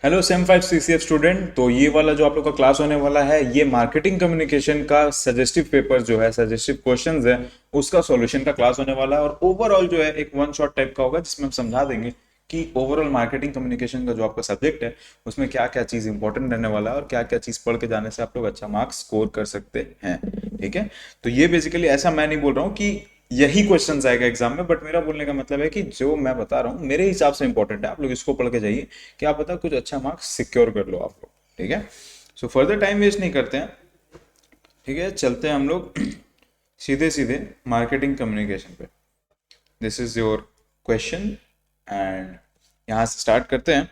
Hello same 5 CCF student. तो ये वाला जो आप लोग का क्लास होने वाला है, ये मार्केटिंग कम्युनिकेशन का सजेस्टिव पेपर जो है, सजेस्टिव क्वेश्चंस है, उसका सॉल्यूशन का क्लास होने वाला है। और ओवरऑल जो है एक वन शॉट टाइप का होगा, जिसमें हम समझा देंगे कि ओवरऑल मार्केटिंग कम्युनिकेशन का जो आपका सब्जेक्ट है उसमें क्या क्या चीज़ इंपॉर्टेंट रहने वाला है और क्या क्या चीज़ पढ़ के जाने से आप लोग अच्छा मार्क्स स्कोर कर सकते हैं। ठीक है। तो ये बेसिकली ऐसा मैं नहीं बोल रहा हूँ कि यही क्वेश्चन आएगा एग्जाम में, बट मेरा बोलने का मतलब है कि जो मैं बता रहा हूँ मेरे हिसाब से इंपॉर्टेंट है, आप लोग इसको पढ़ के जाइए। क्या पता कुछ अच्छा मार्क्स सिक्योर कर लो आप लोग। ठीक है। सो फर्दर टाइम वेस्ट नहीं करते हैं। ठीक है, चलते हैं हम लोग सीधे सीधे मार्केटिंग कम्युनिकेशन पे। This is your question and यहाँ से स्टार्ट करते हैं।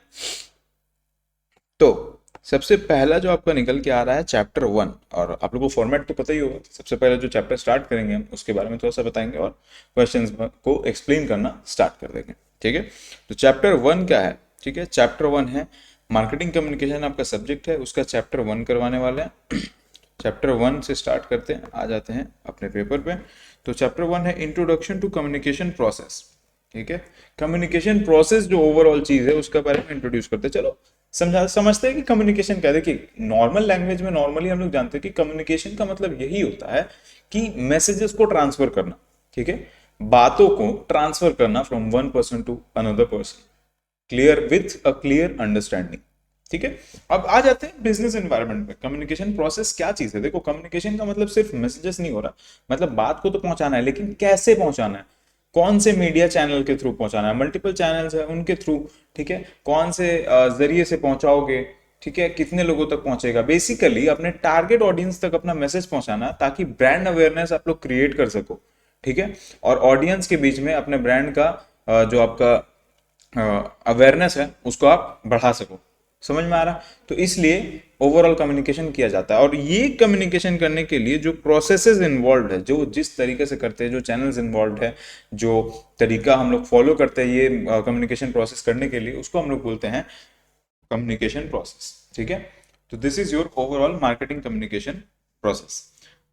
तो सबसे पहला जो आपका निकल के आ रहा है चैप्टर 1। और आप लोगों को फॉर्मेट तो पता ही होगा। सबसे पहले जो चैप्टर स्टार्ट करेंगे हम उसके बारे में थोड़ा सा बताएंगे और क्वेश्चंस को एक्सप्लेन करना स्टार्ट कर देंगे। ठीक है। तो चैप्टर 1 क्या है? ठीक है, चैप्टर 1 है मार्केटिंग कम्युनिकेशन। आपका सब्जेक्ट है, उसका चैप्टर 1 करवाने वाले हैं। चैप्टर 1 से स्टार्ट करते हैं, आ जाते हैं अपने पेपर पे। तो चैप्टर 1 है इंट्रोडक्शन टू कम्युनिकेशन प्रोसेस। ठीक है। कम्युनिकेशन प्रोसेस जो ओवरऑल चीज है उसका बारे में इंट्रोड्यूस करते हैं। चलो समझते हैं कि कम्युनिकेशन क्या है। देखिए, नॉर्मल लैंग्वेज में नॉर्मली हम लोग जानते हैं कि कम्युनिकेशन का मतलब यही होता है कि मैसेजेस को ट्रांसफर करना। ठीक है, बातों को ट्रांसफर करना from one person to another person, clear with a clear understanding. ठीक है। अब आ जाते हैं बिजनेस एनवायरनमेंट में। कम्युनिकेशन प्रोसेस क्या चीज है? देखो, कम्युनिकेशन का मतलब सिर्फ मैसेजेस नहीं हो रहा। मतलब बात को तो पहुंचाना है, लेकिन कैसे पहुंचाना है, कौन से मीडिया चैनल के थ्रू पहुंचाना है, मल्टीपल चैनल्स है उनके थ्रू। ठीक है, कौन से जरिए से पहुंचाओगे, ठीक है, कितने लोगों तक पहुंचेगा। बेसिकली अपने टारगेट ऑडियंस तक अपना मैसेज पहुंचाना, ताकि ब्रांड अवेयरनेस आप लोग क्रिएट कर सको। ठीक है, और ऑडियंस के बीच में अपने ब्रांड का जो आपका अवेयरनेस है उसको आप बढ़ा सको। समझ में आ रहा? तो इसलिए ओवरऑल कम्युनिकेशन किया जाता है। और ये कम्युनिकेशन करने के लिए जो प्रोसेसेस इन्वॉल्व है, जो जिस तरीके से करते हैं, जो चैनल्स इन्वॉल्व है, जो तरीका हम लोग फॉलो करते हैं ये कम्युनिकेशन प्रोसेस करने के लिए, उसको हम लोग बोलते हैं कम्युनिकेशन प्रोसेस। ठीक है। तो this is your overall marketing communication process.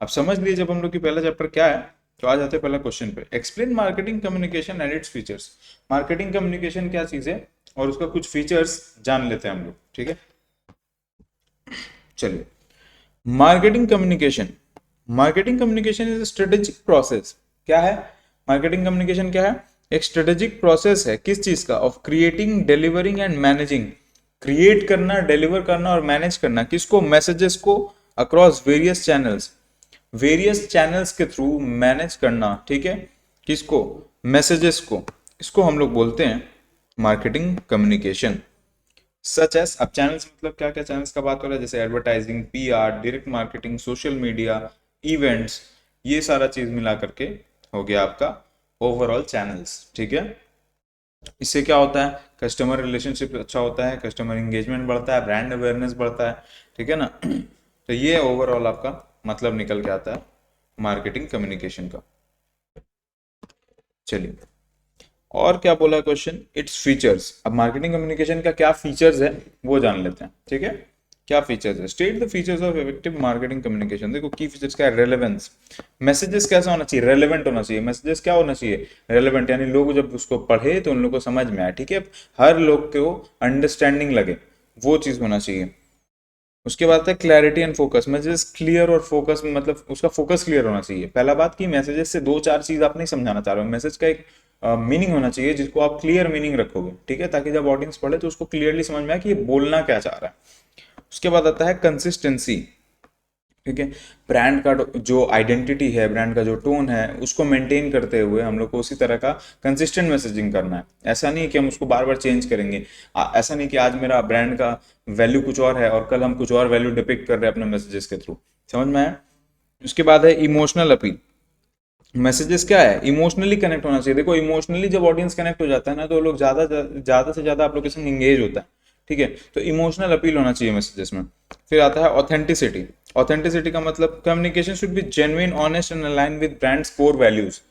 अब समझ लिए जब हम लोग की पहला चैप्टर क्या है, तो आ जाते हैं पहला क्वेश्चन पे। Explain marketing communication and its features. Marketing communication क्या चीज है और उसका कुछ फीचर्स जान लेते हैं हम लोग। ठीक है, चलिए। Marketing communication, marketing communication is strategic process. क्या है मार्केटिंग कम्युनिकेशन? क्या है? एक स्ट्रेटेजिक प्रोसेस है। किस चीज का? Of creating, delivering and managing. Create करना, डिलीवर करना और मैनेज करना। किसको? मैसेजेस को across various channels, various channels के थ्रू मैनेज करना। ठीक है, किसको? मैसेजेस को। इसको हम लोग बोलते हैं मार्केटिंग कम्युनिकेशन। सच एस, अब चैनल्स मतलब क्या क्या चैनल्स का बात हो रहा है? जैसे advertising, PR, direct marketing, social media, events, ये सारा चीज मिला करके हो गया आपका ओवरऑल चैनल्स। ठीक है। इससे क्या होता है? कस्टमर रिलेशनशिप अच्छा होता है, कस्टमर एंगेजमेंट बढ़ता है, ब्रांड अवेयरनेस बढ़ता है। ठीक है ना? तो ये ओवरऑल आपका मतलब निकल के आता है मार्केटिंग कम्युनिकेशन का। चलिए, और क्या बोला क्वेश्चन? Its features. अब मार्केटिंग कम्युनिकेशन का क्या फीचर्स है वो जान लेते हैं। ठीक है, क्या फीचर्स है? State the features of effective marketing communication. देखो, की फीचर्स क्या है? रेलेवेंस। मैसेजेस कैसा होना चाहिए? रेलेवेंट होना चाहिए। मैसेजेस क्या होना चाहिए? रेलेवेंट, यानी लोग जब उसको पढ़े तो उन लोग को समझ में आए। ठीक है, हर लोग को अंडरस्टैंडिंग लगे, वो चीज होना चाहिए। उसके बाद है clarity and focus. Messages clear और फोकस, मतलब उसका फोकस क्लियर होना चाहिए। पहला बात कि मैसेजेस से दो चार चीज आप नहीं समझाना चाह रहे हो। मैसेज का एक मीनिंग होना चाहिए जिसको आप क्लियर मीनिंग रखोगे। ठीक है, ताकि जब ऑडियंस पढ़े तो उसको क्लियरली समझ में आए कि ये बोलना क्या चाह रहा है। उसके बाद आता है कंसिस्टेंसी। ठीक है, ब्रांड का जो आइडेंटिटी है, ब्रांड का जो टोन है, उसको मेंटेन करते हुए हम लोग को उसी तरह का कंसिस्टेंट मैसेजिंग करना है। ऐसा नहीं कि हम उसको बार बार चेंज करेंगे। ऐसा नहीं कि आज मेरा ब्रांड का वैल्यू कुछ और है और कल हम कुछ और वैल्यू डिपिक्ट कर रहे हैं अपने मैसेजेस के थ्रू। समझ में आया? उसके बाद है इमोशनल अपील। मैसेजेस क्या है? इमोशनली कनेक्ट होना चाहिए। देखो, इमोशनली जब ऑडियंस कनेक्ट हो जाता है ना, तो लोग ज्यादा से ज्यादा आप लोग के संग इंगेज होता है। ठीक है, तो इमोशनल अपील होना चाहिए मैसेजेस में। फिर आता है ऑथेंटिसिटी। ऑथेंटिसिटी का मतलब communication should be genuine, honest and align with brands core values.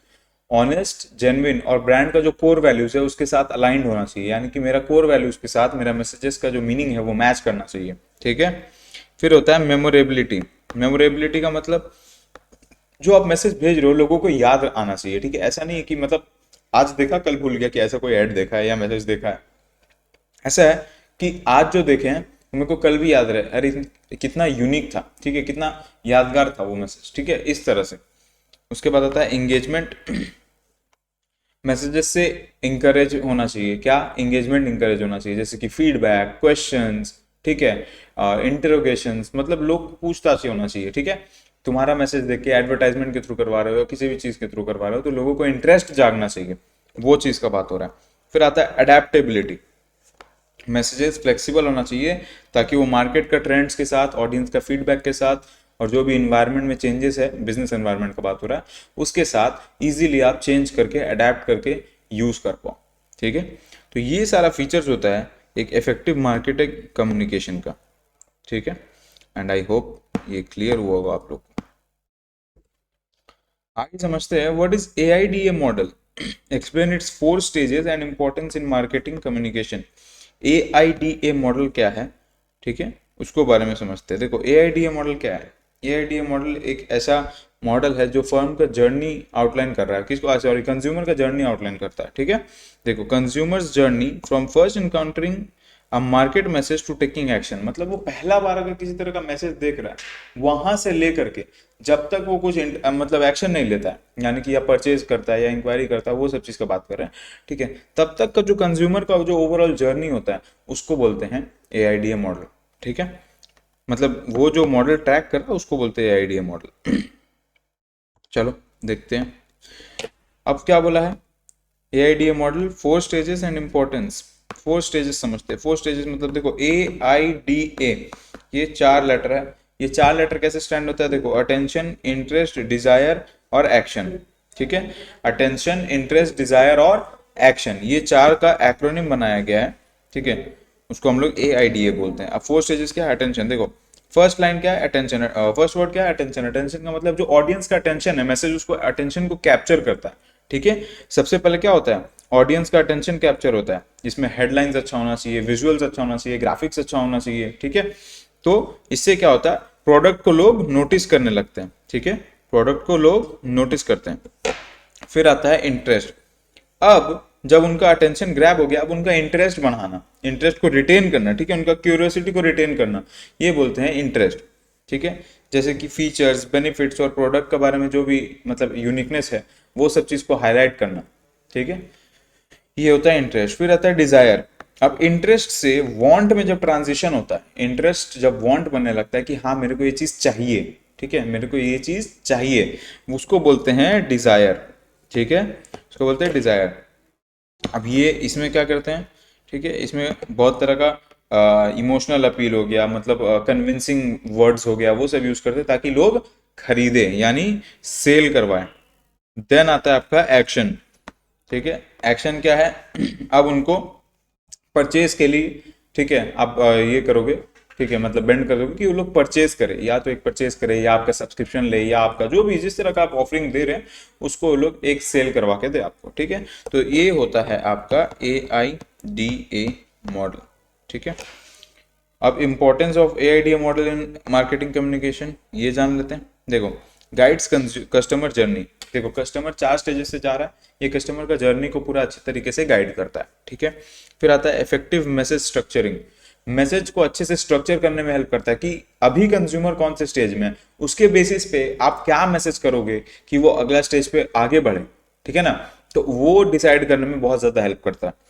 Honest, genuine और ब्रांड का जो कोर वैल्यूज है उसके साथ अलाइंड होना चाहिए। यानी कि मेरा कोर वैल्यूज के साथ मेरा मैसेजेस का जो मीनिंग है वो मैच करना चाहिए। ठीक है। फिर होता है मेमोरेबिलिटी। मेमोरेबिलिटी का मतलब जो आप मैसेज भेज रहे हो लोगों को याद आना चाहिए। ठीक है, ऐसा नहीं है कि मतलब आज देखा कल भूल गया, कि ऐसा कोई ऐड देखा है या मैसेज देखा है। ऐसा है कि आज जो देखे हैं मेरे को कल भी याद रहे, अरे कितना यूनिक था, ठीक है, कितना यादगार था वो मैसेज, ठीक है, इस तरह से। उसके बाद आता है एंगेजमेंट। मैसेजेस से इंकरेज होना चाहिए, क्या एंगेजमेंट इंकरेज होना चाहिए, जैसे कि फीडबैक, क्वेश्चंस, ठीक है, इंटरोगेशंस, मतलब लोग पूछताछ होना चाहिए, ठीक है। तुम्हारा मैसेज देख के एडवर्टाइजमेंट के थ्रू करवा रहे हो, किसी भी चीज के थ्रू करवा रहे हो, तो लोगों को इंटरेस्ट जागना चाहिए, वो चीज का बात हो रहा है। फिर आता है अडेप्टेबिलिटी। मैसेजेस फ्लेक्सिबल होना चाहिए ताकि वो मार्केट का ट्रेंड्स के साथ, ऑडियंस का फीडबैक के साथ, और जो भी इन्वायरमेंट में चेंजेस है, बिजनेस एनवायरनमेंट का बात हो रहा है, उसके साथ इजीली आप चेंज करके अडेप्ट करके यूज कर पाओ, ठीक है। तो ये सारा फीचर्स होता है एक इफेक्टिव मार्केटिंग कम्युनिकेशन का, ठीक है। एंड आई होप ये क्लियर हुआ होगा आप लोग को। आगे समझते हैं what is AIDA model, explain its 4 stages and importance in marketing communication. AIDA model क्या है, ठीक है, उसको बारे में समझते हैं। देखो एआईडीए मॉडल क्या है। एआईडीए मॉडल एक ऐसा मॉडल है जो फर्म का जर्नी आउटलाइन कर रहा है, किसको, सॉरी, कंज्यूमर का जर्नी आउटलाइन करता है, ठीक है। देखो consumers journey from first encountering a market message to taking action, मतलब वो पहला बार अगर किसी तरह का मैसेज देख रहा है, वहां से लेकर के जब तक वो कुछ मतलब एक्शन नहीं लेता है, यानी कि या परचेज करता है या इंक्वायरी करता है, वो सब चीज का बात कर रहे हैं, ठीक है, तब तक का जो कंज्यूमर का जो ओवरऑल जर्नी होता है उसको बोलते हैं एआईडीए मॉडल, ठीक है। मतलब वो जो मॉडल ट्रैक कर रहा है उसको बोलते हैं एआईडीए मॉडल। चलो देखते हैं अब क्या बोला है। AIDA model 4 stages and importance. 4 stages समझते हैं। 4 स्टेजेस मतलब देखो AIDA, ये 4 लेटर है। ये 4 लेटर कैसे स्टैंड होता है, देखो अटेंशन, इंटरेस्ट, डिजायर और एक्शन, ठीक है। अटेंशन, इंटरेस्ट, डिजायर और एक्शन, ये 4 का एक्रोनिम बनाया गया है, ठीक है, उसको हम लोग AIDA बोलते हैं। अब 4 स्टेजेस क्या है, अटेंशन, देखो फर्स्ट लाइन क्या है, अटेंशन, फर्स्ट वर्ड क्या है, अटेंशन। अटेंशन का मतलब जो ऑडियंस का अटेंशन है, मैसेज उसको अटेंशन को कैप्चर करता है, ठीक है। सबसे पहले क्या होता है, ऑडियंस का अटेंशन कैप्चर होता है, इसमें हेडलाइंस अच्छा होना चाहिए, विजुअल्स अच्छा होना चाहिए, ग्राफिक्स अच्छा होना चाहिए, ठीक है। तो इससे क्या होता है, प्रोडक्ट को लोग नोटिस करने लगते हैं, ठीक है, प्रोडक्ट को लोग नोटिस करते हैं। फिर आता है इंटरेस्ट। अब जब उनका अटेंशन ग्रैब हो गया, अब उनका इंटरेस्ट बढ़ाना, इंटरेस्ट को रिटेन करना, ठीक है, उनका क्यूरियोसिटी को रिटेन करना, ये बोलते हैं इंटरेस्ट, ठीक है। जैसे कि फीचर्स, बेनिफिट्स और प्रोडक्ट के बारे में जो भी मतलब यूनिकनेस है, वो सब चीज को हाईलाइट करना, ठीक है, ये होता है इंटरेस्ट। फिर आता है डिजायर। अब इंटरेस्ट से वांट में जब ट्रांजिशन होता है, इंटरेस्ट जब वांट बनने लगता है कि हाँ मेरे को ये चीज चाहिए, ठीक है, मेरे को ये चीज चाहिए, उसको बोलते हैं डिजायर, ठीक है, उसको बोलते हैं डिजायर। अब ये इसमें क्या करते हैं, ठीक है, इसमें बहुत तरह का इमोशनल अपील हो गया, मतलब कन्विंसिंग वर्ड्स हो गया, वो सब यूज करते हैं ताकि लोग खरीदे, यानी सेल करवाए। देन आता है आपका एक्शन, ठीक है। एक्शन क्या है, अब उनको परचेज के लिए, ठीक है, आप ये करोगे, ठीक है, मतलब बेंड कर दोगे कि वो लोग परचेज करें, या तो एक परचेज करें या आपका सब्सक्रिप्शन ले, या आपका जो भी जिस तरह का आप ऑफरिंग दे रहे हैं उसको वो लोग एक सेल करवा के दे आपको, ठीक है। तो ये होता है आपका AIDA मॉडल, ठीक है। अब importance of AIDA model in marketing communication ये जान लेते हैं। देखो गाइड्स कस्टमर जर्नी, देखो कस्टमर 4 स्टेजेस से जा रहा है, ये कस्टमर का जर्नी को पूरा अच्छे तरीके से गाइड करता है, ठीक है। फिर आता है इफेक्टिव मैसेज स्ट्रक्चरिंग, मैसेज को अच्छे से स्ट्रक्चर करने में हेल्प करता है कि अभी कंज्यूमर कौन से स्टेज में है, उसके बेसिस पे आप क्या मैसेज करोगे कि वो अगला स्टेज पे आगे बढ़े, ठीक है ना, तो वो डिसाइड करने में बहुत ज्यादा हेल्प करता है।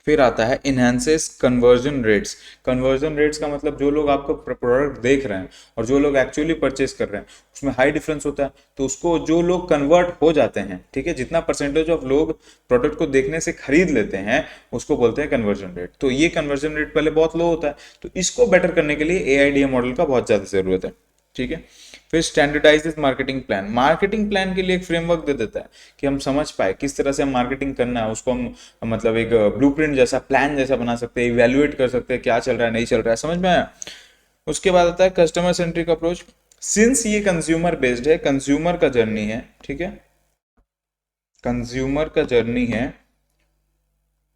फिर आता है enhances conversion rates. Conversion rates का मतलब जो लोग आपको प्रोडक्ट देख रहे हैं और जो लोग एक्चुअली परचेज कर रहे हैं उसमें हाई डिफरेंस होता है, तो उसको जो लोग कन्वर्ट हो जाते हैं, ठीक है, जितना परसेंटेज ऑफ लोग प्रोडक्ट को देखने से खरीद लेते हैं उसको बोलते हैं कन्वर्जन रेट। तो ये कन्वर्जन रेट पहले बहुत लो होता है, तो इसको बेटर करने के लिए AIDA मॉडल का बहुत ज्यादा जरूरत है, ठीक है। फिर standardise marketing plan, marketing plan के लिए एक फ्रेमवर्क दे देता है कि हम समझ पाए किस तरह से हम मार्केटिंग करना है, उसको हम मतलब एक ब्लूप्रिंट जैसा, प्लान जैसा बना सकते हैं, इवेल्युएट कर सकते हैं क्या चल रहा है नहीं चल रहा है, समझ में आया। उसके बाद आता है कस्टमर सेंट्रिक अप्रोच। सिंस ये कंज्यूमर बेस्ड है, कंज्यूमर का जर्नी है, ठीक है, कंज्यूमर का जर्नी है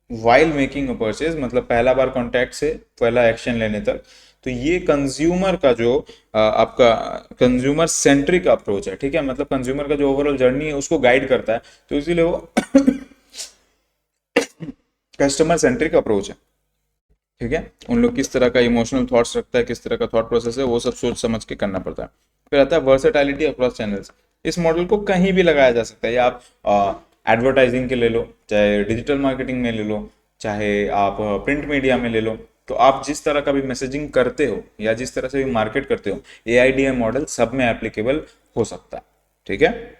वाइल मेकिंग अ परचेज, मतलब पहला बार कॉन्टैक्ट से पहला एक्शन लेने तक, तो ये कंज्यूमर का जो आपका कंज्यूमर सेंट्रिक अप्रोच है, ठीक है, मतलब कंज्यूमर का जो ओवरऑल जर्नी है उसको गाइड करता है, तो इसीलिए वो कस्टमर सेंट्रिक अप्रोच है। ठीक है, उन लोग किस तरह का इमोशनल थॉट्स रखता है, किस तरह का थॉट प्रोसेस है, वो सब सोच समझ के करना पड़ता है। फिर आता है वर्सेटैलिटी अक्रॉस चैनल्स। इस मॉडल को कहीं भी लगाया जा सकता है, या आप एडवर्टाइजिंग के ले लो, चाहे डिजिटल मार्केटिंग में ले लो, चाहे आप प्रिंट मीडिया में ले लो। तो आप जिस तरह का भी मैसेजिंग करते हो या जिस तरह से भी मार्केट करते हो, AIDM मॉडल सब में एप्लीकेबल हो सकता है। ठीक है,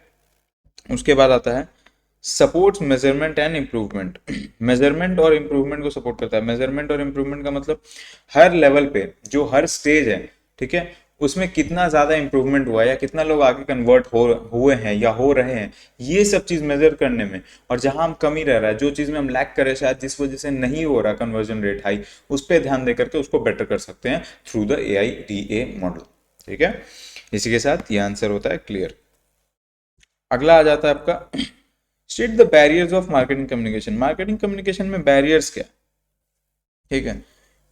उसके बाद आता है supports measurement and improvement. Measurement और इम्प्रूवमेंट को सपोर्ट करता है। मेजरमेंट और इम्प्रूवमेंट का मतलब हर लेवल पे जो हर स्टेज है, ठीक है, उसमें कितना ज्यादा इंप्रूवमेंट हुआ है या कितना लोग आगे कन्वर्ट हो हुए हैं या हो रहे हैं, ये सब चीज मेजर करने में। और जहां हम कमी रह रहा है, जो चीज में हम लैक करें शायद, जिस वजह से नहीं हो रहा कन्वर्जन रेट हाई, उस पर ध्यान दे करके उसको बेटर कर सकते हैं थ्रू द AIDA मॉडल। ठीक है, इसी के साथ ये आंसर होता है क्लियर। अगला आ जाता है आपका state the barriers of marketing communication. Marketing communication में बैरियर्स क्या, ठीक है,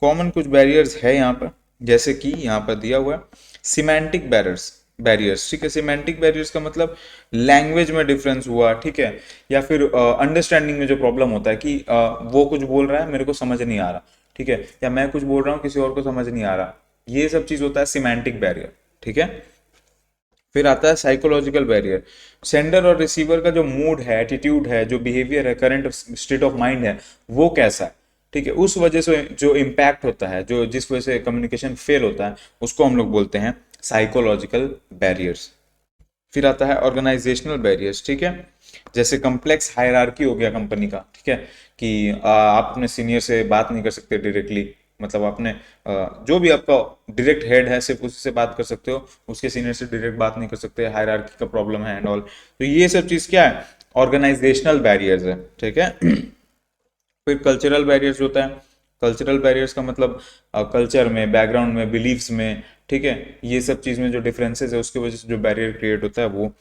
कॉमन कुछ बैरियर्स है यहाँ पर, जैसे कि यहाँ पर दिया हुआ है सिमेंटिक बैरियर्स। ठीक है, सिमेंटिक बैरियर्स का मतलब लैंग्वेज में डिफरेंस हुआ, ठीक है, या फिर अंडरस्टैंडिंग में जो प्रॉब्लम होता है कि वो कुछ बोल रहा है मेरे को समझ नहीं आ रहा, ठीक है, या मैं कुछ बोल रहा हूँ किसी और को समझ नहीं आ रहा, ये सब चीज होता है सिमेंटिक बैरियर। ठीक है, फिर आता है साइकोलॉजिकल बैरियर। सेंडर और रिसीवर का जो मूड है, एटीट्यूड है, जो बिहेवियर है, करंट स्टेट ऑफ माइंड है, वो कैसा है, ठीक है, उस वजह से जो इम्पैक्ट होता है, जो जिस वजह से कम्युनिकेशन फेल होता है, उसको हम लोग बोलते हैं साइकोलॉजिकल बैरियर्स। फिर आता है ऑर्गेनाइजेशनल बैरियर्स। ठीक है, जैसे कम्प्लेक्स हायरार्की हो गया कंपनी का, ठीक है, कि आप अपने सीनियर से बात नहीं कर सकते डायरेक्टली, मतलब आपने जो भी आपका डायरेक्ट हेड है सिर्फ उसी से बात कर सकते हो, उसके सीनियर से डायरेक्ट बात नहीं कर सकते, हायरार्की का प्रॉब्लम है एंड ऑल। तो ये सब चीज क्या है, ऑर्गेनाइजेशनल बैरियर्स है। ठीक है, फिर कल्चरल बैरियर्स होता है। कल्चरल बैरियर्स का मतलब कल्चर में, बैकग्राउंड में, बिलीफ्स में, ठीक है, ये सब चीज़ में जो डिफरेंसेस है उसकी वजह से जो बैरियर क्रिएट होता है वो।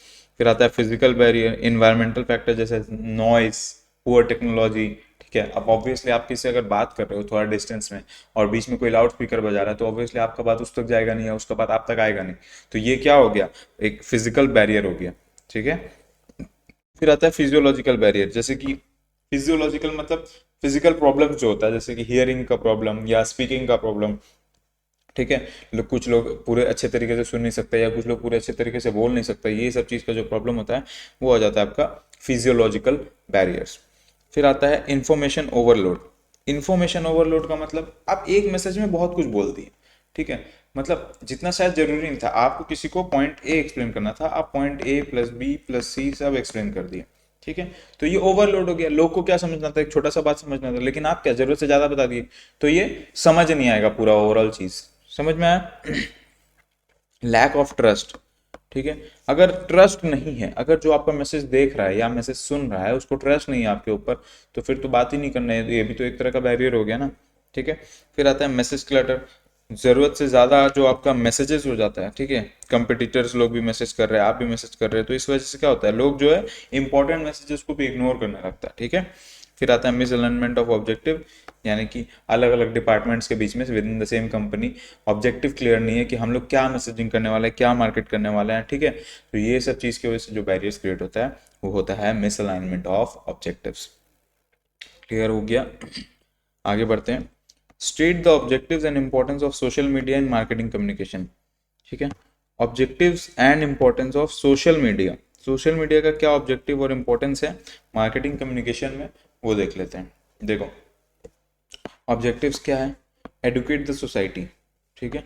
फिर आता है फिजिकल बैरियर, इन्वायरमेंटल फैक्टर जैसे नॉइस, पुअर टेक्नोलॉजी। ठीक है, अब ऑब्वियसली आप किसी अगर बात कर रहे हो थोड़ा डिस्टेंस में और बीच में कोई लाउड स्पीकर बजा रहा है, तो ऑब्वियसली आपका बात उस तक जाएगा नहीं, या उसका बात आप तक आएगा नहीं। तो ये क्या हो गया, एक फिजिकल बैरियर हो गया। ठीक है, फिर आता है फिजियोलॉजिकल बैरियर, जैसे कि फिजियोलॉजिकल मतलब फिजिकल प्रॉब्लम जो होता है, जैसे कि हियरिंग का प्रॉब्लम या स्पीकिंग का प्रॉब्लम। ठीक है, कुछ लोग पूरे अच्छे तरीके से सुन नहीं सकते, या कुछ लोग पूरे अच्छे तरीके से बोल नहीं सकते, ये सब चीज़ का जो प्रॉब्लम होता है वो आ जाता है आपका फिजियोलॉजिकल बैरियर्स। फिर आता है इंफॉर्मेशन ओवरलोड। इंफॉर्मेशन ओवरलोड का मतलब आप एक मैसेज में बहुत कुछ बोल दिए, ठीक है, मतलब जितना शायद जरूरी नहीं था, आपको किसी को पॉइंट ए एक्सप्लेन करना था, आप point A plus B plus C सब एक्सप्लेन कर दिए। ठीक है, तो ये ओवरलोड हो गया। लोग को क्या समझना था, एक छोटा सा बात समझना था, लेकिन आप क्या जरूरत से ज्यादा बता दिए, तो ये समझ नहीं आएगा पूरा ओवरऑल चीज। समझ में आया? Lack of trust. ठीक है, अगर ट्रस्ट नहीं है, अगर जो आपका मैसेज देख रहा है या मैसेज सुन रहा है उसको ट्रस्ट नहीं है आपके ऊपर, तो फिर तो बात ही नहीं करना है, ये भी तो एक तरह का बैरियर हो गया ना। ठीक है, फिर आता है मैसेज क्लटर। जरूरत से ज्यादा जो आपका मैसेजेस हो जाता है, ठीक है, कंपटीटर्स लोग भी मैसेज कर रहे हैं, आप भी मैसेज कर रहे हैं, तो इस वजह से क्या होता है, लोग जो है इंपॉर्टेंट मैसेजेस को भी इग्नोर करने लगता है। ठीक है, फिर आता है मिसअलाइनमेंट ऑफ ऑब्जेक्टिव, यानी कि अलग अलग डिपार्टमेंट्स के बीच में with in the same company objective clear नहीं है कि हम लोग क्या मैसेजिंग करने वाले हैं, क्या मार्केट करने वाले हैं। ठीक है, तो ये सब चीज़ की वजह से जो बैरियर्स क्रिएट होता है वो होता है मिसअलाइनमेंट ऑफ ऑब्जेक्टिव्स। क्लियर हो गया? आगे बढ़ते हैं। State the objectives and importance of social media in marketing communication. ठीक है, objectives and importance of social media. Social media का क्या ऑब्जेक्टिव और इंपॉर्टेंस है मार्केटिंग कम्युनिकेशन में, वो देख लेते हैं। देखो, ऑब्जेक्टिव्स क्या है, एडुकेट द सोसाइटी। ठीक है,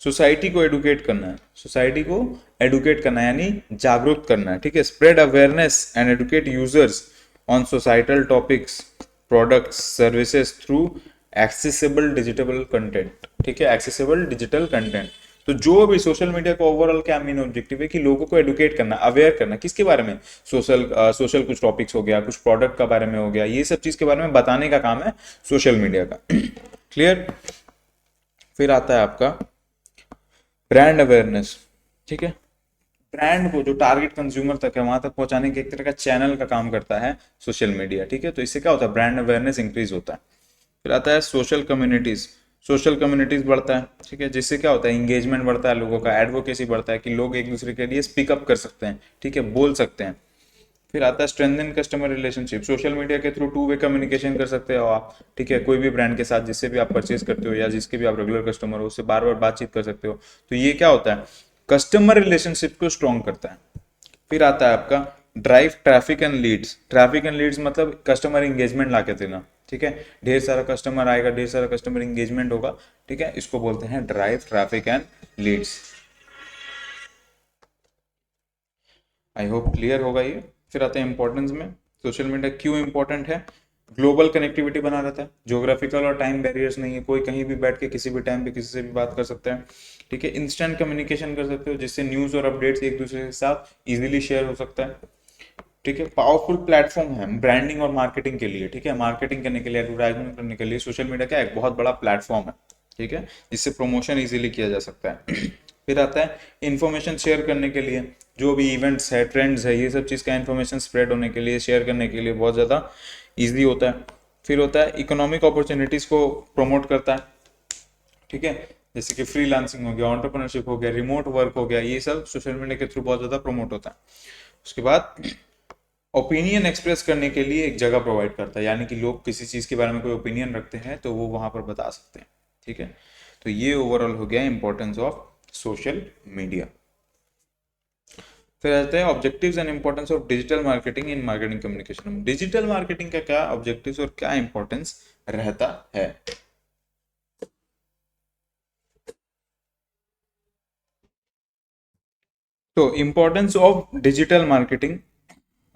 सोसाइटी को एडुकेट करना है, सोसाइटी को एडुकेट करना है यानी जागरूक करना है। ठीक है, spread awareness and educate users on societal topics, products, services through accessible digital content. ठीक है, एक्सेसिबल डिजिटल कंटेंट। तो जो भी सोशल मीडिया का ओवरऑल क्या मेन ऑब्जेक्टिव है कि लोगों को एडुकेट करना, अवेयर करना, किसके बारे में, सोशल कुछ टॉपिक्स हो गया, कुछ प्रोडक्ट का बारे में हो गया, ये सब चीज के बारे में बताने का काम है सोशल मीडिया का। क्लियर? फिर आता है आपका ब्रांड अवेयरनेस। ठीक है, ब्रांड को जो टारगेट कंज्यूमर तक है वहां तक पहुंचाने के एक तरह का चैनल का काम करता है सोशल मीडिया। ठीक है, तो इससे क्या होता है, ब्रांड अवेयरनेस इंक्रीज होता है। फिर आता है सोशल कम्युनिटीज। सोशल कम्युनिटीज बढ़ता है, ठीक है, जिससे क्या होता है, इंगेजमेंट बढ़ता है, लोगों का एडवोकेसी बढ़ता है कि लोग एक दूसरे के लिए स्पीक अप कर सकते हैं, ठीक है, बोल सकते हैं। फिर आता है strengthen customer relationship, social media के थ्रू टू वे कम्युनिकेशन कर सकते हो आप, ठीक है, कोई भी ब्रांड के साथ जिससे भी आप परचेज करते हो या जिसके भी आप रेगुलर कस्टमर हो उससे बार बार बातचीत कर सकते हो। तो ये क्या होता है, कस्टमर रिलेशनशिप को स्ट्रॉन्ग करता है। फिर आता है आपका drive traffic and leads, traffic and leads मतलब कस्टमर इंगेजमेंट ला के देना, ठीक है, ढेर सारा कस्टमर आएगा, ढेर सारा कस्टमर इंगेजमेंट होगा, ठीक है, इसको बोलते हैं drive traffic and leads. I hope clear होगा ये। फिर आते हैं इंपॉर्टेंस में, सोशल मीडिया क्यों इंपॉर्टेंट है, ग्लोबल कनेक्टिविटी बना रहता है, ज्योग्राफिकल और टाइम बैरियर्स नहीं है, कोई कहीं भी बैठ के किसी भी टाइम पे किसी से भी बात कर सकता है, ठीक है, इंस्टेंट कम्युनिकेशन कर सकते हो जिससे न्यूज़ और अपडेट्स एक दूसरे के साथ इजीली शेयर हो सकता है, ठीक है, पावरफुल प्लेटफॉर्म है ब्रांडिंग और मार्केटिंग के लिए, ठीक है, मार्केटिंग करने के लिए, एडवर्टाइजमेंट करने के लिए सोशल मीडिया का एक बहुत बड़ा प्लेटफॉर्म है, ठीक है, जिससे प्रमोशन इजीली किया जा सकता है। फिर आता है इंफॉर्मेशन शेयर करने के लिए, जो भी इवेंट्स है, ट्रेंड्स है, ये सब चीज़ का इंफॉर्मेशन स्प्रेड होने के लिए, शेयर करने के लिए बहुत ज़्यादा ईजी होता है। फिर होता है इकोनॉमिक अपॉर्चुनिटीज़ को प्रमोट करता है, ठीक है, जैसे कि फ्रीलांसिंग हो गया, एंटरप्रेन्योरशिप हो गया, रिमोट वर्क हो गया, ये सब सोशल मीडिया के थ्रू बहुत ज़्यादा प्रमोट होता है। उसके बाद ओपिनियन एक्सप्रेस करने के लिए एक जगह प्रोवाइड करता है, यानी कि लोग किसी चीज़ के बारे में कोई ओपिनियन रखते हैं तो वो वहाँ पर बता सकते हैं, ठीक है। तो ये ओवरऑल हो गया इंपॉर्टेंस ऑफ सोशल मीडिया। फिर आते हैं objectives and importance of digital marketing in marketing communication. Digital marketing का क्या ऑब्जेक्टिव्स और क्या इंपॉर्टेंस रहता है। तो इंपॉर्टेंस ऑफ डिजिटल मार्केटिंग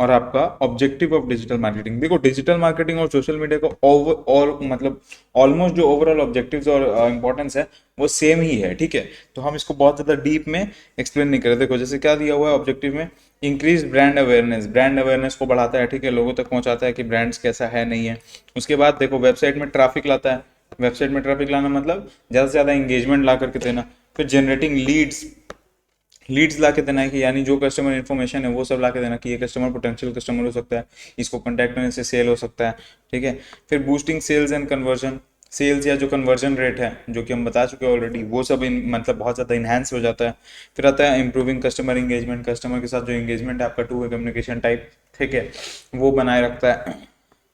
और आपका ऑब्जेक्टिव ऑफ डिजिटल मार्केटिंग, देखो डिजिटल मार्केटिंग और सोशल मीडिया का ओवर और मतलब ऑलमोस्ट जो ओवरऑल ऑब्जेक्टिव्स और इंपॉर्टेंस है वो सेम ही है, ठीक है। तो हम इसको बहुत ज़्यादा डीप में एक्सप्लेन नहीं करें। देखो जैसे क्या दिया हुआ है ऑब्जेक्टिव में, increase brand awareness, brand awareness को बढ़ाता है, ठीक है, लोगों तक पहुंचाता है कि ब्रांड्स कैसा है नहीं है। उसके बाद देखो वेबसाइट में ट्रैफिक लाता है, वेबसाइट में ट्रैफिक लाना मतलब ज़्यादा से ज़्यादा इंगेजमेंट ला करके देना। फिर जनरेटिंग लीड्स, लीड्स ला के देना है कि यानी जो कस्टमर इन्फॉर्मेशन है वो सब ला के देना कि ये कस्टमर पोटेंशियल कस्टमर हो सकता है, इसको कॉन्टैक्ट करने से सेल हो सकता है, ठीक है। फिर boosting sales and conversion, sales या जो कन्वर्जन रेट है जो कि हम बता चुके हैं ऑलरेडी, वो सब मतलब बहुत ज़्यादा इन्हांस हो जाता है। फिर आता है इंप्रूविंग कस्टमर इंगेजमेंट, कस्टमर के साथ जो इंगेजमेंट है आपका टू वे कम्युनिकेशन टाइप, ठीक है, वो बनाए रखता है।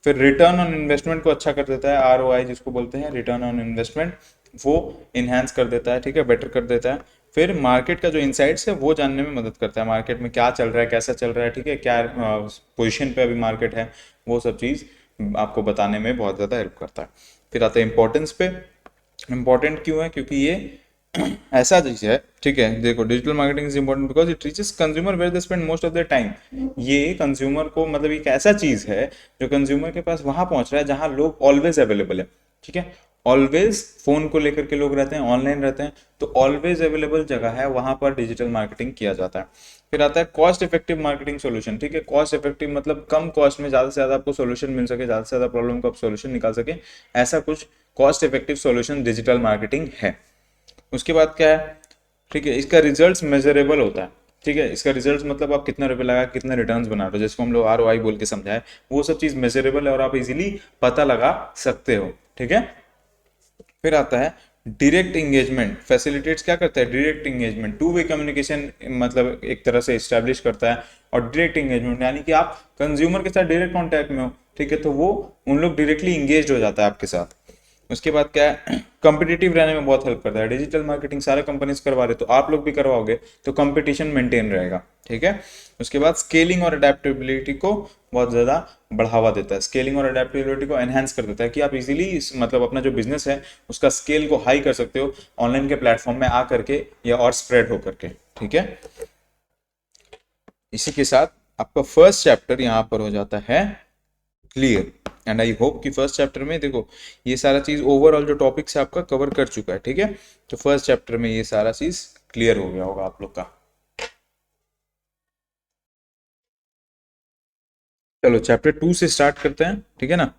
फिर रिटर्न ऑन इन्वेस्टमेंट को अच्छा कर देता है, आरओआई जिसको बोलते हैं रिटर्न ऑन इन्वेस्टमेंट, वो इन्हांस कर देता है, ठीक है, बेटर कर देता है। फिर मार्केट का जो इनसाइट्स है वो जानने में मदद करता है, मार्केट में क्या चल रहा है, कैसा चल रहा है, ठीक है, क्या पोजीशन पे अभी मार्केट है, वो सब चीज़ आपको बताने में बहुत ज़्यादा हेल्प करता है। फिर आता है इंपॉर्टेंस पे, इंपॉर्टेंट क्यों है, क्योंकि ये ऐसा चीज है, ठीक है, देखो digital marketing is important because it reaches consumer where they spend most of their time. ये कंज्यूमर को मतलब एक ऐसा चीज है जो कंज्यूमर के पास वहां पहुंच रहा है जहां लोग ऑलवेज अवेलेबल है, ठीक है, ऑलवेज फोन को लेकर के लोग रहते हैं, ऑनलाइन रहते हैं, तो ऑलवेज अवेलेबल जगह है वहां पर डिजिटल मार्केटिंग किया जाता है। फिर आता है कॉस्ट इफेक्टिव मार्केटिंग सोल्यूशन, ठीक है, कॉस्ट इफेक्टिव मतलब कम कॉस्ट में ज्यादा से ज्यादा आपको सोल्यूशन मिल सके, ज्यादा से ज्यादा प्रॉब्लम का आप सोल्यूशन निकाल सके, ऐसा कुछ cost effective solution digital marketing है। उसके बाद क्या है, ठीक है, इसका रिजल्ट्स मेजरेबल होता है, ठीक है, इसका रिजल्ट्स मतलब आप कितना रुपए लगा कितने रिटर्न्स बना रहे हो, जिसको हम लोग आरओआई बोल के समझाए, वो सब चीज मेजरेबल है और आप इजीली पता लगा सकते हो, ठीक है। फिर आता है डायरेक्ट एंगेजमेंट, फैसिलिटेट्स क्या करता है, direct engagement, two way communication मतलब एक तरह से एस्टेब्लिश करता है। और डायरेक्ट एंगेजमेंट यानी कि आप कंज्यूमर के साथ डायरेक्ट कांटेक्ट में हो, ठीक है, तो वो उन लोग डायरेक्टली इंगेज हो जाता है आपके साथ। उसके बाद क्या है, कॉम्पिटिटिव रहने में बहुत हेल्प करता है, डिजिटल मार्केटिंग सारे कंपनीज करवा रहे तो आप लोग भी करवाओगे तो कंपटीशन मेंटेन रहेगा, ठीक है। उसके बाद स्केलिंग और अडेप्टेबिलिटी को बहुत ज़्यादा बढ़ावा देता है, स्केलिंग और अडेप्टेबिलिटी को एनहांस कर देता है कि आप इजीली मतलब अपना जो बिजनेस है उसका स्केल को हाई कर सकते हो ऑनलाइन के प्लेटफॉर्म में आ करके या और स्प्रेड हो करके, ठीक है। इसी के साथ आपका फर्स्ट चैप्टर यहाँ पर हो जाता है क्लियर। एंड आई होप कि फर्स्ट चैप्टर में देखो ये सारा चीज ओवरऑल जो टॉपिक्स है आपका कवर कर चुका है, ठीक है, तो फर्स्ट चैप्टर में ये सारा चीज क्लियर हो गया होगा आप लोग का। चलो चैप्टर 2 से स्टार्ट करते हैं, ठीक है ना।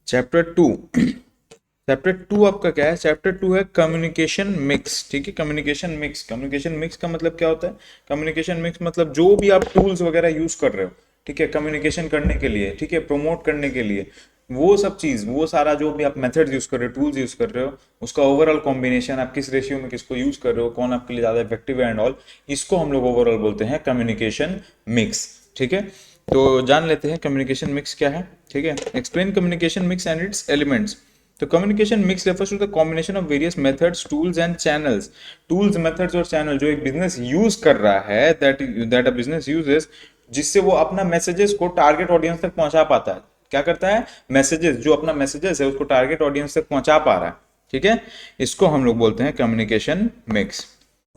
चैप्टर 2, चैप्टर 2 आपका क्या है, चैप्टर 2 है कम्युनिकेशन मिक्स, ठीक है, कम्युनिकेशन मिक्स। कम्युनिकेशन मिक्स का मतलब क्या होता है, कम्युनिकेशन मिक्स मतलब जो भी आप टूल्स वगैरह यूज कर रहे हो, ठीक है, कम्युनिकेशन करने के लिए, ठीक है, प्रमोट करने के लिए, वो सब चीज, वो सारा जो भी आप मेथड्स यूज कर रहे हो, टूल्स यूज कर रहे हो, उसका ओवरऑल कॉम्बिनेशन, आप किस रेशियो में किसको यूज कर रहे हो, कौन आपके लिए ज्यादा इफेक्टिव है एंड ऑल, इसको हम लोग ओवरऑल बोलते हैं कम्युनिकेशन मिक्स, ठीक है। तो जान लेते हैं कम्युनिकेशन मिक्स क्या है। ठीक है, explain communication mix and its elements. तो communication mix refers to the combination of various methods, tools and channels. Tools, methods और चैनल जो एक बिजनेस यूज कर रहा है, दैट अ बिजनेस यूजेस, जिससे वो अपना मैसेजेस को टारगेट ऑडियंस तक पहुंचा पाता है। क्या करता है, मैसेजेस, जो अपना मैसेजेस है उसको टारगेट ऑडियंस तक पहुंचा पा रहा है। ठीक है, इसको हम लोग बोलते हैं कम्युनिकेशन मिक्स।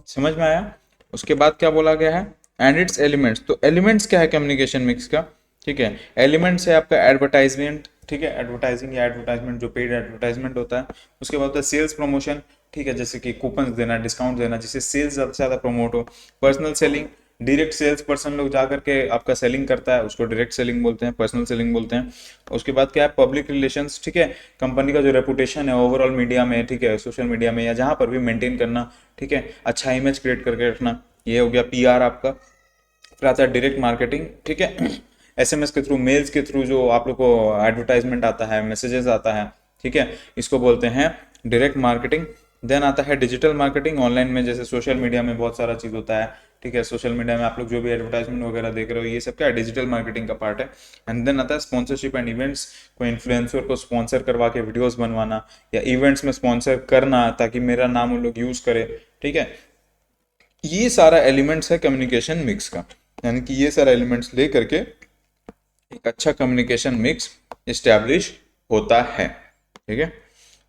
समझ में आया। उसके बाद क्या बोला गया है, एंड इट्स एलिमेंट्स। तो एलिमेंट्स क्या है कम्युनिकेशन मिक्स का। ठीक है, एलिमेंट्स है आपका एडवर्टाइजमेंट। ठीक है, एडवर्टाइजिंग या एडवर्टाइजमेंट, जो पेड एडवर्टाइजमेंट होता है। उसके बाद होता है सेल्स प्रमोशन। ठीक है, जैसे कि कूपन देना, डिस्काउंट देना, जिससे सेल्स ज़्यादा से ज़्यादा प्रमोट हो। Personal selling, direct sales person लोग जा करके आपका सेलिंग करता है, उसको डायरेक्ट सेलिंग बोलते हैं, पर्सनल सेलिंग बोलते हैं। उसके बाद क्या है, पब्लिक रिलेशंस। ठीक है, कंपनी का जो रेपुटेशन है ओवरऑल मीडिया में, ठीक है, सोशल मीडिया में या जहां पर भी मेंटेन करना। ठीक है, अच्छा इमेज क्रिएट करके रखना, ये हो गया पीआर आपका। फिर आता है डायरेक्ट मार्केटिंग। ठीक है, एसएमएस के थ्रू, मेल्स के थ्रू जो आप लोग को एडवर्टाइजमेंट आता है, मैसेजेस आता है। ठीक है, इसको बोलते हैं डायरेक्ट मार्केटिंग। देन आता है डिजिटल मार्केटिंग, ऑनलाइन में जैसे सोशल मीडिया में बहुत सारा चीज़ होता है। ठीक है, सोशल मीडिया में आप लोग जो भी एडवर्टाइजमेंट वगैरह देख रहे हो, ये सब क्या है, डिजिटल मार्केटिंग का पार्ट है। एंड देन आता है स्पॉन्सरशिप एंड इवेंट्स, कोई इन्फ्लुएंसर को स्पॉन्सर करवा के वीडियोस बनवाना या इवेंट्स में स्पॉन्सर करना ताकि मेरा नाम उन लोग यूज करे। ठीक है, ये सारा एलिमेंट्स है कम्युनिकेशन मिक्स का, यानी कि ये सारा एलिमेंट्स ले करके एक अच्छा कम्युनिकेशन मिक्स इस्टेब्लिश होता है। ठीक है,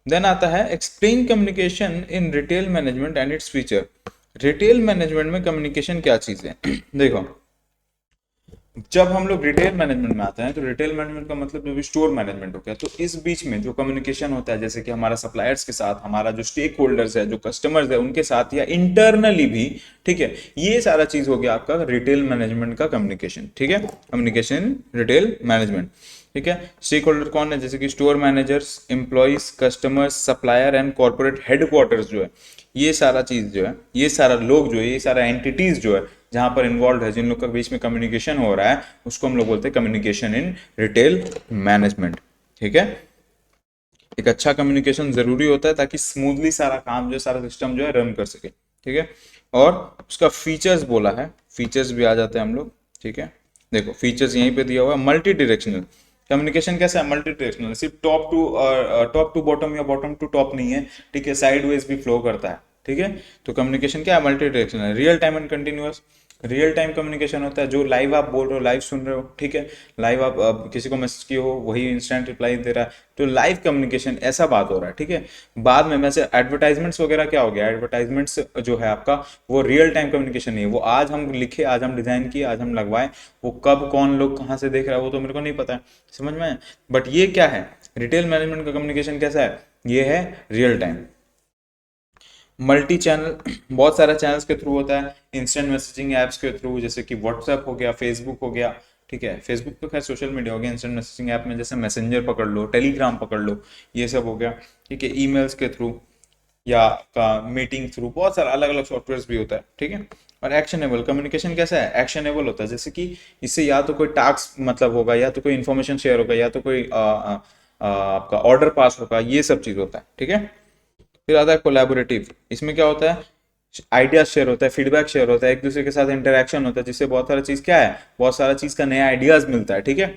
देन आता है explain communication in retail management and its feature. Retail management में कम्युनिकेशन क्या चीज है देखो, जब हम लोग रिटेल मैनेजमेंट में आते हैं तो रिटेल मैनेजमेंट का मतलब जो भी स्टोर मैनेजमेंट हो गया, तो इस बीच में जो कम्युनिकेशन होता है, जैसे कि हमारा सप्लायर्स के साथ, हमारा जो स्टेक होल्डर्स है, जो कस्टमर्स है उनके साथ, या इंटरनली भी। ठीक है, ये सारा चीज हो गया आपका रिटेल मैनेजमेंट का कम्युनिकेशन। ठीक है, कम्युनिकेशन रिटेल मैनेजमेंट। ठीक है, स्टेक होल्डर कौन है, जैसे कि store managers, employees, customers, supplier and corporate headquarters जो है, ये सारा चीज जो है, ये सारा लोग जो है, ये सारा एंटिटीज जो है जहां पर इन्वॉल्व है, जिन लोग का बीच में कम्युनिकेशन हो रहा है, उसको हम लोग बोलते हैं कम्युनिकेशन इन रिटेल मैनेजमेंट। ठीक है, एक अच्छा कम्युनिकेशन जरूरी होता है ताकि स्मूथली सारा काम जो है, सारा सिस्टम जो है रन कर सके। ठीक है, और उसका फीचर्स बोला है, फीचर्स भी आ जाते हैं हम लोग। ठीक है, देखो फीचर्स यहीं पे दिया हुआ है। मल्टी डायरेक्शनल कम्युनिकेशन कैसा है, मल्टी डायरेक्शनल, सिर्फ टॉप टू बॉटम या बॉटम टू टॉप नहीं है। ठीक है, साइडवेज भी फ्लो करता है। ठीक है, तो कम्युनिकेशन क्या है, multi directional. Real time and continuous, real time communication होता है, जो लाइव आप बोल रहे हो, लाइव सुन रहे हो। ठीक है, लाइव आप किसी को मैसेज किए हो, वही इंस्टेंट रिप्लाई दे रहा है, तो लाइव कम्युनिकेशन ऐसा बात हो रहा है। ठीक है, बाद में वैसे एडवर्टाइजमेंट्स वगैरह क्या हो गया, एडवर्टाइजमेंट्स जो है आपका, वो रियल टाइम कम्युनिकेशन नहीं है। वो आज हम लिखे, आज हम डिजाइन किए, आज हम लगवाए, वो कब कौन लोग कहाँ से देख रहा है वो तो मेरे को नहीं पता है। समझ में, बट ये क्या है, रिटेल मैनेजमेंट का कम्युनिकेशन कैसा है, ये है रियल टाइम। मल्टी चैनल, बहुत सारे चैनल्स के थ्रू होता है, इंस्टेंट मैसेजिंग ऐप्स के थ्रू, जैसे कि व्हाट्सएप हो गया, फेसबुक हो गया। ठीक है, फेसबुक तो खैर सोशल मीडिया हो गया, इंस्टेंट मैसेजिंग ऐप में जैसे मैसेंजर पकड़ लो, टेलीग्राम पकड़ लो, ये सब हो गया। ठीक है, ईमेल्स के थ्रू या का मीटिंग थ्रू, बहुत सारा अलग अलग सॉफ्टवेयर भी होता है। ठीक है, और एक्शनेबल कम्युनिकेशन कैसा है, एक्शनेबल होता है, जैसे कि इससे या तो कोई टास्क मतलब होगा, या तो कोई इन्फॉर्मेशन शेयर होगा, या तो कोई आपका ऑर्डर पास होगा, ये सब चीज होता है। ठीक है, फिर आता है कोलैबोरेटिव, इसमें क्या होता है, आइडिया शेयर होता है, फीडबैक शेयर होता है, एक दूसरे के साथ इंटरेक्शन होता है, जिससे बहुत सारा चीज क्या है, बहुत सारा चीज का नया आइडियाज मिलता है। ठीक है,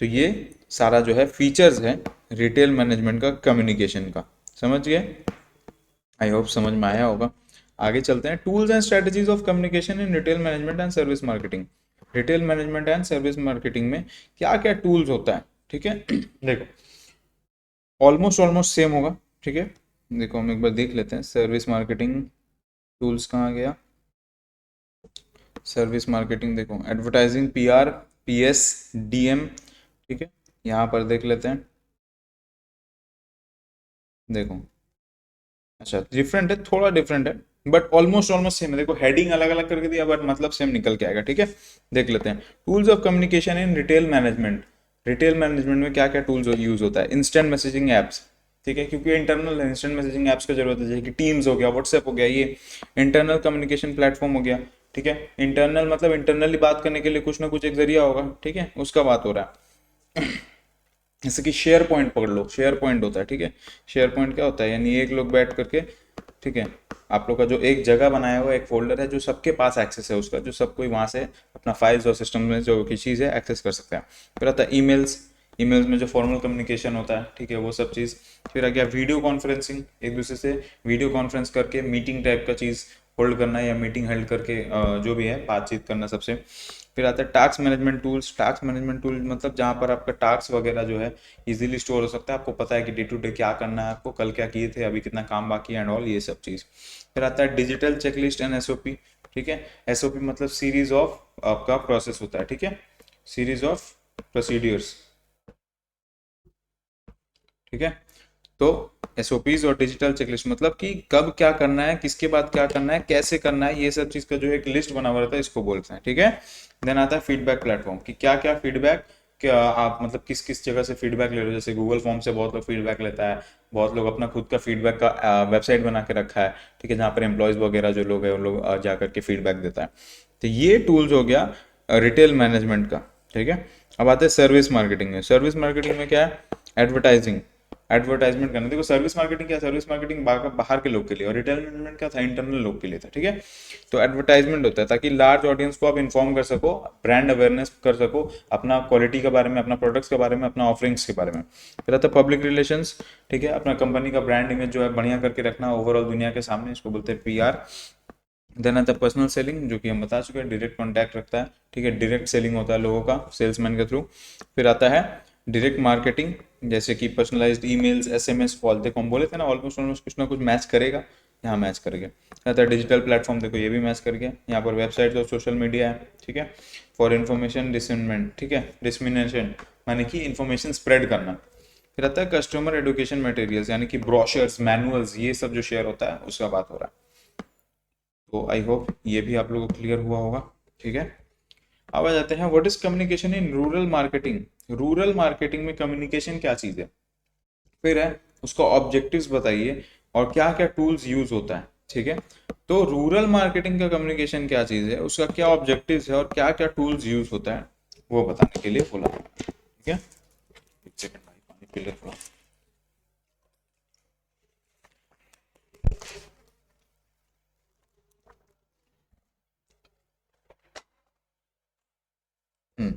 तो ये सारा जो है फीचर्स है रिटेल मैनेजमेंट का कम्युनिकेशन का। समझ गए, आई होप समझ में आया होगा। आगे चलते हैं, tools and strategies of communication in retail management and service marketing. Retail management and service marketing में क्या क्या टूल्स होता है। ठीक है, देखो ऑलमोस्ट ऑलमोस्ट सेम होगा। ठीक है, देखो हम एक बार देख लेते हैं, सर्विस मार्केटिंग टूल्स कहाँ गया, सर्विस मार्केटिंग, देखो एडवर्टाइजिंग, पीआर, पीएस, डीएम। ठीक है, यहाँ पर देख लेते हैं, देखो अच्छा डिफरेंट है, थोड़ा डिफरेंट है, बट ऑलमोस्ट ऑलमोस्ट सेम है। देखो हेडिंग अलग अलग करके दिया, बट मतलब सेम निकल के आएगा। ठीक है, देख लेते हैं, tools of communication in retail management. Retail management में क्या क्या टूल्स यूज होता है, इंस्टेंट मैसेजिंग एप्स। ठीक है, क्योंकि इंटरनल इंस्टेंट मैसेजिंग एप्स की जरूरत है, जैसे कि टीम्स हो गया, व्हाट्सएप हो गया, ये इंटरनल कम्युनिकेशन प्लेटफॉर्म हो गया। ठीक है, इंटरनल मतलब इंटरनली बात करने के लिए कुछ ना कुछ एक जरिया होगा। ठीक है, उसका बात हो रहा है। जैसे कि शेयर पॉइंट पकड़ लो, शेयर पॉइंट होता है। ठीक है, शेयर पॉइंट क्या होता है, यानी एक लोग बैठ करके, ठीक है, आप लोग का जो एक जगह बनाया हुआ एक फोल्डर है जो सबके पास एक्सेस है उसका, जो सब कोई वहाँ से अपना फाइल्स और सिस्टम में जो की चीज़ है एक्सेस कर सकते हैं। फिर आता है ईमेल्स, ईमेल्स में जो फॉर्मल कम्युनिकेशन होता है, ठीक है, वो सब चीज़। फिर आ गया वीडियो कॉन्फ्रेंसिंग, एक दूसरे से वीडियो कॉन्फ्रेंस करके मीटिंग टाइप का चीज़ होल्ड करना या मीटिंग हेल्ड करके जो भी है बातचीत करना सबसे। फिर आता है task management tools. Task management tool मतलब जहाँ पर आपका टास्क वगैरह जो है इजीली स्टोर हो सकता है, आपको पता है कि डे टू डे क्या करना है, आपको कल क्या किए थे, अभी कितना काम बाकी है एंड ऑल, ये सब चीज़। फिर आता है डिजिटल चेकलिस्ट एंड एसओपी, ठीक है। एसओपी मतलब सीरीज ऑफ आपका प्रोसेस होता है, ठीक है, सीरीज ऑफ प्रोसीड्यूर्स, ठीक है। तो एसओपीज और डिजिटल चेकलिस्ट मतलब कि कब क्या करना है, किसके बाद क्या करना है, कैसे करना है, ये सब चीज़ का जो एक लिस्ट बना हुआ रहता है, इसको बोलते हैं, ठीक है। देन आता है फीडबैक प्लेटफॉर्म कि क्या क्या फीडबैक, क्या आप मतलब किस किस जगह से फीडबैक ले रहे हो। जैसे गूगल फॉर्म से बहुत लोग फीडबैक लेता है, बहुत लोग अपना खुद का फीडबैक का वेबसाइट बना के रखा है, ठीक है, जहाँ पर एम्प्लॉयज़ वगैरह जो लोग हैं उन लोग जा करके फीडबैक देता है। तो ये टूल्स हो गया रिटेल मैनेजमेंट का, ठीक है। अब आते हैं सर्विस मार्केटिंग में। सर्विस मार्केटिंग में क्या है, एडवर्टाइजिंग, एडवर्टाइजमेंट करना। देखो सर्विस मार्केटिंग क्या, सर्विस मार्केटिंग बाहर के लोग के लिए, और रिटेल मैनेजमेंट क्या था, इंटरनल लोग के लिए था, ठीक है। तो एडवर्टाइजमेंट होता है ताकि लार्ज ऑडियंस को आप इन्फॉर्म कर सको, ब्रांड अवेयरनेस कर सको अपना क्वालिटी के बारे में, अपना प्रोडक्ट्स के बारे में, अपना ऑफरिंग्स के बारे में। फिर आता है पब्लिक रिलेशंस, ठीक है, अपना कंपनी का ब्रांड इमेज जो है बढ़िया करके रखना ओवरऑल दुनिया के सामने, इसको बोलते हैं पीआर। देन आता है पर्सनल सेलिंग, जो कि हम बता चुके हैं, डायरेक्ट कॉन्टैक्ट रखता है, ठीक है, डायरेक्ट सेलिंग होता है लोगों का सेल्समैन के थ्रू। फिर आता है डायरेक्ट मार्केटिंग, जैसे कि पर्सनलाइज्ड ईमेल्स, एसएमएस, कॉल। देखो हम बोले थे ना ऑलमोस्ट ऑलमोस्ट कुछ ना कुछ मैच करेगा, यहाँ मैच कर गया। आता है डिजिटल प्लेटफॉर्म, देखो ये भी मैच कर गया, यहाँ पर वेबसाइट और सोशल मीडिया है, ठीक है। फॉर इन्फॉर्मेशन डिसमिनमेंट, ठीक है, डिसमिनेशन माने कि इन्फॉर्मेशन स्प्रेड करना। फिर आता है कस्टमर एडुकेशन मटेरियल्स, यानी कि ब्रोशर्स, मैनुअल्स, ये सब जो शेयर होता है उसका बात हो रहा है। तो आई होप ये भी आप लोगों को क्लियर हुआ होगा, ठीक है। अब आ जाते हैं what is communication in rural marketing. Rural marketing में कम्युनिकेशन क्या चीज़ है, फिर है उसका ऑब्जेक्टिव्स बताइए और क्या क्या टूल्स यूज होता है, ठीक है। तो रूरल मार्केटिंग का कम्युनिकेशन क्या चीज़ है, उसका क्या ऑब्जेक्टिव्स है और क्या क्या टूल्स यूज होता है, वो बताने के लिए बोला, ठीक है। एक सेकंड भाई, पानी पी ले थोड़ा। हम्म,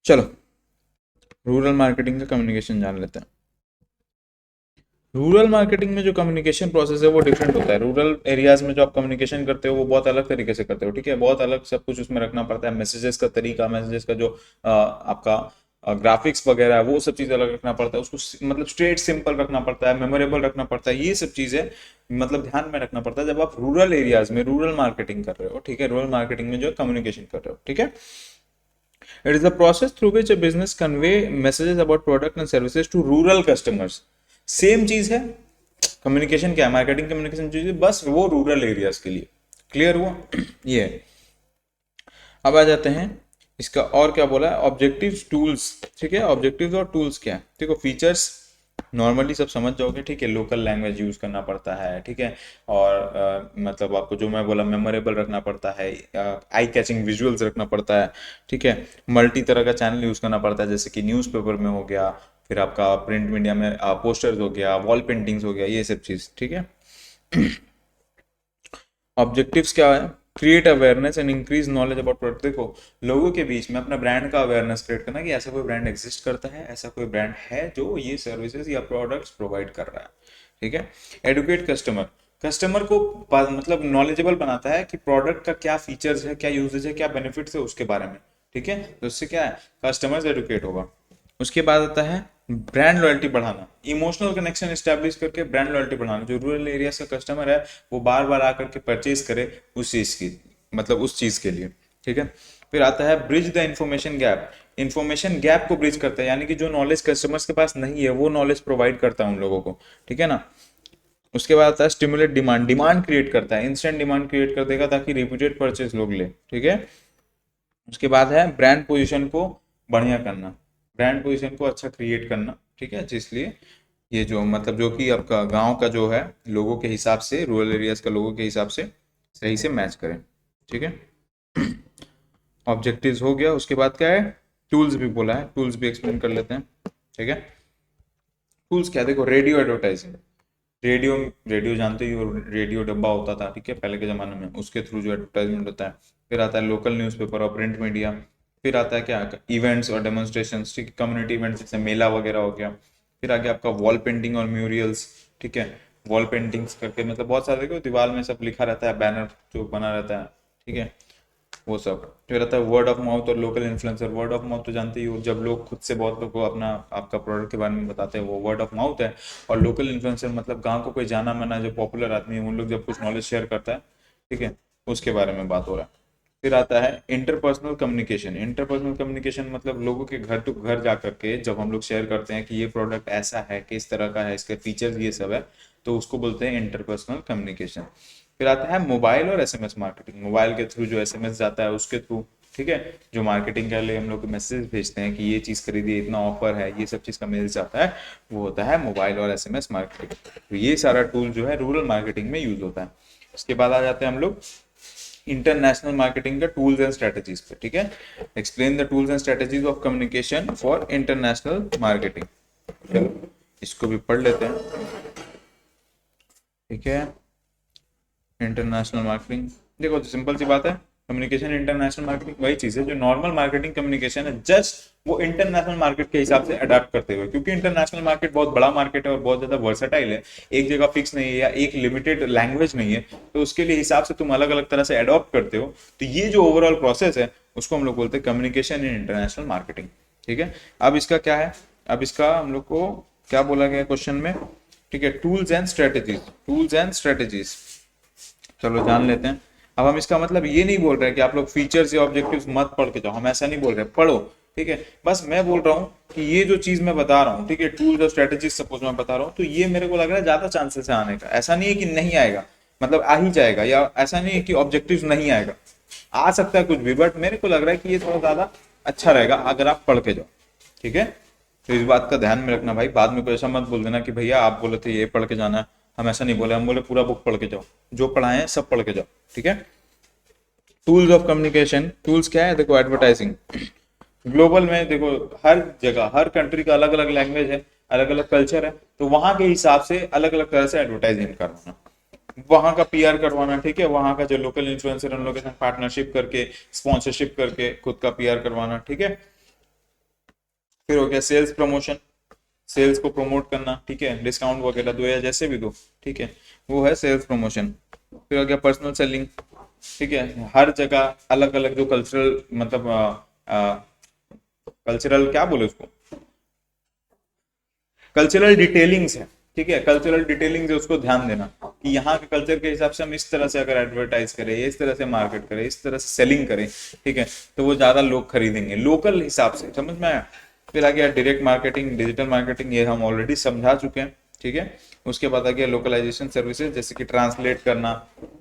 चलो रूरल मार्केटिंग का कम्युनिकेशन जान लेते हैं। रूरल मार्केटिंग में जो कम्युनिकेशन प्रोसेस है वो डिफरेंट होता है। रूरल एरियाज में जो आप कम्युनिकेशन करते हो वो बहुत अलग तरीके से करते हो, ठीक है, बहुत अलग सब कुछ उसमें रखना पड़ता है, मैसेजेस का तरीका, मैसेजेस का जो आपका ग्राफिक्स वगैरह है वो सब चीज़ अलग रखना पड़ता है, उसको मतलब स्ट्रेट सिंपल रखना पड़ता है, मेमोरेबल रखना पड़ता है, ये सब चीज़ें मतलब ध्यान में रखना पड़ता है जब आप रूरल एरियाज में रूरल मार्केटिंग कर रहे हो, ठीक है, रूरल मार्केटिंग में जो कम्युनिकेशन कर रहे हो, ठीक है। It is the process through which a business convey messages about product and services to rural customers. Same चीज है, कम्युनिकेशन क्या है, मार्केटिंग कम्युनिकेशन चीज है, बस वो रूरल एरियाज के लिए। क्लियर हुआ ये है। अब आ जाते हैं इसका और क्या बोला है, ऑब्जेक्टिव टूल्स, ठीक है। ऑब्जेक्टिव्स और टूल्स क्या है, देखो फीचर्स नॉर्मली सब समझ जाओगे, ठीक है, लोकल लैंग्वेज यूज़ करना पड़ता है, ठीक है, और मतलब आपको जो मैं बोला मेमोरेबल रखना पड़ता है, आई कैचिंग विजुअल्स रखना पड़ता है, ठीक है, मल्टी तरह का चैनल यूज़ करना पड़ता है, जैसे कि न्यूज़पेपर में हो गया, फिर आपका प्रिंट मीडिया में पोस्टर्स हो गया, वॉल पेंटिंग्स हो गया, ये सब चीज़, ठीक है। ऑब्जेक्टिव्स क्या है, create awareness and increase knowledge about product. देखो लोगों के बीच में अपना ब्रांड का अवेयरनेस क्रिएट करना कि ऐसा कोई ब्रांड एग्जिस्ट करता है, ऐसा कोई ब्रांड है जो ये सर्विसेज या प्रोडक्ट्स प्रोवाइड कर रहा है, ठीक है। एडुकेट कस्टमर, कस्टमर को मतलब नॉलेजेबल बनाता है कि प्रोडक्ट का क्या फीचर्स है, क्या यूजेज है, क्या बेनिफिट्स है उसके बारे में, ठीक है, तो उससे क्या है कस्टमर्स एडुकेट होगा। उसके बाद आता है ब्रांड लॉयल्टी बढ़ाना, इमोशनल कनेक्शन एस्टेब्लिश करके ब्रांड लॉयल्टी बढ़ाना, जो रूरल एरिया का कस्टमर है वो बार बार आकर के परचेज करे उस चीज की, मतलब उस चीज के लिए, ठीक है। फिर आता है bridge the information gap, information gap को ब्रिज करता है, यानी कि जो नॉलेज कस्टमर्स के पास नहीं है वो नॉलेज प्रोवाइड करता है उन लोगों को, ठीक है ना। उसके बाद आता है स्टिमुलेट डिमांड, डिमांड क्रिएट करता है, इंस्टेंट डिमांड क्रिएट कर देगा ताकि रिपीटेड परचेज लोग ले, ठीक है। उसके बाद है ब्रांड पोजीशन को बढ़िया करना, ब्रांड पोजीशन को अच्छा क्रिएट करना, ठीक है, जिसलिए ये जो मतलब जो कि आपका गांव का जो है लोगों के हिसाब से, रूरल एरियाज का लोगों के हिसाब से सही से मैच करें, ठीक है। ऑब्जेक्टिव्स हो गया, उसके बाद क्या है, टूल्स भी बोला है, टूल्स भी एक्सप्लेन कर लेते हैं, ठीक है। टूल्स क्या है, देखो रेडियो एडवर्टाइजिंग, रेडियो रेडियो जानते ही हो, रेडियो डब्बा होता था, ठीक है, पहले के ज़माने में, उसके थ्रू जो एडवर्टाइजमेंट होता है। फिर आता है लोकल न्यूज़पेपर और प्रिंट मीडिया। फिर आता है क्या, इवेंट्स और डेमोन्स्ट्रेशंस, ठीक है, कम्युनिटी इवेंट्स जैसे मेला वगैरह हो गया। फिर आगे आपका वॉल पेंटिंग और म्यूरियल्स, ठीक है, वॉल पेंटिंग्स करके मतलब बहुत सारे, देखो दीवार में सब लिखा रहता है, बैनर जो बना रहता है, ठीक है, वो सब। फिर आता है वर्ड ऑफ माउथ और local influencer. Word of mouth तो जानते ही हो, जब लोग खुद से बहुत लोग को अपना आपका प्रोडक्ट के बारे में बताते हैं, वो वर्ड ऑफ माउथ है। और लोकल इन्फ्लुएंसर मतलब गांव को कोई जाना माना जो पॉपुलर आदमी है, उन लोग जब कुछ नॉलेज शेयर करता है, ठीक है, उसके बारे में बात हो रहा है। फिर आता है इंटरपर्सनल कम्युनिकेशन। इंटरपर्सनल कम्युनिकेशन मतलब लोगों के घर टू घर जा करके जब हम लोग शेयर करते हैं कि ये प्रोडक्ट ऐसा है, किस तरह का है, इसके फीचर्स ये सब है, तो उसको बोलते हैं इंटरपर्सनल कम्युनिकेशन। फिर आता है मोबाइल और एसएमएस मार्केटिंग। मोबाइल के थ्रू जो एसएमएस जाता है उसके थ्रू, ठीक है, जो मार्केटिंग के लिए हम लोग मैसेज भेजते हैं कि ये चीज़ खरीदिए, इतना ऑफर है, ये सब चीज़ का मेल जाता है, वो होता है मोबाइल और एसएमएस मार्केटिंग। तो ये सारा टूल जो है रूरल मार्केटिंग में यूज होता है। उसके बाद आ जाते हैं हम लोग इंटरनेशनल मार्केटिंग का टूल्स एंड स्ट्रेटजीज पे, ठीक है। Explain the tools and strategies of communication for international marketing. चलो इसको भी पढ़ लेते हैं, ठीक है। इंटरनेशनल मार्केटिंग, देखो तो सिंपल सी बात है, कम्युनिकेशन इंटरनेशनल मार्केटिंग वही चीज़ है जो नॉर्मल मार्केटिंग कम्युनिकेशन है, जस्ट वो इंटरनेशनल मार्केट के हिसाब से अडाप्ट करते हुए, क्योंकि इंटरनेशनल मार्केट बहुत बड़ा मार्केट है और बहुत ज़्यादा वर्सेटाइल है, एक जगह फिक्स नहीं है या एक लिमिटेड लैंग्वेज नहीं है, तो उसके लिए हिसाब से तुम अलग अलग तरह से अडॉप्ट करते हो। तो ये जो ओवरऑल प्रोसेस है उसको हम लोग बोलते हैं कम्युनिकेशन इन इंटरनेशनल मार्केटिंग, ठीक है। अब इसका क्या है, अब इसका हम लोग को क्या बोला गया क्वेश्चन में, ठीक है, tools and strategies, tools and strategies, चलो जान लेते हैं। अब हम इसका मतलब ये नहीं बोल रहे हैं कि आप लोग फीचर्स या ऑब्जेक्टिव्स मत पढ़ के जाओ, हम ऐसा नहीं बोल रहे, पढ़ो, ठीक है। बस मैं बोल रहा हूँ कि ये जो चीज मैं बता रहा हूँ, ठीक है, टूल्स और स्ट्रेटेजीज सपोज मैं बता रहा हूँ, तो ये मेरे को लग रहा है ज्यादा चांसेस है आने का। ऐसा नहीं है कि नहीं आएगा, मतलब आ ही जाएगा, या ऐसा नहीं है कि ऑब्जेक्टिव्स नहीं आएगा, आ सकता है कुछ भी, बट मेरे को लग रहा है कि ये थोड़ा ज्यादा अच्छा रहेगा अगर आप पढ़ के जाओ, ठीक है। तो इस बात का ध्यान में रखना भाई, बाद में कोई ऐसा मत बोल देना कि भैया आप बोले थे ये पढ़ के जाना है, हम ऐसा नहीं बोले, हम बोले पूरा बुक पढ़ के जाओ, जो पढ़ाए हैं सब पढ़ के जाओ, ठीक है। टूल्स ऑफ कम्युनिकेशन, टूल्स क्या है, देखो एडवर्टाइजिंग। ग्लोबल में देखो हर जगह हर कंट्री का अलग अलग लैंग्वेज है, अलग अलग कल्चर है, तो वहां के हिसाब से अलग अलग तरह से एडवर्टाइजिंग करवाना, वहां का पीआर करवाना, ठीक है, वहां का जो लोकल इन्फ्लुएंसर उन लोगों के साथ पार्टनरशिप करके, स्पॉन्सरशिप करके खुद का पीआर करवाना, ठीक है। फिर हो गया सेल्स प्रमोशन, सेल्स को प्रमोट करना, ठीक है, डिस्काउंट वगैरह दो या जैसे भी दो, ठीक है, वो है सेल्स प्रमोशन। फिर हो गया पर्सनल सेलिंग, ठीक है, हर जगह अलग अलग जो कल्चरल मतलब कल्चरल क्या बोले उसको, कल्चरल डिटेलिंग्स है, ठीक है, कल्चरल डिटेलिंग्स है, उसको ध्यान देना कि यहाँ के कल्चर के हिसाब से हम इस तरह से अगर एडवर्टाइज करें, इस तरह से मार्केट करें, इस तरह से सेलिंग करें, ठीक है, तो वो ज्यादा लोग खरीदेंगे लोकल हिसाब से, समझ में आया। फिर आ गया डायरेक्ट मार्केटिंग, डिजिटल मार्केटिंग, ये हम ऑलरेडी समझा चुके हैं, ठीक है। उसके बाद आ गया लोकलाइजेशन सर्विसेज, जैसे कि ट्रांसलेट करना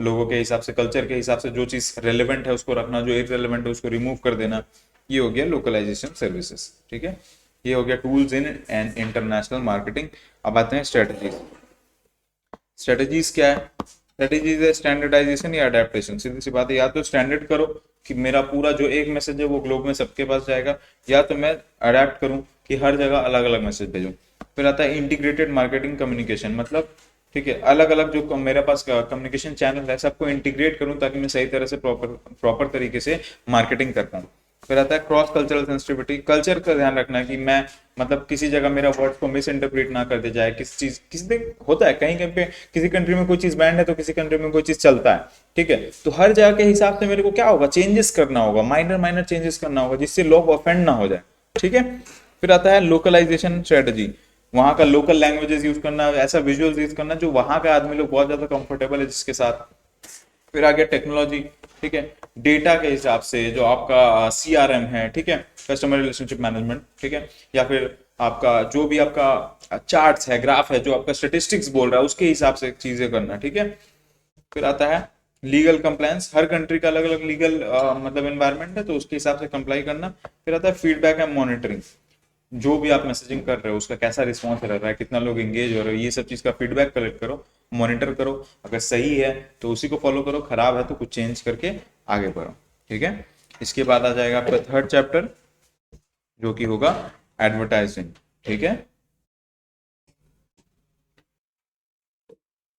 लोगों के हिसाब से, कल्चर के हिसाब से, जो चीज़ रेलिवेंट है उसको रखना, जो इररिलेवेंट है उसको रिमूव कर देना, ये हो गया लोकलाइजेशन सर्विसेज, ठीक है। ये हो गया tools in and international marketing. अब आते हैं स्ट्रेटजीज। स्ट्रेटजीज क्या है, स्ट्रेटजीज है स्टैंडर्डाइजेशन या अडेप्टेशन। सीधी सी बात है, या तो स्टैंडर्ड करो कि मेरा पूरा जो एक मैसेज है वो ग्लोब में सबके पास जाएगा, या तो मैं अडेप्ट करूं कि हर जगह अलग अलग मैसेज भेजूं। फिर आता है इंटीग्रेटेड मार्केटिंग कम्युनिकेशन, मतलब ठीक है, अलग अलग जो मेरे पास कम्युनिकेशन चैनल है सबको इंटीग्रेट करूं ताकि मैं सही तरह से प्रॉपर तरीके से मार्केटिंग कर पाऊं। फिर आता है क्रॉस कल्चरल सेंसिटिविटी, कल्चर का ध्यान रखना है कि मैं मतलब किसी जगह मेरा वर्ड को मिस इंटरप्रेट ना कर दिया जाए, किसी चीज किसी पे होता है, कहीं कहीं पे किसी कंट्री में कोई चीज बैंड है तो किसी कंट्री में कोई चीज चलता है, ठीक है, तो हर जगह के हिसाब से मेरे को क्या होगा, चेंजेस करना होगा, माइनर माइनर चेंजेस करना होगा जिससे लोग ऑफेंड ना हो जाए, ठीक है। फिर आता है लोकलाइजेशन स्ट्रेटजी, वहाँ का लोकल लैंग्वेजेस यूज करना, ऐसा विजुअल्स यूज करना जो वहाँ का आदमी लोग बहुत ज्यादा कंफर्टेबल है जिसके साथ। फिर आ गया टेक्नोलॉजी, ठीक है, डेटा के हिसाब से जो आपका सीआरएम है, ठीक है, कस्टमर रिलेशनशिप मैनेजमेंट, ठीक है, या फिर आपका जो भी आपका चार्ट्स है, ग्राफ है, जो आपका स्टेटिस्टिक्स बोल रहा है उसके हिसाब से चीजें करना, ठीक है। फिर आता है लीगल कंप्लायंस, हर कंट्री का अलग अलग लीगल मतलब एनवायरनमेंट है तो उसके हिसाब से कंप्लाई करना। फिर आता है फीडबैक एंड मॉनिटरिंग, जो भी आप मैसेजिंग कर रहे हो उसका कैसा रिस्पॉन्स रह रहा है, कितना लोग एंगेज हो रहे हो, ये सब चीज का फीडबैक कलेक्ट करो, मॉनिटर करो, अगर सही है तो उसी को फॉलो करो, खराब है तो कुछ चेंज करके आगे बढ़ो, ठीक है। इसके बाद आ जाएगा आपका थर्ड चैप्टर जो कि होगा एडवर्टाइजिंग, ठीक है।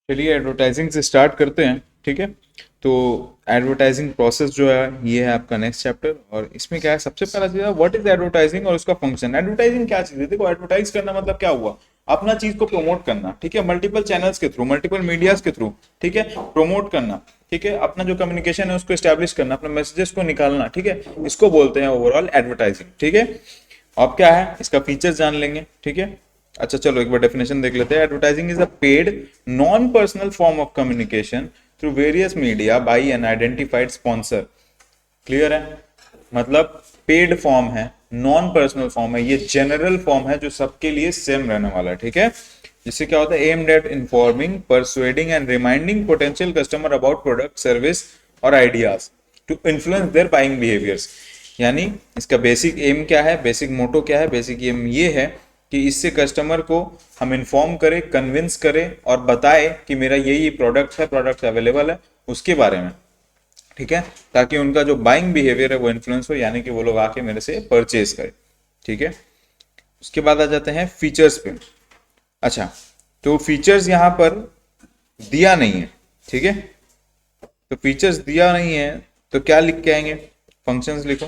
चलिए एडवर्टाइजिंग से स्टार्ट करते हैं, ठीक है। तो एडवर्टाइजिंग प्रोसेस जो है ये है आपका नेक्स्ट चैप्टर, और इसमें क्या है, सबसे पहला चीज है व्हाट इज एडवर्टाइजिंग और उसका फंक्शन। एडवर्टाइजिंग क्या चीज है, देखो एडवर्टाइज करना मतलब क्या हुआ, अपना चीज को प्रमोट करना, ठीक है, मल्टीपल चैनल्स के थ्रू, मल्टीपल मीडियाज के थ्रू, ठीक है, प्रमोट करना, ठीक है, अपना जो कम्युनिकेशन है उसको एस्टेब्लिश करना, अपने मैसेजेस को निकालना, ठीक है, इसको बोलते हैं ओवरऑल एडवर्टाइजिंग, ठीक है। अब क्या है, इसका फीचर्स जान लेंगे, ठीक है। अच्छा चलो एक बार डेफिनेशन देख लेते हैं। Advertising is a paid non personal form of communication through various media by an identified sponsor. Clear है, मतलब पेड फॉर्म है, नॉन पर्सनल फॉर्म है, ये जनरल फॉर्म है जो सबके लिए सेम रहने वाला है, ठीक है। जिससे क्या होता है, aimed at informing, persuading and reminding potential customer about product, service और ideas to influence their buying behaviours. यानी इसका बेसिक एम क्या है, बेसिक मोटो क्या है, बेसिक एम ये है कि इससे कस्टमर को हम इन्फॉर्म करें, कन्विंस करें और बताएं कि मेरा यही प्रोडक्ट है, प्रोडक्ट अवेलेबल है उसके बारे में, ठीक है, ताकि उनका जो बाइंग बिहेवियर है वो इन्फ्लुएंस हो, यानी कि वो लोग आके मेरे से परचेज करें, ठीक है। उसके बाद आ जाते हैं फीचर्स पे। अच्छा, तो फीचर्स यहां पर दिया नहीं है, ठीक है, तो फीचर्स दिया नहीं है तो क्या लिख के आएंगे, फंक्शंस लिखो,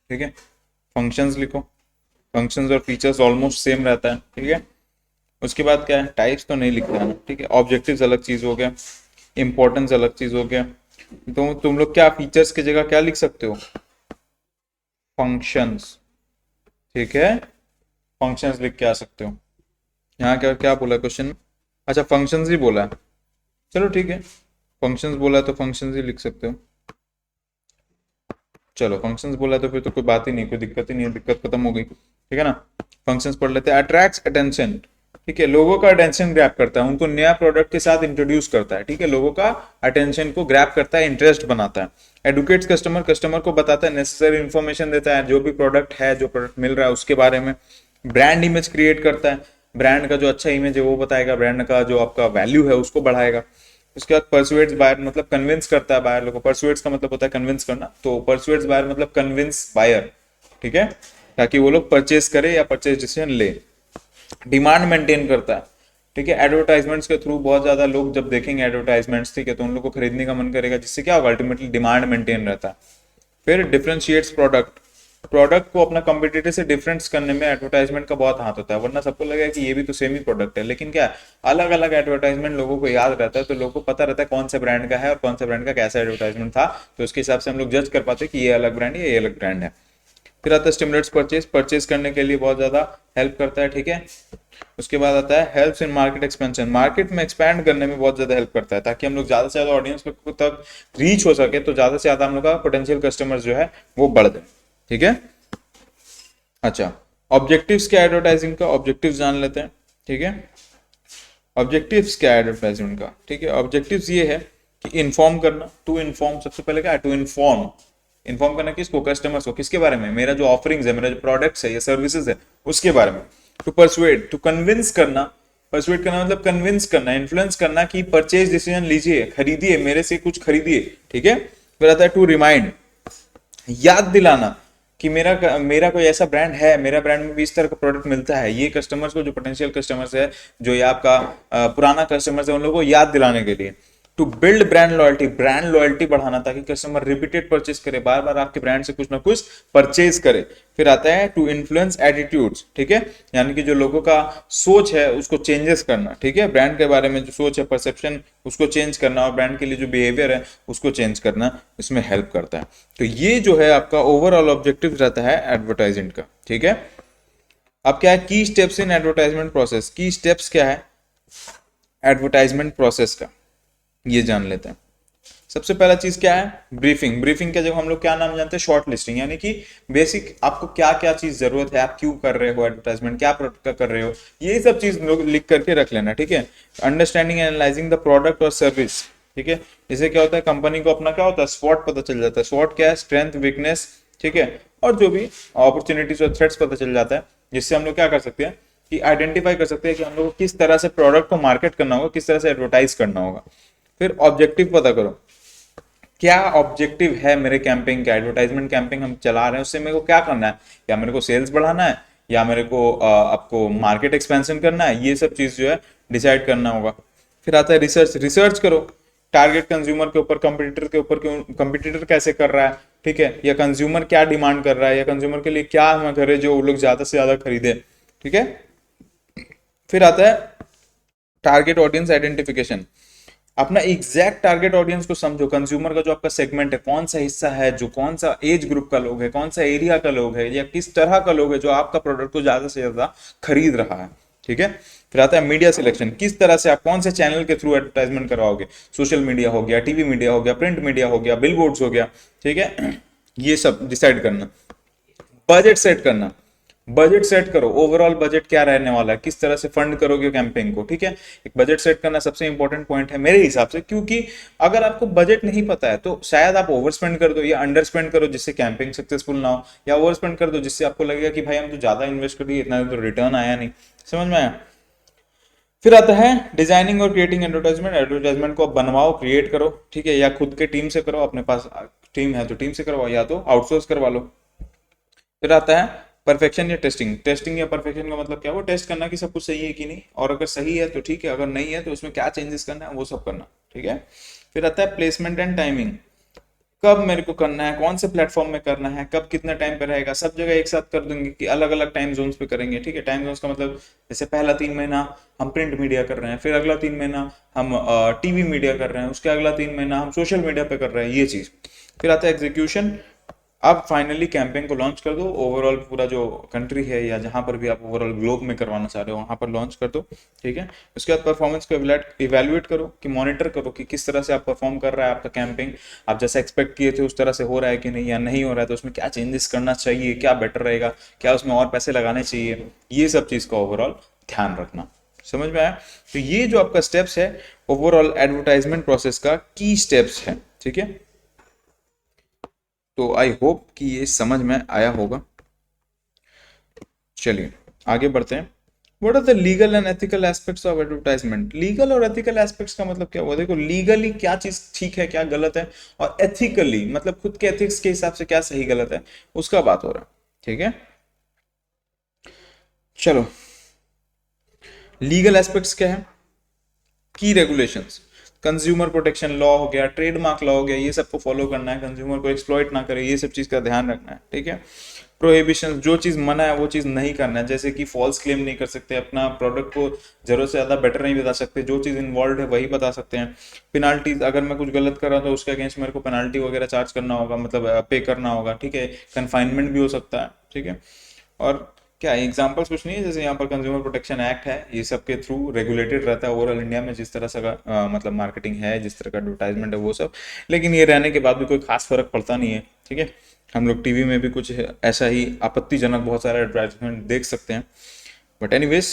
ठीक है, फंक्शंस लिखो, फंक्शंस और फीचर्स ऑलमोस्ट सेम रहता है, ठीक है। उसके बाद क्या है, टाइप्स तो नहीं लिखना है, ठीक है, ऑब्जेक्टिव्स अलग चीज हो गया, इंपॉर्टेंस अलग चीज हो गया, तो तुम लोग क्या फीचर्स की जगह क्या लिख सकते हो, फंक्शंस, ठीक है, फंक्शंस लिख के आ सकते हो। यहाँ क्या क्या बोला क्वेश्चन में, अच्छा फंक्शंस ही बोला है, चलो ठीक है, फंक्शंस बोला है तो फंक्शंस ही लिख सकते हो। चलो फंक्शंस बोला है तो फिर तो कोई बात ही नहीं, कोई दिक्कत ही नहीं है, दिक्कत खत्म हो गई, ठीक है ना। फंक्शंस पढ़ लेते हैं। अट्रैक्ट्स अटेंशन, ठीक है, लोगों का अटेंशन ग्रैब करता है, उनको नया प्रोडक्ट के साथ इंट्रोड्यूस करता है, ठीक है, लोगों का अटेंशन को ग्रैब करता है, इंटरेस्ट बनाता है। एडुकेट्स कस्टमर, कस्टमर को बताता है, नेसेसरी इन्फॉर्मेशन देता है, जो भी प्रोडक्ट है, जो प्रोडक्ट मिल रहा है उसके बारे में। ब्रांड इमेज क्रिएट करता है, ब्रांड का जो अच्छा इमेज है वो बताएगा, ब्रांड का जो आपका वैल्यू है उसको बढ़ाएगा। उसके बाद परसुएट्स बायर, मतलब कन्विंस करता है बायर लोगों को, परसुएट्स का मतलब होता है कन्विंस करना, तो परसुएट्स बायर मतलब कन्विंस बायर, ठीक है, ताकि वो लोग परचेज करे या परचेज डिसीजन ले। डिमांड मेंटेन करता है, ठीक है, एडवर्टाइजमेंट्स के थ्रू बहुत ज्यादा लोग जब देखेंगे एडवर्टाइजमेंट्स, ठीक है, तो उन लोग को खरीदने का मन करेगा, जिससे क्या होगा, अल्टीमेटली डिमांड मेंटेन रहता है। फिर डिफरेंशिएट्स प्रोडक्ट, प्रोडक्ट को अपना कंपटीटर से डिफरेंस करने में एडवर्टाइजमेंट का बहुत हाथ होता है, वरना सबको लगेगा कि ये भी तो सेम ही प्रोडक्ट है, लेकिन क्या अलग अलग एडवर्टाइजमेंट लोगों को याद रहता है, तो लोगों को पता रहता है कौन सा ब्रांड का है और कौन सा ब्रांड का कैसा एडवर्टाइजमेंट था, तो उसके हिसाब से हम लोग जज कर पाते हैं कि ये अलग ब्रांड है, ये अलग ब्रांड है। फिर आता है स्टिमुलेट्स परचेज, परचेज करने के लिए बहुत ज्यादा हेल्प करता है, ठीक है। उसके बाद आता है helps in market expansion, market में एक्सपैंड करने में बहुत ज्यादा हेल्प करता है, ताकि हम लोग ज्यादा से ज्यादा ऑडियंस तक रीच हो सके, तो ज्यादा से ज्यादा हम लोग का पोटेंशियल कस्टमर जो है वो बढ़ जाए, ठीक है। अच्छा, ऑब्जेक्टिव्स क्या एडवर्टाइजिंग का, ऑब्जेक्टिव्स जान लेते हैं, ठीक है। ऑब्जेक्टिव्स क्या है एडवर्टाइजमेंट का, ठीक है, ऑब्जेक्टिव्स ये है कि इन्फॉर्म करना, टू इन्फॉर्म, सबसे पहले क्या है, टू इन्फॉर्म, इन्फॉर्म करना किसको, कस्टमर्स को, किसके बारे में, मेरा जो ऑफरिंग्स है, मेरा जो प्रोडक्ट्स है या सर्विसेज है उसके बारे में। टू परसुएड, टू कन्विंस करना, परसुएड करना मतलब कन्विंस करना, इन्फ्लुएंस करना कि परचेज डिसीजन लीजिए, खरीदिए, मेरे से कुछ खरीदिए, ठीक है। फिर आता है टू रिमाइंड, याद दिलाना कि मेरा कोई ऐसा ब्रांड है, मेरा ब्रांड में भी इस तरह का प्रोडक्ट मिलता है, ये कस्टमर्स को, जो पोटेंशियल कस्टमर्स है, जो ये आपका पुराना कस्टमर्स है, उन लोगों को याद दिलाने के लिए। To build brand loyalty, brand loyalty बढ़ाना, ताकि कस्टमर रिपीटेड परचेज करे, बार बार आपके ब्रांड से कुछ ना कुछ परचेज करे। फिर आता है टू इन्फ्लुएंस एटीट्यूड्स, ठीक है, यानी कि जो लोगों का सोच है उसको चेंजेस करना, ठीक है, ब्रांड के बारे में जो सोच है, परसेप्शन, उसको चेंज करना, और ब्रांड के लिए जो बिहेवियर है उसको चेंज करना, इसमें हेल्प करता है। तो ये जो है आपका ओवरऑल ऑब्जेक्टिव रहता है एडवर्टाइजमेंट का, ठीक है। अब क्या है, की स्टेप्स इन एडवर्टाइजमेंट प्रोसेस, की स्टेप्स क्या है एडवर्टाइजमेंट प्रोसेस का, ये जान लेते हैं। सबसे पहला चीज क्या है, ब्रीफिंग, ब्रीफिंग के जब हम लोग क्या नाम जानते हैं, शॉर्ट लिस्टिंग, यानी कि बेसिक आपको क्या क्या चीज जरूरत है, आप क्यों कर रहे हो एडवर्टाइजमेंट, क्या प्रोडक्ट का कर रहे हो, ये सब चीज लोग लिख करके रख लेना, ठीक है। अंडरस्टैंडिंग एनालाइजिंग द प्रोडक्ट और सर्विस, ठीक है, इससे क्या होता है, कंपनी को अपना क्या होता है, स्वॉट पता चल जाता है, स्वॉट क्या है, स्ट्रेंथ, वीकनेस, ठीक है, और जो भी अपॉर्चुनिटीज और थ्रेट्स पता चल जाता है, जिससे हम लोग क्या कर सकते हैं कि आइडेंटिफाई कर सकते हैं कि हम लोग को किस तरह से प्रोडक्ट को मार्केट करना होगा, किस तरह से एडवर्टाइज करना होगा। फिर ऑब्जेक्टिव पता करो, क्या ऑब्जेक्टिव है मेरे कैंपेन का, एडवर्टाइजमेंट कैंपेन हम चला रहे हैं उससे मेरे को क्या करना है, क्या मेरे को सेल्स बढ़ाना है, या मेरे को आपको मार्केट एक्सपेंशन करना है, ये सब चीज़ जो है डिसाइड करना होगा। फिर आता है रिसर्च, रिसर्च करो टारगेट कंज्यूमर के ऊपर, कंपटीटर के ऊपर, कंपटीटर कैसे कर रहा है, ठीक है, या कंज्यूमर क्या डिमांड कर रहा है, या कंज्यूमर के लिए क्या हमें करे जो वो लोग ज़्यादा से ज़्यादा खरीदे, ठीक है। फिर आता है टारगेट ऑडियंस आइडेंटिफिकेशन, अपना एग्जैक्ट टारगेट ऑडियंस को समझो, कंज्यूमर का जो आपका सेगमेंट है, कौन सा हिस्सा है जो कौन सा एज ग्रुप का लोग है, कौन सा एरिया का लोग है, या किस तरह का लोग है जो आपका प्रोडक्ट को ज्यादा से ज्यादा खरीद रहा है, ठीक है। फिर आता है मीडिया सिलेक्शन, किस तरह से आप कौन से चैनल के थ्रू एडवर्टाइजमेंट करवाओगे, सोशल मीडिया हो गया, टीवी मीडिया हो गया, प्रिंट मीडिया हो गया, बिलबोर्ड्स हो गया, ठीक है। ये सब डिसाइड करना। बजट सेट करना, बजट सेट करो, ओवरऑल बजट क्या रहने वाला है, किस तरह से फंड करोगे कैंपेन को, ठीक है। एक बजट सेट करना सबसे इंपॉर्टेंट पॉइंट है मेरे हिसाब से, क्योंकि अगर आपको बजट नहीं पता है तो शायद आप ओवर स्पेंड कर दो या अंडर स्पेंड करो जिससे कैंपेन सक्सेसफुल ना हो, या ओवर स्पेंड कर दो जिससे आपको लगेगा कि भाई हम तो ज्यादा इन्वेस्ट कर दिए, इतना तो रिटर्न आया नहीं। समझ में आया। फिर आता है डिजाइनिंग और क्रिएटिंग एडवर्टाइजमेंट, एडवर्टाइजमेंट को आप बनवाओ, क्रिएट करो, ठीक है, या खुद के टीम से करो, अपने पास टीम है तो टीम से करवाओ, या तो आउटसोर्स करवा लो। फिर आता है परफेक्शन या टेस्टिंग, टेस्टिंग या परफेक्शन का मतलब क्या, वो टेस्ट करना कि सब कुछ सही है कि नहीं, और अगर सही है तो ठीक है, अगर नहीं है तो उसमें क्या चेंजेस करना है वो सब करना, ठीक है। फिर आता है प्लेसमेंट एंड टाइमिंग, कब मेरे को करना है, कौन से प्लेटफॉर्म में करना है, कब कितने टाइम पे रहेगा, सब जगह एक साथ कर दूंगी कि अलग अलग टाइम जोन्स पे करेंगे, ठीक है। टाइम जोन्स का मतलब जैसे पहला 3 महीना हम प्रिंट मीडिया कर रहे हैं, फिर अगला 3 महीना हम टीवी मीडिया कर रहे हैं, उसके अगला 3 महीना हम सोशल मीडिया पे कर रहे हैं, ये चीज। फिर आता है एग्जीक्यूशन, अब फाइनली कैंपेन को लॉन्च कर दो, ओवरऑल पूरा जो कंट्री है या जहां पर भी आप ओवरऑल ग्लोब में करवाना चाह रहे हो वहां पर लॉन्च कर दो, ठीक है। उसके बाद परफॉर्मेंस को इवेल्युएट करो, कि मॉनिटर करो कि किस तरह से आप परफॉर्म कर रहा है आपका कैंपेन, आप जैसा एक्सपेक्ट किए थे उस तरह से हो रहा है कि नहीं, या नहीं हो रहा है तो उसमें क्या चेंजेस करना चाहिए, क्या बेटर रहेगा, क्या उसमें और पैसे लगाने चाहिए, ये सब चीज़ का ओवरऑल ध्यान रखना। समझ में आया। तो ये जो आपका स्टेप्स है ओवरऑल एडवर्टाइजमेंट प्रोसेस का की स्टेप्स है, ठीक है। तो आई होप कि ये समझ में आया होगा। चलिए आगे बढ़ते हैं। What are the legal and ethical aspects of advertisement, legal और एथिकल एस्पेक्ट्स का मतलब क्या हुआ, देखो लीगली क्या चीज ठीक है क्या गलत है, और एथिकली मतलब खुद के एथिक्स के हिसाब से क्या सही गलत है, उसका बात हो रहा है, ठीक है। चलो लीगल एस्पेक्ट्स क्या है, की रेगुलेशंस, कंज्यूमर प्रोटेक्शन लॉ हो गया, ट्रेडमार्क लॉ हो गया, ये सबको फॉलो करना है, कंज्यूमर को एक्सप्लॉइट ना करे, ये सब चीज का ध्यान रखना है, ठीक है। प्रोहिबिशन, जो चीज मना है वो चीज नहीं करना है, जैसे कि फॉल्स क्लेम नहीं कर सकते, अपना प्रोडक्ट को जरूरत से ज्यादा बेटर नहीं बता सकते, जो चीज इन्वॉल्व है वही बता सकते हैं। पेनाल्टीज, अगर मैं कुछ गलत कर रहा हूँ तो उसके अगेंस्ट मेरे को पेनाल्टी वगैरह चार्ज करना होगा, मतलब पे करना होगा, ठीक है। कन्फाइनमेंट भी हो सकता है, ठीक है। और क्या एग्जांपल्स कुछ नहीं है, जैसे यहाँ पर कंज्यूमर प्रोटेक्शन एक्ट है, ये सब के थ्रू रेगुलेटेड रहता है ओवरऑल इंडिया में, जिस तरह से का मतलब मार्केटिंग है, जिस तरह का एडवर्टाइजमेंट है वो सब। लेकिन ये रहने के बाद भी कोई खास फर्क पड़ता नहीं है, ठीक है। हम लोग टीवी में भी कुछ ऐसा ही आपत्तिजनक बहुत सारा एडवर्टाइजमेंट देख सकते हैं, बट एनीवेज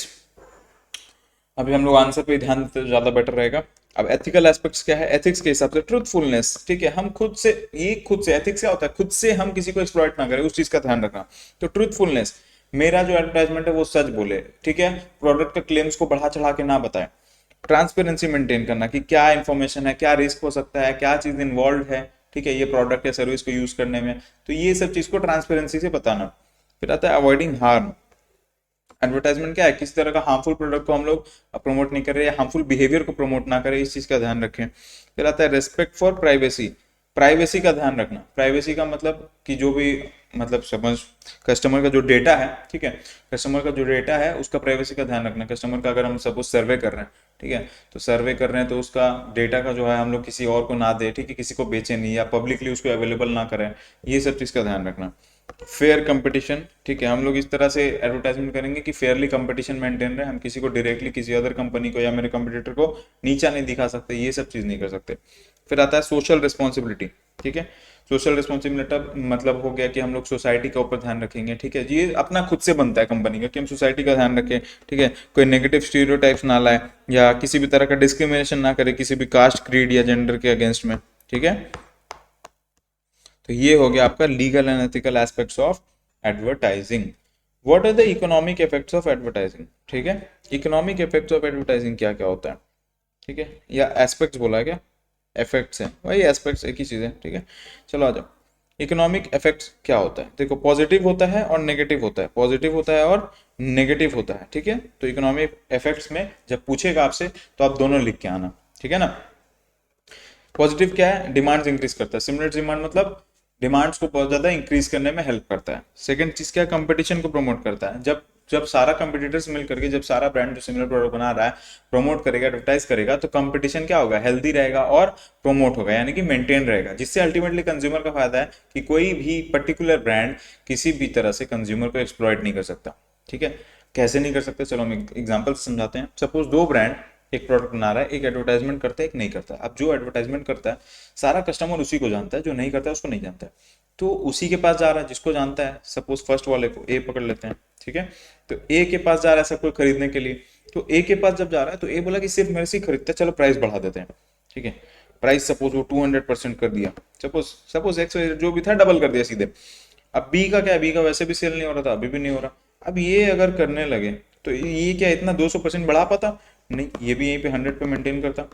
अभी हम लोग आंसर पे ध्यान देते तो ज़्यादा बेटर रहेगा। अब एथिकल एस्पेक्ट्स क्या है, एथिक्स के हिसाब से ट्रूथफुलनेस, ठीक है, हम खुद से, ये खुद से एथिक्स क्या होता है, खुद से हम किसी को एक्सप्लॉइट ना करें, उस चीज़ का ध्यान रखना। तो ट्रूथफुलनेस, मेरा जो एडवर्टाइजमेंट है वो सच बोले, ठीक है, प्रोडक्ट के क्लेम्स को बढ़ा चढ़ा के ना बताए। ट्रांसपेरेंसी मेंटेन करना कि क्या इन्फॉर्मेशन है, क्या रिस्क हो सकता है, क्या चीज़ इन्वॉल्व है, ठीक है, ये प्रोडक्ट या सर्विस को यूज़ करने में, तो ये सब चीज़ को ट्रांसपेरेंसी से बताना। फिर आता है अवॉइडिंग हार्म, एडवर्टाइजमेंट क्या है, किसी तरह का हार्मफुल प्रोडक्ट को हम लोग प्रमोट नहीं कर रहे, या हार्मफुल बिहेवियर को प्रमोट ना करें, इस चीज का ध्यान रखें। फिर आता है रेस्पेक्ट फॉर प्राइवेसी, प्राइवेसी का ध्यान रखना। प्राइवेसी का मतलब कि जो भी मतलब समझ, कस्टमर का जो डेटा है, ठीक है, कस्टमर का जो डेटा है उसका प्राइवेसी का ध्यान रखना। कस्टमर का अगर हम सपोज सर्वे कर रहे हैं, ठीक है, तो सर्वे कर रहे हैं तो उसका डेटा का जो है हम लोग किसी और को ना दे, ठीक है, किसी को बेचे नहीं, या पब्लिकली उसको अवेलेबल ना करें, ये सब चीज़ का ध्यान रखना। फेयर कंपटीशन, ठीक है, हम लोग इस तरह से एडवर्टाइजमेंट करेंगे कि फेयरली कंपटीशन मेंटेन रहे, हम किसी को डायरेक्टली किसी अदर कंपनी को या मेरे कंपटीटर को नीचा नहीं दिखा सकते, ये सब चीज़ नहीं कर सकते। फिर आता है सोशल रिस्पॉन्सिबिलिटी, ठीक है, सोशल रिस्पॉन्सिबिलिटी मतलब हो गया कि हम लोग सोसाइटी का ऊपर ध्यान रखेंगे, ठीक है, ये अपना खुद से बनता है कंपनी का कि हम सोसाइटी का ध्यान रखें, ठीक है, कोई नेगेटिव स्टीरियोटाइप्स ना लाए, या किसी भी तरह का डिस्क्रिमिनेशन ना करे किसी भी कास्ट, क्रीड या जेंडर के अगेंस्ट में, ठीक है। तो ये हो गया आपका legal and ethical aspects of advertising. What are the economic effects of advertising, ठीक है, इकोनॉमिक इफेक्ट्स ऑफ एडवर्टाइजिंग क्या क्या होता है, ठीक है, या एस्पेक्ट्स बोला है क्या, इफेक्ट्स है, वही एस्पेक्ट्स एक ही चीज़ है, ठीक है। चलो आ जाओ। इकोनॉमिक इफेक्ट क्या होता है, देखो पॉजिटिव होता है और नेगेटिव होता है, पॉजिटिव होता है और नेगेटिव होता है, ठीक है। तो इकोनॉमिक इफेक्ट्स में जब पूछेगा आपसे तो आप दोनों लिख के आना, ठीक है ना। पॉजिटिव क्या है, डिमांड्स इंक्रीज करता है, सिमुलेट डिमांड मतलब डिमांड्स को बहुत ज्यादा इंक्रीज करने में हेल्प करता है। सेकंड चीज क्या है, कंपटीशन को प्रमोट करता है, जब जब सारा कंपटीटर्स मिल करके, जब सारा ब्रांड जो सिमिलर प्रोडक्ट बना रहा है प्रमोट करेगा, एडवर्टाइज करेगा, तो कंपटीशन क्या होगा, हेल्दी रहेगा और प्रमोट होगा, यानी कि मेंटेन रहेगा, जिससे अल्टीमेटली कंज्यूमर का फायदा है कि कोई भी पर्टिकुलर ब्रांड किसी भी तरह से कंज्यूमर को एक्सप्लॉइट नहीं कर सकता, ठीक है। कैसे नहीं कर सकते, चलो हम एग्जाम्पल से समझाते हैं। सपोज दो ब्रांड एक प्रोडक्ट बना रहा है, एक एडवर्टाइजमेंट करता है, एक नहीं करता है। अब जो एडवर्टाइजमेंट करता है सारा कस्टमर उसी को जानता है, जो नहीं करता है उसको नहीं जानता है, तो उसी के पास जा रहा है जिसको जानता है। सपोज फर्स्ट वाले को ए पकड़ लेते हैं, ठीक है। तो ए के पास जा रहा है सब कोई खरीदने के लिए, तो ए के पास जब जा रहा है तो ए बोला कि सिर्फ मेरे से ही खरीदता है, चलो प्राइस बढ़ा देते हैं, ठीक है। प्राइस सपोज वो 200% कर दिया, सपोज सपोज एक्स जो भी था डबल कर दिया सीधे। अब बी का क्या है, बी का वैसे भी सेल नहीं हो रहा था, अभी भी नहीं हो रहा। अब ये अगर करने लगे तो ये क्या इतना 200% बढ़ा पाता, नहीं, ये भी यहीं पे 100 पे मेंटेन करता,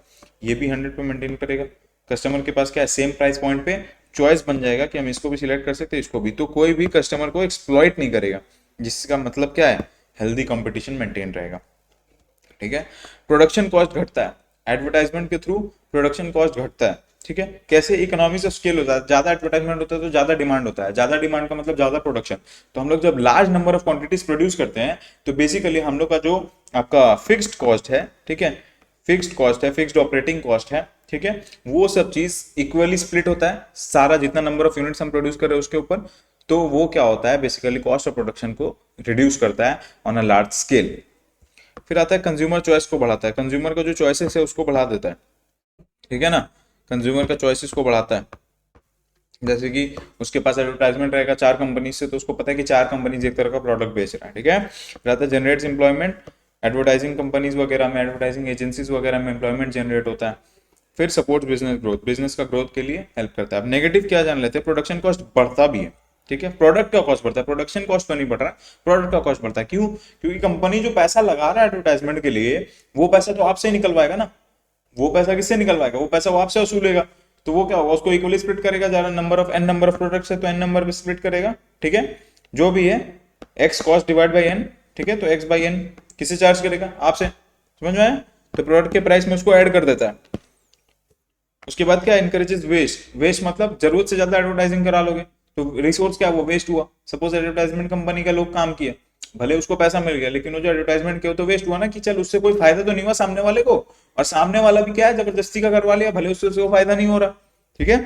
ये भी 100 पे मेंटेन करेगा। कस्टमर के पास क्या है, सेम प्राइस पॉइंट पे चॉइस बन जाएगा कि हम इसको भी सिलेक्ट कर सकते हैं, इसको भी, तो कोई भी कस्टमर को एक्सप्लॉइट नहीं करेगा, जिसका मतलब क्या है, हेल्दी कंपटीशन मेंटेन रहेगा, ठीक है। प्रोडक्शन कॉस्ट घटता है, एडवर्टाइजमेंट के थ्रू प्रोडक्शन कॉस्ट घटता है, ठीक है। कैसे, इकोनॉमीज ऑफ स्केल होता है, ज्यादा एडवर्टाइजमेंट होता है तो ज्यादा डिमांड होता है, ज्यादा डिमांड का मतलब ज्यादा प्रोडक्शन। तो हम लोग जब large number of quantities produce करते हैं तो बेसिकली हम लोग का जो आपका फिक्स्ड कॉस्ट है, ठीक है, फिक्स्ड कॉस्ट है, फिक्स्ड ऑपरेटिंग कॉस्ट है, ठीक है, वो सब चीज इक्वली स्प्लिट होता है सारा जितना नंबर ऑफ यूनिट्स हम प्रोड्यूस कर रहे हैं उसके ऊपर। तो वो क्या होता है, बेसिकली कॉस्ट ऑफ प्रोडक्शन को रिड्यूस करता है ऑन अ लार्ज स्केल। फिर आता है कंज्यूमर चॉइस को बढ़ाता है, कंज्यूमर का जो चॉइसेस है उसको बढ़ा देता है, ठीक है ना। कंज्यूमर का चॉइसेस को बढ़ाता है, जैसे कि उसके पास एडवर्टाइजमेंट रहेगा 4 कंपनी से, तो उसको पता है कि 4 कंपनी एक तरह का प्रोडक्ट बेच रहा है, ठीक है। फिर आता है जनरेट्स एम्प्लॉयमेंट, एडवर्टाइजिंग कंपनीज वगैरह में, एडवर्टाइजिंग एजेंसीज वगैरह में एम्प्लॉयमेंट जनरेट होता है। फिर सपोर्ट बिजनेस ग्रोथ, बिजनेस का ग्रोथ के लिए हेल्प करता है। अब नेगेटिव क्या जान लेते हैं, प्रोडक्शन कॉस्ट बढ़ता भी है, ठीक है। प्रोडक्ट का कॉस्ट बढ़ता है, प्रोडक्शन कॉस्ट तो नहीं बढ़ रहा, प्रोडक्ट का कॉस्ट बढ़ता है, क्यों, क्योंकि कंपनी जो पैसा लगा रहा है एडवर्टाइजमेंट के लिए वो पैसा तो आपसे ही निकलवाएगा ना, वो पैसा किससे निकलवाएगा, वो पैसा वो आपसे वसूलेगा, तो वो क्या होगा, उसको इक्वली स्प्लिट करेगा, ज्यादा number of N number of products है तो एन नंबर पे स्प्लिट करेगा, ठीक है। जो भी है X cost divide by N, ठीक है, तो एक्स बाई एन किसे चार्ज करेगा, आपसे, समझ में आया। तो प्रोडक्ट के प्राइस में उसको ऐड कर देता है। उसके बाद क्या, इनकरेजेस वेस्ट, वेस्ट मतलब जरूरत से ज्यादा एडवर्टाइजिंग करा लोगे तो रिसोर्स क्या, वो वेस्ट हुआ। सपोज एडवर्टाइजमेंट कंपनी का लोग काम किया, भले उसको पैसा मिल गया, लेकिन वो जो एडवर्टाइजमेंट किया तो वेस्ट हुआ ना, कि चल उससे कोई फायदा तो नहीं हुआ सामने वाले को, और सामने वाला भी क्या है, जबरदस्ती का करवा लिया, भले उससे फायदा नहीं हो रहा, ठीक है।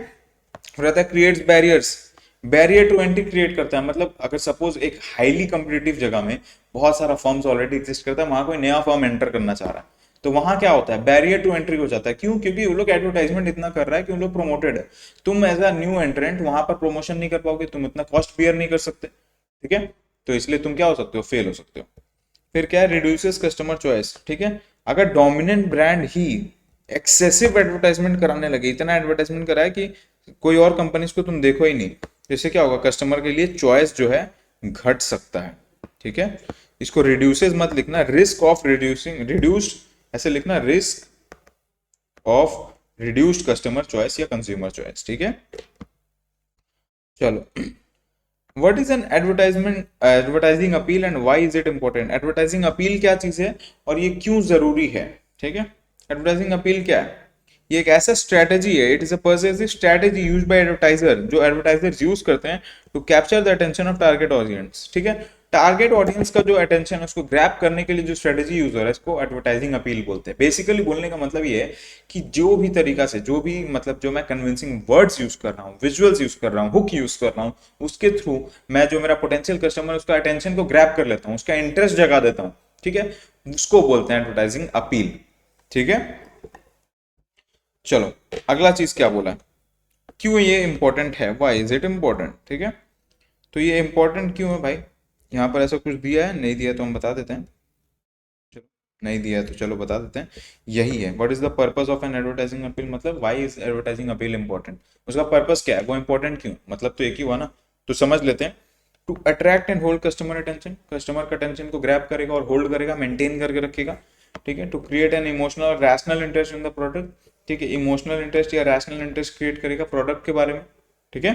रहता है creates barriers, barrier to entry create करता है, मतलब अगर सपोज एक हाईली कॉम्पिटिटिव जगह में बहुत सारा फर्म्स ऑलरेडी एग्जिस्ट करता है, वहां कोई नया फर्म एंटर करना चाह रहा है, तो वहां क्या होता है, बैरियर टू एंट्री हो जाता है, क्यों, क्योंकि वो लोग एडवर्टाइजमेंट इतना कर रहा है कि उन लोग प्रोमोटेड है। तुम एज अ न्यू एंट्रेंट वहां पर प्रमोशन नहीं कर पाओगे, तुम इतना कॉस्ट बियर नहीं कर सकते, ठीक है, तो इसलिए तुम क्या हो सकते हो, फेल हो सकते हो। फिर क्या है, रिड्यूसेस कस्टमर चॉइस, ठीक है। अगर डोमिनेंट ब्रांड ही एक्सेसिव एडवर्टाइजमेंट कराने लगे, इतना एडवर्टाइजमेंट कराए कि कोई और कंपनीज को तुम देखो ही नहीं, इससे क्या होगा, कस्टमर के लिए चॉइस जो है घट सकता है, ठीक है। इसको रिड्यूसेस मत लिखना, रिस्क ऑफ रिड्यूसिंग, रिड्यूस्ड ऐसे लिखना, risk of reduced customer choice या कंज्यूमर चॉइस, ठीक है। चलो, what is an advertisement, advertising appeal and why is it important, advertising appeal क्या चीज है और ये क्यों जरूरी है, ठीक है। एडवर्टाइजिंग अपील क्या है, ये एक ऐसा स्ट्रेटेजी है, it is a persuasive strategy used by advertiser, जो एडवर्टाइजर्स यूज करते हैं to capture the attention of target audience, ठीक है। टारगेट ऑडियंस का जो अटेंशन है उसको ग्रैब करने के लिए जो स्ट्रेटेजी यूज हो रहा है इसको एडवर्टाइजिंग अपील बोलते हैं। बेसिकली बोलने का मतलब ये है कि जो भी तरीका से, जो भी मतलब जो मैं कन्विंसिंग वर्ड्स यूज कर रहा हूँ, विजुअल्स यूज कर रहा हूँ, हुक यूज कर रहा हूँ, उसके थ्रू मैं जो मेरा पोटेंशियल कस्टमर है उसका अटेंशन को ग्रैब कर लेता हूँ, उसका इंटरेस्ट जगा देता हूँ, ठीक है, उसको बोलते हैं एडवर्टाइजिंग अपील, ठीक है। चलो, अगला चीज क्या बोला है, क्यों ये इंपॉर्टेंट है, व्हाई इज इट इंपॉर्टेंट, ठीक है। तो ये इंपॉर्टेंट क्यों है भाई, यहाँ पर ऐसा कुछ दिया है, नहीं दिया तो हम बता देते हैं, चलो, नहीं दिया है तो चलो बता देते हैं। यही है, what is the purpose of an advertising appeal, मतलब why is advertising appeal important, उसका पर्पस क्या है, वो इंपॉर्टेंट क्यों, मतलब तो एक ही हुआ ना, तो समझ लेते हैं। To attract and hold customer attention, customer का अटेंशन को ग्रैब करेगा और होल्ड करेगा, मेंटेन करके रखेगा, ठीक है। टू क्रिएट एन इमोशनल और rational interest in the product, ठीक है, इमोशनल इंटरेस्ट या रैशनल इंटरेस्ट क्रिएट करेगा प्रोडक्ट के बारे में, ठीक है।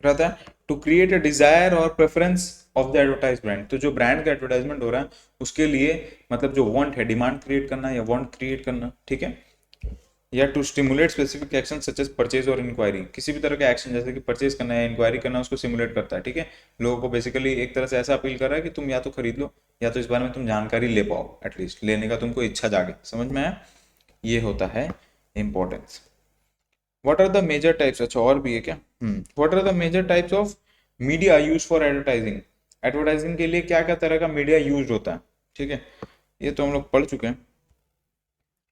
रहता है टू क्रिएट अ डिजायर और preference of the advertise brand. तो जो ब्रांड का एडवर्टाइजमेंट हो रहा है उसके लिए मतलब जो वांट है, डिमांड क्रिएट करना या वांट क्रिएट करना, ठीक है। या to stimulate specific action such as purchase और इंक्वायरी, किसी भी तरह का एक्शन जैसे कि परचेज करना है, इंक्वायरी करना, उसको सिमुलेट करता है, ठीक है। लोगों को बेसिकली एक तरह से ऐसा अपील कर रहा है कि तुम या तो खरीद लो या तो इस बारे में तुम जानकारी ले पाओ, एटलीस्ट लेने का तुमको इच्छा जागे। समझ में आया? ये होता है importance. What are the major types, अच्छा और भी है क्या? What are the major types of media use for advertising, advertising के लिए क्या क्या तरह का मीडिया यूज होता है, ठीक है। ये तो हम लोग पढ़ चुके हैं,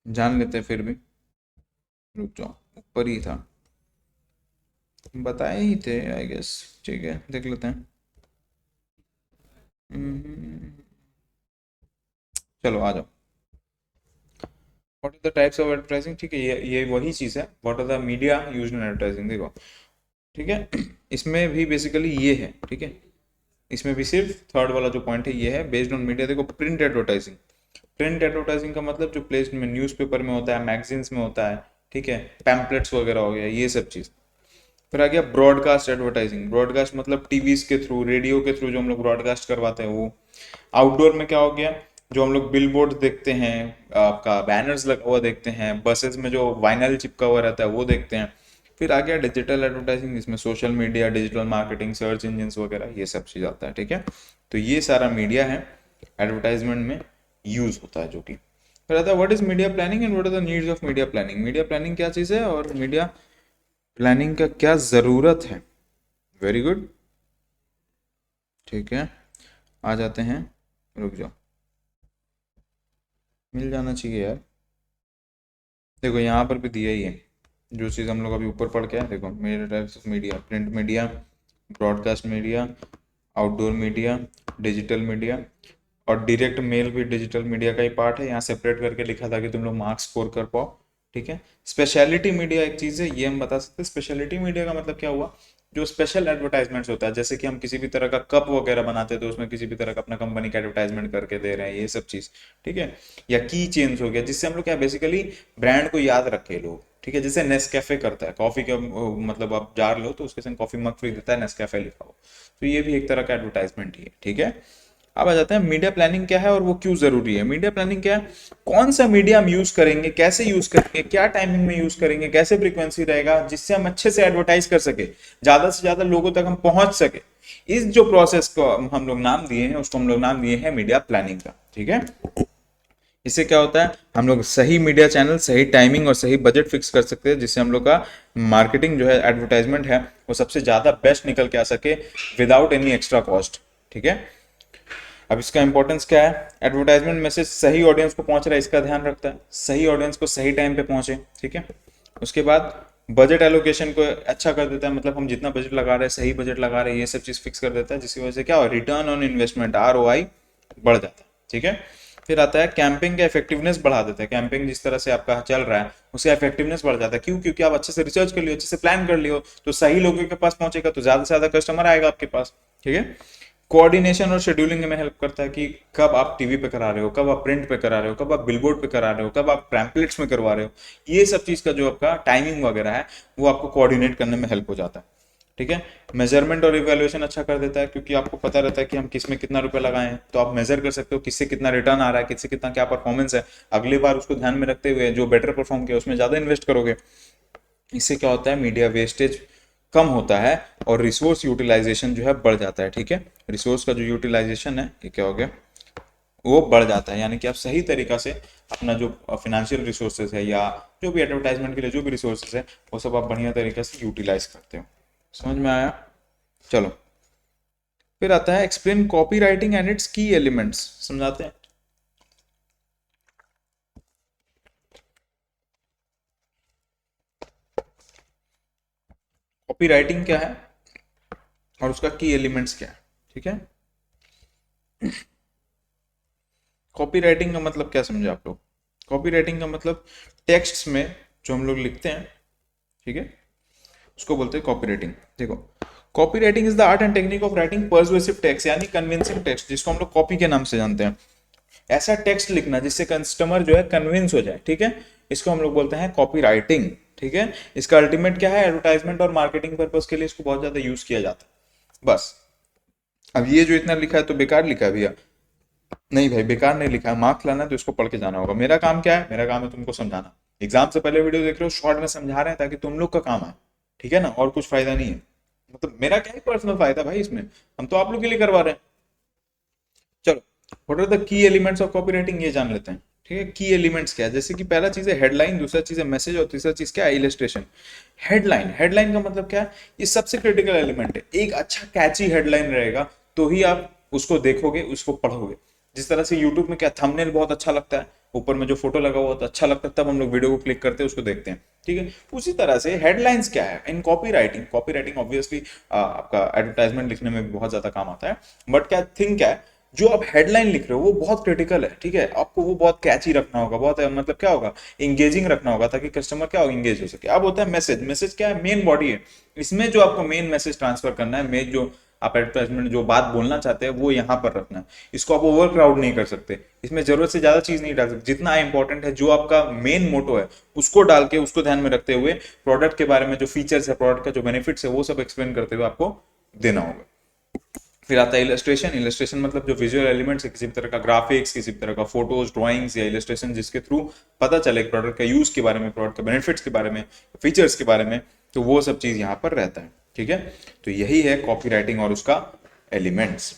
जान लेते हैं फिर भी। रुक जाओ, ऊपर ही था, बताए ही थे आई गेस, ठीक है देख लेते हैं। हम्म, चलो आ जाओ। What are the types of advertising, ठीक है, ये वही चीज़ है, what are the media use in advertising, देखो ठीक है। इसमें भी बेसिकली ये है, ठीक है। इसमें भी सिर्फ थर्ड वाला जो पॉइंट है ये है, बेस्ड ऑन मीडिया। देखो प्रिंट एडवर्टाइजिंग, प्रिंट एडवर्टाइजिंग का मतलब जो प्लेस्ड में न्यूज़पेपर में होता है, मैगजीन्स में होता है, ठीक है, पैम्पलेट्स वगैरह हो गया, ये सब चीज़। फिर आ गया ब्रॉडकास्ट एडवर्टाइजिंग, ब्रॉडकास्ट मतलब टीवीज के थ्रू, रेडियो के थ्रू जो हम लोग ब्रॉडकास्ट करवाते हैं वो। आउटडोर में क्या हो गया, जो हम लोग बिल बोर्ड देखते हैं, आपका बैनर्स लगा हुआ देखते हैं, बसेस में जो वाइनल चिपका हुआ रहता है वो देखते हैं। फिर आ गया डिजिटल एडवर्टाइजिंग, इसमें social media, digital marketing, search engine वगैरह ये सब चीज़ आता है, ठीक है। तो ये सारा मीडिया है एडवर्टाइजमेंट में यूज होता है, जो कि फिर आता है what is media planning and what are the needs of media planning. Media planning क्या चीज़ है और मीडिया प्लानिंग का क्या ज़रूरत है। वेरी गुड, ठीक है। आ जाते हैं, रुक जाओ, मिल जाना चाहिए यार। देखो यहाँ पर भी दिया ही है जो चीज़ हम लोग अभी ऊपर पढ़ के आए। देखो मेरे types of media, print media, broadcast media, outdoor media, digital media, और डायरेक्ट मेल भी डिजिटल मीडिया का ही पार्ट है। यहाँ सेपरेट करके लिखा था कि तुम लोग मार्क्स स्कोर कर पाओ, ठीक है। स्पेशलिटी मीडिया एक चीज़ है, ये हम बता सकते हैं। स्पेशलिटी मीडिया का मतलब क्या हुआ, जो स्पेशल एडवर्टाइजमेंट्स होता है, जैसे कि हम किसी भी तरह का कप वगैरह बनाते हैं तो उसमें किसी भी तरह का अपना कंपनी का एडवर्टाइजमेंट करके दे रहे हैं, ये सब चीज़, ठीक है। या की चेन्स हो गया, जिससे हम लोग क्या बेसिकली ब्रांड को याद रखे लोग, ठीक है। जैसे नेस्कैफे करता है, कॉफ़ी का मतलब आप जार लो तो उसके संग कॉफ़ी मग फ्री देता है, नेस्कैफे लिखा हो, तो ये भी एक तरह का एडवर्टाइजमेंट ही है, ठीक है। अब आ जाते हैं मीडिया प्लानिंग क्या है और वो क्यों जरूरी है। मीडिया प्लानिंग क्या है, कौन सा मीडिया हम यूज करेंगे, कैसे यूज करेंगे, क्या टाइमिंग में यूज करेंगे, कैसे फ्रीक्वेंसी रहेगा, जिससे हम अच्छे से एडवर्टाइज कर सके, ज्यादा से ज्यादा लोगों तक हम पहुंच सके। इस जो प्रोसेस को हम लोग नाम दिए हैं उसको हम लोग नाम दिए हैं मीडिया प्लानिंग का, ठीक है। इससे क्या होता है, हम लोग सही मीडिया चैनल, सही टाइमिंग और सही बजट फिक्स कर सकते हैं, जिससे हम लोग का मार्केटिंग जो है, एडवर्टाइजमेंट है, वो सबसे ज्यादा बेस्ट निकल के आ सके विदाउट एनी एक्स्ट्रा कॉस्ट, ठीक है। अब इसका इंपॉर्टेंस क्या है, एडवर्टाइजमेंट मैसेज सही ऑडियंस को पहुंच रहा है इसका ध्यान रखता है, सही ऑडियंस को सही टाइम पे पहुंचे, ठीक है। उसके बाद बजट एलोकेशन को अच्छा कर देता है, मतलब हम जितना बजट लगा रहे हैं, सही बजट लगा रहे हैं, ये सब चीज फिक्स कर देता है, जिसकी वजह से क्या हो, रिटर्न ऑन इन्वेस्टमेंट ROI बढ़ जाता है, ठीक है। फिर आता है कैंपिंग का इफेक्टिवनेस बढ़ा देता है, कैंपिंग जिस तरह से आपका चल रहा है उसका इफेक्टिवनेस बढ़ जाता है। क्यों? क्योंकि आप अच्छे से रिसर्च कर लियो, अच्छे से प्लान कर लियो, तो सही लोगों के पास पहुंचेगा तो ज्यादा से ज्यादा कस्टमर आएगा आपके पास, ठीक है। कोऑर्डिनेशन और शेड्यूलिंग में हेल्प करता है कि कब आप टीवी पे करा रहे हो, कब आप प्रिंट पे करा रहे हो, कब आप बिलबोर्ड पे करा रहे हो, कब आप पैम्पलेट्स में करवा रहे हो, ये सब चीज का जो आपका टाइमिंग वगैरह है वो आपको कोऑर्डिनेट करने में हेल्प हो जाता है, ठीक है। मेजरमेंट और इवेल्युएशन अच्छा कर देता है, क्योंकि आपको पता रहता है कि हम किस में कितना रुपया लगाए हैं, तो आप मेजर कर सकते हो किससे कितना रिटर्न आ रहा है, किससे कितना क्या परफॉर्मेंस है। अगली बार उसको ध्यान में रखते हुए जो बेटर परफॉर्म किया उसमें ज्यादा इन्वेस्ट करोगे। इससे क्या होता है, मीडिया वेस्टेज कम होता है और रिसोर्स यूटिलाइजेशन जो है बढ़ जाता है, ठीक है। रिसोर्स का जो यूटिलाइजेशन है ये क्या हो गया, वो बढ़ जाता है, यानी कि आप सही तरीका से अपना जो फाइनेंशियल रिसोर्सेज है या जो भी एडवर्टाइजमेंट के लिए जो भी रिसोर्सेज है वो सब आप बढ़िया तरीके से यूटिलाइज करते हो। समझ में आया? चलो फिर आता है explain copy writing and it's की एलिमेंट्स, समझाते हैं। कॉपी राइटिंग क्या है और उसका की एलिमेंट्स क्या है, ठीक है। कॉपी राइटिंग का मतलब क्या समझे आप लोग? कॉपी राइटिंग का मतलब टेक्स्ट में जो हम लोग लिखते हैं, ठीक है, उसको बोलते हैं कॉपी राइटिंग। देखो copy writing is the art and technique of writing persuasive text, यानी कन्विंसिंग टेक्स्ट, जिसको हम लोग कॉपी के नाम से जानते हैं। ऐसा टेक्स्ट लिखना जिससे कस्टमर जो है कन्विंस हो जाए, ठीक है, इसको हम लोग बोलते हैं कॉपी राइटिंग, ठीक है। इसका अल्टीमेट क्या है, एडवर्टाइजमेंट और मार्केटिंग पर्पज के लिए इसको बहुत ज्यादा यूज किया जाता है बस। अब ये जो इतना लिखा है तो बेकार लिखा है भैया? नहीं भाई, बेकार नहीं लिखा है, मार्क्स लाना है तो इसको पढ़ के जाना होगा। मेरा काम क्या है, मेरा काम है तुमको समझाना। एग्जाम से पहले वीडियो देख रहे हो, शॉर्ट में समझा रहे हैं ताकि तुम लोग का काम है, ठीक है ना, और कुछ फायदा नहीं है। मतलब मेरा क्या ही पर्सनल फायदा भाई इसमें, हम तो आप लोग के लिए करवा रहे हैं। चलो, what are the key elements of copywriting, ये जान लेते हैं। ठीक है, की एलिमेंट्स क्या है, जैसे कि पहला चीज है हेडलाइन, दूसरा चीज है मैसेज, और तीसरा चीज क्या है, इलस्ट्रेशन। हेडलाइन, हेडलाइन का मतलब क्या है, ये सबसे क्रिटिकल एलिमेंट है। एक अच्छा कैची हेडलाइन रहेगा तो ही आप उसको देखोगे, उसको पढ़ोगे। जिस तरह से यूट्यूब में क्या थंबनेल बहुत अच्छा लगता है, ऊपर में जो फोटो लगा हुआ तो अच्छा लगता है, तब हम लोग वीडियो को क्लिक करते हैं, उसको देखते हैं। ठीक है, उसी तरह से हेडलाइंस क्या है इन copy writing. Copy writing obviously आपका एडवर्टाइजमेंट लिखने में भी बहुत ज्यादा काम आता है, बट क्या थिंग क्या है, जो आप हेडलाइन लिख रहे हो वो बहुत क्रिटिकल है। ठीक है, आपको वो बहुत कैची रखना होगा, बहुत मतलब क्या होगा, इंगेजिंग रखना होगा, ताकि कस्टमर क्या हो, इंगेज हो सके। अब होता है मैसेज, मैसेज क्या है, मेन बॉडी है। इसमें जो आपको मेन मैसेज ट्रांसफर करना है, मेन जो आप एडवर्टाइजमेंट जो बात बोलना चाहते हैं वो यहाँ पर रखना है। इसको आप ओवर क्राउड नहीं कर सकते, इसमें जरूरत से ज्यादा चीज नहीं डाल सकते। जितना इंपॉर्टेंट है, जो आपका मेन मोटो है, उसको डाल के, उसको ध्यान में रखते हुए, प्रोडक्ट के बारे में जो फीचर्स है, प्रोडक्ट का जो बेनिफिट्स है, वो सब एक्सप्लेन करते हुए आपको देना होगा। फिर आता है इलस्ट्रेशन। इलस्ट्रेशन मतलब जो विजुअल एलिमेंट्स है, किसी भी तरह का ग्राफिक्स, किसी भी तरह का फोटोज, ड्राइंग्स या इलस्ट्रेशन, जिसके थ्रू पता चले प्रोडक्ट का यूज के बारे में, प्रोडक्ट के बेनिफिट्स के बारे में, फीचर्स के बारे में, तो वो सब चीज यहाँ पर रहता है। ठीक है, तो यही है कॉपी राइटिंग और उसका एलिमेंट्स।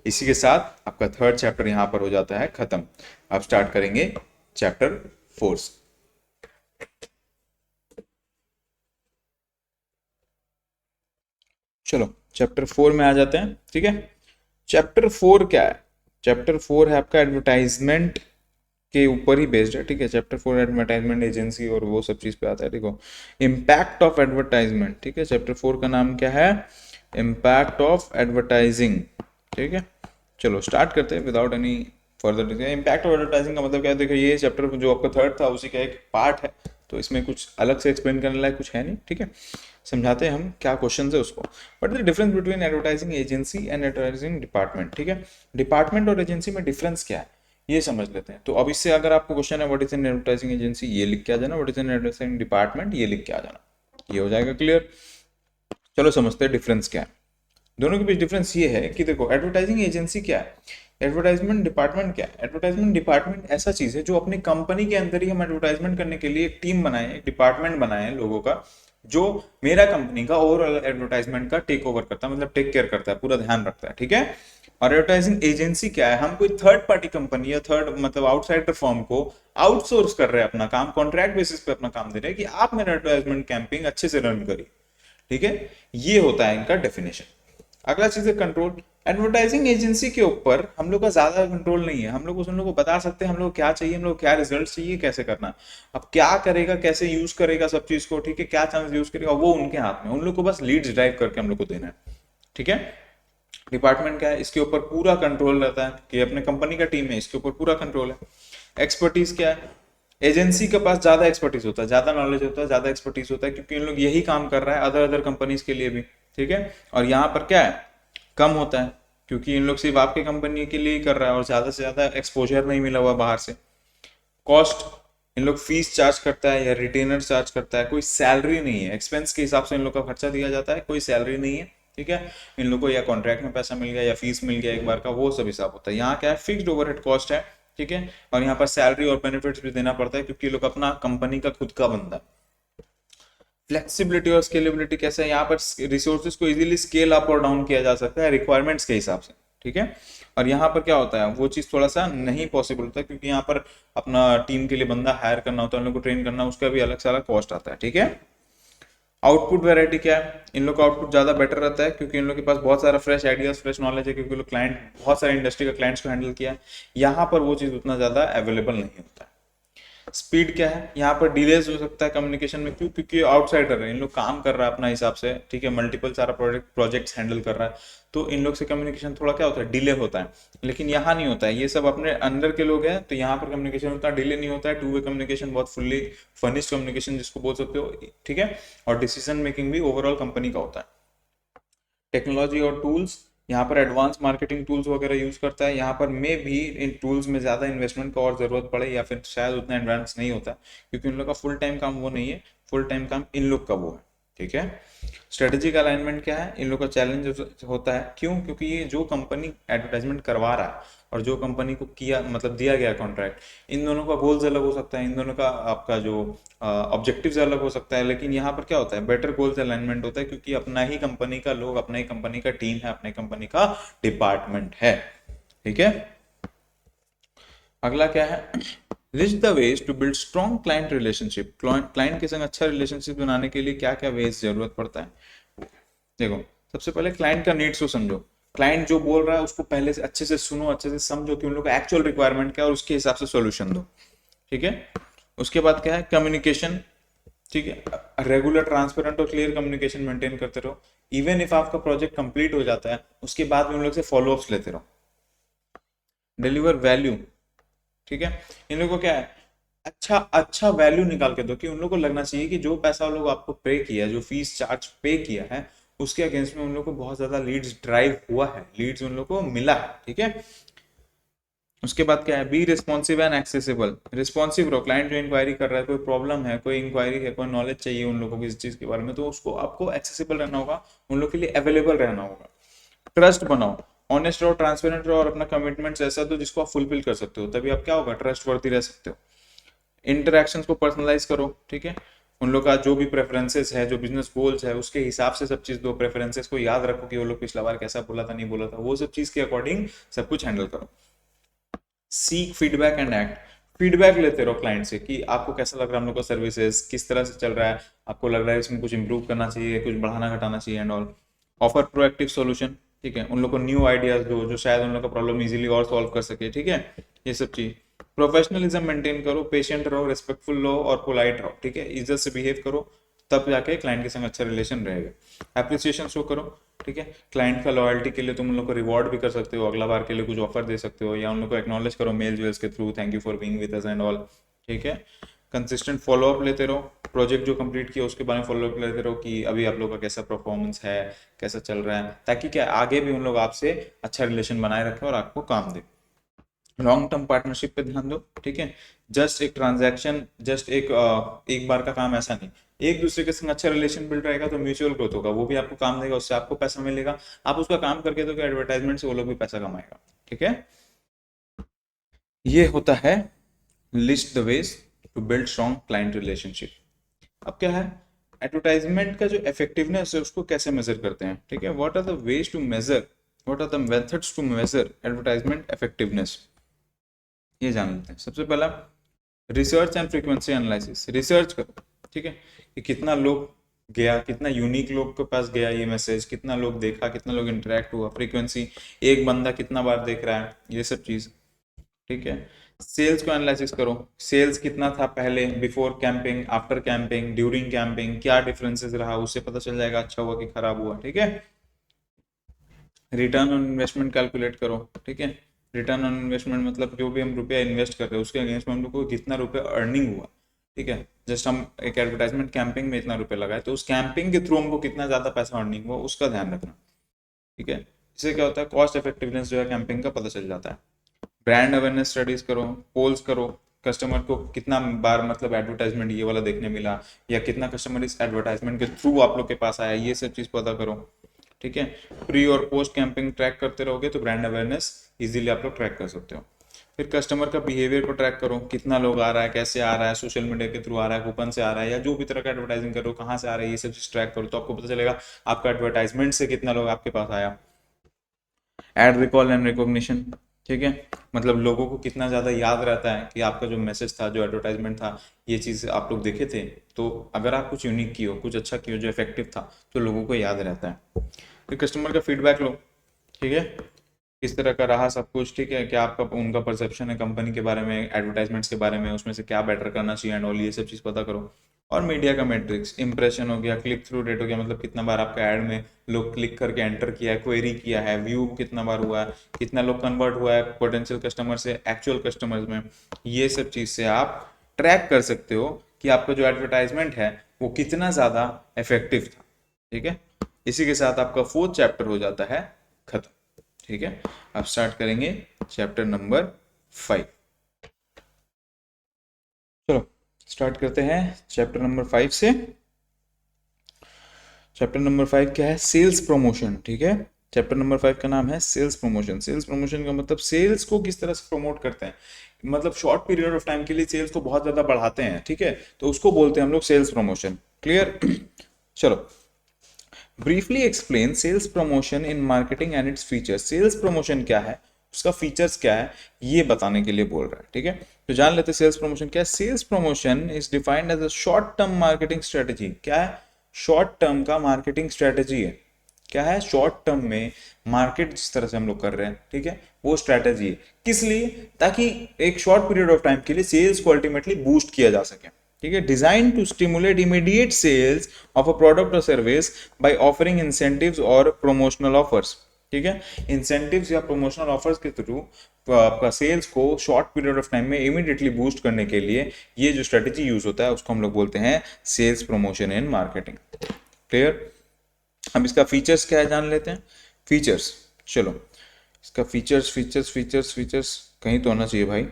इसी के साथ आपका थर्ड चैप्टर यहाँ पर हो जाता है खत्म। अब स्टार्ट करेंगे चैप्टर 4 से। चलो चैप्टर 4 में आ जाते हैं। ठीक है, चैप्टर 4 क्या है, चैप्टर 4 है आपका एडवर्टाइजमेंट के ऊपर ही बेस्ड है। ठीक है, चैप्टर 4 एडवर्टाइजमेंट एजेंसी और वो सब चीज पे आता है। देखो, इम्पैक्ट ऑफ एडवर्टाइजमेंट। ठीक है, चैप्टर 4 का नाम क्या है, इम्पैक्ट ऑफ एडवर्टाइजिंग। ठीक है, चलो स्टार्ट करते हैं without any further discussion. Impact of advertising का मतलब क्या है, देखो ये चैप्टर जो आपका थर्ड था उसी का एक पार्ट है, तो इसमें कुछ अलग से एक्सप्लेन करने लायक कुछ है नहीं। ठीक है, समझाते हैं हम क्या क्वेश्चन है उसको। But the difference between advertising agency and advertising department. ठीक है, डिपार्टमेंट और एजेंसी में डिफरेंस क्या है ये समझ लेते हैं। तो अब इससे अगर आपको क्वेश्चन है what is an advertising agency, ये लिख के आ जाना, what is an advertising department, ये लिख के आ जाना, ये हो जाएगा क्लियर। चलो समझते हैं डिफरेंस क्या है। दोनों के बीच डिफरेंस ये है कि देखो, एडवर्टाइजिंग एजेंसी क्या है, एडवर्टाइजमेंट डिपार्टमेंट क्या है। एडवर्टाइजमेंट डिपार्टमेंट ऐसा चीज है जो अपनी कंपनी के अंदर ही हम एडवर्टाइजमेंट करने के लिए एक टीम बनाए, एक डिपार्टमेंट बनाए लोगों का, जो मेरा कंपनी का ओवरऑल एडवर्टाइजमेंट का टेक ओवर करता है, मतलब टेक केयर करता है, पूरा ध्यान रखता है। ठीक है, और एडवर्टाइजिंग एजेंसी क्या है, हम कोई थर्ड पार्टी कंपनी या थर्ड मतलब आउटसाइडर फर्म को आउटसोर्स कर रहे हैं अपना काम, कॉन्ट्रैक्ट बेसिस पे अपना काम दे रहे हैं कि आप मेरा एडवर्टाइजमेंट कैंपेन अच्छे से रन करिए। ठीक है, ये होता है इनका डेफिनेशन। अगला चीज है कंट्रोल। एडवर्टाइजिंग एजेंसी के ऊपर हम लोग का ज्यादा कंट्रोल नहीं है, हम लोग उन लोग को बता सकते हैं हम लोग क्या चाहिए, हम लोग क्या रिजल्ट चाहिए, कैसे करना। अब क्या करेगा, कैसे यूज करेगा सब चीज को, ठीक है, क्या चांस यूज करेगा, वो उनके हाथ में, उन लोग को बस लीड्स ड्राइव करके हम लोग को देना है। ठीक है, डिपार्टमेंट क्या है, इसके ऊपर पूरा कंट्रोल रहता है कि अपने कंपनी का टीम है, इसके ऊपर पूरा कंट्रोल है। एक्सपर्टीज क्या है, एजेंसी के पास ज्यादा एक्सपर्टीज होता है, ज्यादा नॉलेज होता है, ज्यादा एक्सपर्टीज होता है, क्योंकि इन लोग यही काम कर रहा है अदर अदर कंपनीज के लिए भी। ठीक है, और यहाँ पर क्या है, कम होता है, क्योंकि इन लोग सिर्फ आपके कंपनी के लिए ही कर रहा है और ज्यादा से ज्यादा एक्सपोजर नहीं मिला हुआ बाहर से। कॉस्ट, इन लोग फीस चार्ज करता है या रिटेनर चार्ज करता है, कोई सैलरी नहीं है, एक्सपेंस के हिसाब से इन लोग का खर्चा दिया जाता है, कोई सैलरी नहीं है। ठीक है, इन लोग को या कॉन्ट्रैक्ट में पैसा मिल गया या फीस मिल गया एक बार का, वो सब हिसाब होता है। यहाँ क्या है, फिक्स्ड ओवरहेड कॉस्ट है। ठीक है, और यहाँ पर सैलरी और बेनिफिट्स भी देना पड़ता है, क्योंकि ये लोग अपना कंपनी का खुद का बंदा है। फ्लेक्सिबिलिटी और स्केलेबिलिटी कैसे है, यहाँ पर रिसोर्सेज को इजीली स्केल अप और डाउन किया जा सकता है रिक्वायरमेंट्स के हिसाब से। ठीक है, और यहाँ पर क्या होता है, वो चीज थोड़ा सा नहीं पॉसिबल होता है, क्योंकि यहाँ पर अपना टीम के लिए बंदा हायर करना होता है, उन लोग को ट्रेन करना, उसका भी अलग सारा कॉस्ट आता है। ठीक है, आउटपुट वैरायटी क्या है, इन लोग का आउटपुट ज्यादा बेटर रहता है, क्योंकि इन लोग के पास बहुत सारा फ्रेश आइडियाज, फ्रेश नॉलेज है, क्योंकि लोग क्लाइंट बहुत सारे इंडस्ट्री का क्लाइंट्स को हैंडल किया है। यहाँ पर वो चीज उतना ज्यादा अवेलेबल नहीं होता है। स्पीड क्या है, यहाँ पर डिलेज हो सकता है कम्युनिकेशन में, क्यों, क्योंकि आउटसाइडर है, इन लोग काम कर रहा है अपना हिसाब से। ठीक है, मल्टीपल सारा प्रोजेक्ट्स हैंडल कर रहा है, तो इन लोग से कम्युनिकेशन थोड़ा क्या होता है, डिले होता है। लेकिन यहाँ नहीं होता है, ये सब अपने अंदर के लोग हैं, तो यहाँ पर कम्युनिकेशन उतना डिले नहीं होता है। टू वे कम्युनिकेशन, बहुत फुल्ली फर्निश्ड कम्युनिकेशन जिसको बोल सकते हो। ठीक है, और डिसीजन मेकिंग भी ओवरऑल कंपनी का होता है। टेक्नोलॉजी और टूल्स, यहाँ पर एडवांस मार्केटिंग टूल्स वगैरह यूज करता है। यहाँ पर मे भी इन टूल्स में ज़्यादा इन्वेस्टमेंट का और ज़रूरत पड़े, या फिर शायद उतना एडवांस नहीं होता, क्योंकि उन लोग का फुल टाइम काम वो नहीं है। फुल टाइम काम इन लोग का वो है, ठीक है। स्ट्रेटेजिक अलाइनमेंट क्या है, इन लोग का चैलेंज होता है, क्यों? क्योंकि ये जो कंपनी एडवर्टाइजमेंट करवा रहा है और जो कंपनी को किया मतलब दिया गया कॉन्ट्रैक्ट, इन दोनों का गोल्स अलग हो सकता है, इन दोनों का आपका जो ऑब्जेक्टिव्स अलग हो सकता है, लेकिन यहाँ पर क्या होता है, बेटर गोल्स अलाइनमेंट होता है, क्योंकि अपना ही कंपनी का लोग, अपना ही कंपनी का टीम है, अपने कंपनी का डिपार्टमेंट है, ठीक है। अगला क्या है, list the ways to build strong client relationship. Client के संग अच्छा रिलेशनशिप बनाने के लिए क्या क्या वेज जरूरत पड़ता है। देखो, सबसे पहले क्लाइंट का नीड्स को समझो, क्लाइंट जो बोल रहा है उसको पहले से अच्छे से सुनो, अच्छे से समझो कि उन लोग का एक्चुअल रिक्वायरमेंट क्या है और उसके हिसाब से सॉल्यूशन दो, ठीक है। उसके बाद क्या है, कम्युनिकेशन, ठीक है। रेगुलर, ट्रांसपेरेंट और क्लियर कम्युनिकेशन मेंटेन करते रहो। इवन इफ आपका प्रोजेक्ट कंप्लीट हो जाता है उसके बाद भी उन लोग से फॉलोअप्स लेते रहो। डिलीवर वैल्यू, ठीक है। इन लोगों को क्या है, अच्छा अच्छा वैल्यू निकाल के दो, कि उन लोगों को लगना चाहिए कि जो पैसा उन लोग आपको पे किया है, जो फीस चार्ज पे किया है, उसके अगेंस्ट में उन लोग को बहुत ज्यादा लीड्स ड्राइव हुआ है, लीड्स उन लोग को मिला है, ठीक है। उसके बाद क्या है, be responsive and accessible. Responsive रहो, क्लाइंट जो इंक्वायरी कर रहा है, कोई प्रॉब्लम है, कोई इंक्वायरी है, कोई नॉलेज चाहिए उन लोगों को किसी चीज के बारे में, तो उसको आपको एक्सेसिबल रहना होगा, उन लोग के लिए अवेलेबल रहना होगा। ट्रस्ट बनाओ, ऑनेस्ट रहो, ट्रांसपेरेंट रहो और अपना कमिटमेंट ऐसा दो जिसको आप फुलफिल कर सकते हो, तभी आप क्या होगा, ट्रस्ट वर्दी रह सकते हो। इंटरेक्शंस को पर्सनलाइज करो, ठीक है। उन लोग का जो भी प्रेफरेंसेस है, जो बिजनेस गोल्स है, उसके हिसाब से सब चीज दो। प्रेफरेंसेस को याद रखो कि वो लोग पिछला बार कैसा बोला था, नहीं बोला था, वो सब चीज के अकॉर्डिंग सब कुछ हैंडल करो। Seek feedback and act. Feedback लेते रहो क्लाइंट से कि आपको कैसा लग रहा है हम लोग का सर्विसेज, किस तरह से चल रहा है, आपको लग रहा है इसमें कुछ इंप्रूव करना चाहिए, कुछ बढ़ाना घटाना चाहिए and all. Offer proactive solution, ठीक है। उन लोग को न्यू आइडियाज दो जो शायद उन लोग का प्रॉब्लम इजीली और सॉल्व कर सके, ठीक है। ये सब चीज। प्रोफेशनलिज्म मेंटेन करो, पेशेंट रहो, रिस्पेक्टफुल रहो और पोलाइट रहो, ठीक है। इज्जत से बिहेव करो, तब जाके क्लाइंट के संग अच्छा रिलेशन रहेगा। एप्रिसिएशन शो करो, ठीक है। क्लाइंट का लॉयल्टी के लिए तुम उन लोग को रिवॉर्ड भी कर सकते हो, अगला बार के लिए कुछ ऑफर दे सकते हो, या उन लोग को एक्नॉलेज करो मेल्स वेल्स के through, thank you for being with us and all, ठीक है। कंसिस्टेंट फॉलोअप लेते रहो, प्रोजेक्ट जो कंप्लीट किया उसके बारे में फॉलोअप लेते रहो कि अभी आप लोग का कैसा परफॉर्मेंस है, कैसा चल रहा है, ताकि क्या आगे भी उन लोग आपसे अच्छा रिलेशन बनाए रखें और आपको काम दे। लॉन्ग टर्म पार्टनरशिप पे ध्यान दो, ठीक है। जस्ट एक ट्रांजैक्शन, जस्ट एक बार का काम ऐसा नहीं, एक दूसरे के संग अच्छा रिलेशन बिल्ड रहेगा तो म्यूचुअल ग्रोथ होगा, वो भी आपको काम देगा, उससे आपको पैसा मिलेगा, आप उसका काम करके दोगे एडवर्टाइजमेंट से, वो लोग भी पैसा कमाएगा, ठीक है। ये होता है list the ways to build strong client relationship. अब क्या है, एडवर्टाइजमेंट का जो इफेक्टिवनेस है उसको कैसे मेजर करते हैं, ठीक है। What are the ways to measure, what are the methods to measure advertisement effectiveness, ये जान लेते हैं। सबसे पहला, research and frequency analysis. Research करो, ठीक है, कि कितना लोग गया, कितना यूनिक लोग के पास गया ये मैसेज, कितना लोग देखा, कितना लोग इंटरेक्ट हुआ, फ्रीक्वेंसी, एक बंदा कितना बार देख रहा है, ये सब चीज, ठीक है। सेल्स को एनालिसिस करो, सेल्स कितना था पहले, before camping, after camping, during camping, क्या डिफरेंसेस रहा, उससे पता चल जाएगा अच्छा हुआ कि खराब हुआ, ठीक है। रिटर्न ऑन इन्वेस्टमेंट कैलकुलेट करो, ठीक है। रिटर्न ऑन इन्वेस्टमेंट मतलब जो भी हम रुपया इन्वेस्ट कर रहे हैं उसके अगेंस्ट में हम लोग को कितना रुपया अर्निंग हुआ, ठीक है। जस्ट हम एक एडवर्टाइजमेंट कैंपिंग में इतना रुपया लगाए तो उस कैंपिंग के थ्रू हमको कितना ज्यादा पैसा अर्निंग हुआ उसका ध्यान रखना, ठीक है। इससे क्या होता है, कॉस्ट इफेक्टिवनेस जो है कैंपिंग का पता चल जाता है। ब्रांड अवेयरनेस स्टडीज करो, पोल्स करो, कस्टमर को कितना बार मतलब एडवर्टाइजमेंट ये वाला देखने मिला, या कितना कस्टमर इस एडवर्टाइजमेंट के थ्रू आप लोग के पास आया, ये सब चीज पता करो, ठीक है। प्री और पोस्ट कैंपिंग ट्रैक करते रहोगे तो ब्रांड अवेयरनेस इजीली आप लोग ट्रैक कर सकते हो। फिर कस्टमर का बिहेवियर को ट्रैक करो, कितना लोग आ रहा है, कैसे आ रहा है, सोशल मीडिया के थ्रू आ रहा है, कूपन से आ रहा है, या जो भी तरह का एडवर्टाइजिंग करो कहाँ से आ रहा है, ये सब चीज ट्रैक करो तो आपको पता चलेगा आपका एडवर्टाइजमेंट से कितना लोग आपके पास आया। एड रिकॉल एंड रिकॉग्निशन, ठीक है, मतलब लोगों को कितना ज़्यादा याद रहता है कि आपका जो मैसेज था, जो एडवर्टाइजमेंट था, ये चीज़ आप लोग देखे थे, तो अगर आप कुछ यूनिक किए हो, कुछ अच्छा किए हो जो इफेक्टिव था तो लोगों को याद रहता है। फिर कस्टमर का फीडबैक लो, ठीक है, किस तरह का रहा सब कुछ, ठीक है, क्या आपका उनका परसेप्शन है कंपनी के बारे में, एडवर्टाइजमेंट्स के बारे में, उसमें से क्या बेटर करना चाहिए एंड ऑल, ये सब चीज़ पता करो। और मीडिया का मैट्रिक्स, इंप्रेशन हो गया, क्लिक थ्रू रेट हो गया, मतलब कितना बार आपका ऐड में लोग क्लिक करके एंटर किया है, क्वेरी किया है, व्यू कितना बार हुआ है, कितना लोग कन्वर्ट हुआ है पोटेंशियल कस्टमर से एक्चुअल कस्टमर्स में, ये सब चीज़ से आप ट्रैक कर सकते हो कि आपका जो एडवर्टाइजमेंट है वो कितना ज़्यादा इफेक्टिव था, ठीक है। इसी के साथ आपका 4th चैप्टर हो जाता है खत्म, ठीक है। अब स्टार्ट करेंगे चैप्टर नंबर 5। चलो स्टार्ट करते हैं चैप्टर नंबर 5 से। चैप्टर नंबर 5 क्या है? Sales promotion. ठीक है, चैप्टर नंबर 5 का नाम है सेल्स प्रमोशन। सेल्स प्रमोशन का मतलब सेल्स को किस तरह से प्रमोट करते हैं, मतलब शॉर्ट पीरियड ऑफ टाइम के लिए सेल्स को बहुत ज्यादा बढ़ाते हैं। ठीक है, तो उसको बोलते हैं हम लोग सेल्स प्रमोशन। क्लियर? चलो, briefly explain sales promotion in marketing and its features. Sales promotion क्या है, उसका फीचर्स क्या है, ये बताने के लिए बोल रहा है। ठीक है, तो जान लेते हैं सेल्स प्रमोशन क्या है। Sales promotion is defined as a short term marketing strategy. क्या है? शॉर्ट टर्म का मार्केटिंग स्ट्रेटेजी है। क्या है? शॉर्ट टर्म में मार्केट जिस तरह से हम लोग कर रहे हैं, ठीक है, वो स्ट्रेटेजी है। किस लिए? ताकि एक शॉर्ट पीरियड ऑफ टाइम के लिए सेल्स को अल्टीमेटली बूस्ट किया जा सके। ठीक है, design to stimulate immediate sales of a product और सर्विस बाय ऑफरिंग इंसेंटिव्स और प्रमोशनल ऑफर्स। ठीक है, इंसेंटिव्स या प्रमोशनल ऑफर्स के थ्रू आपका सेल्स को शॉर्ट पीरियड ऑफ टाइम में इमीडिएटली बूस्ट करने के लिए ये जो स्ट्रेटेजी यूज होता है उसको हम लोग बोलते हैं sales promotion in marketing. Clear? अब इसका फीचर्स क्या है जान लेते हैं। फीचर्स, चलो इसका फीचर्स फीचर्स फीचर्स फीचर्स कहीं तो होना चाहिए भाई।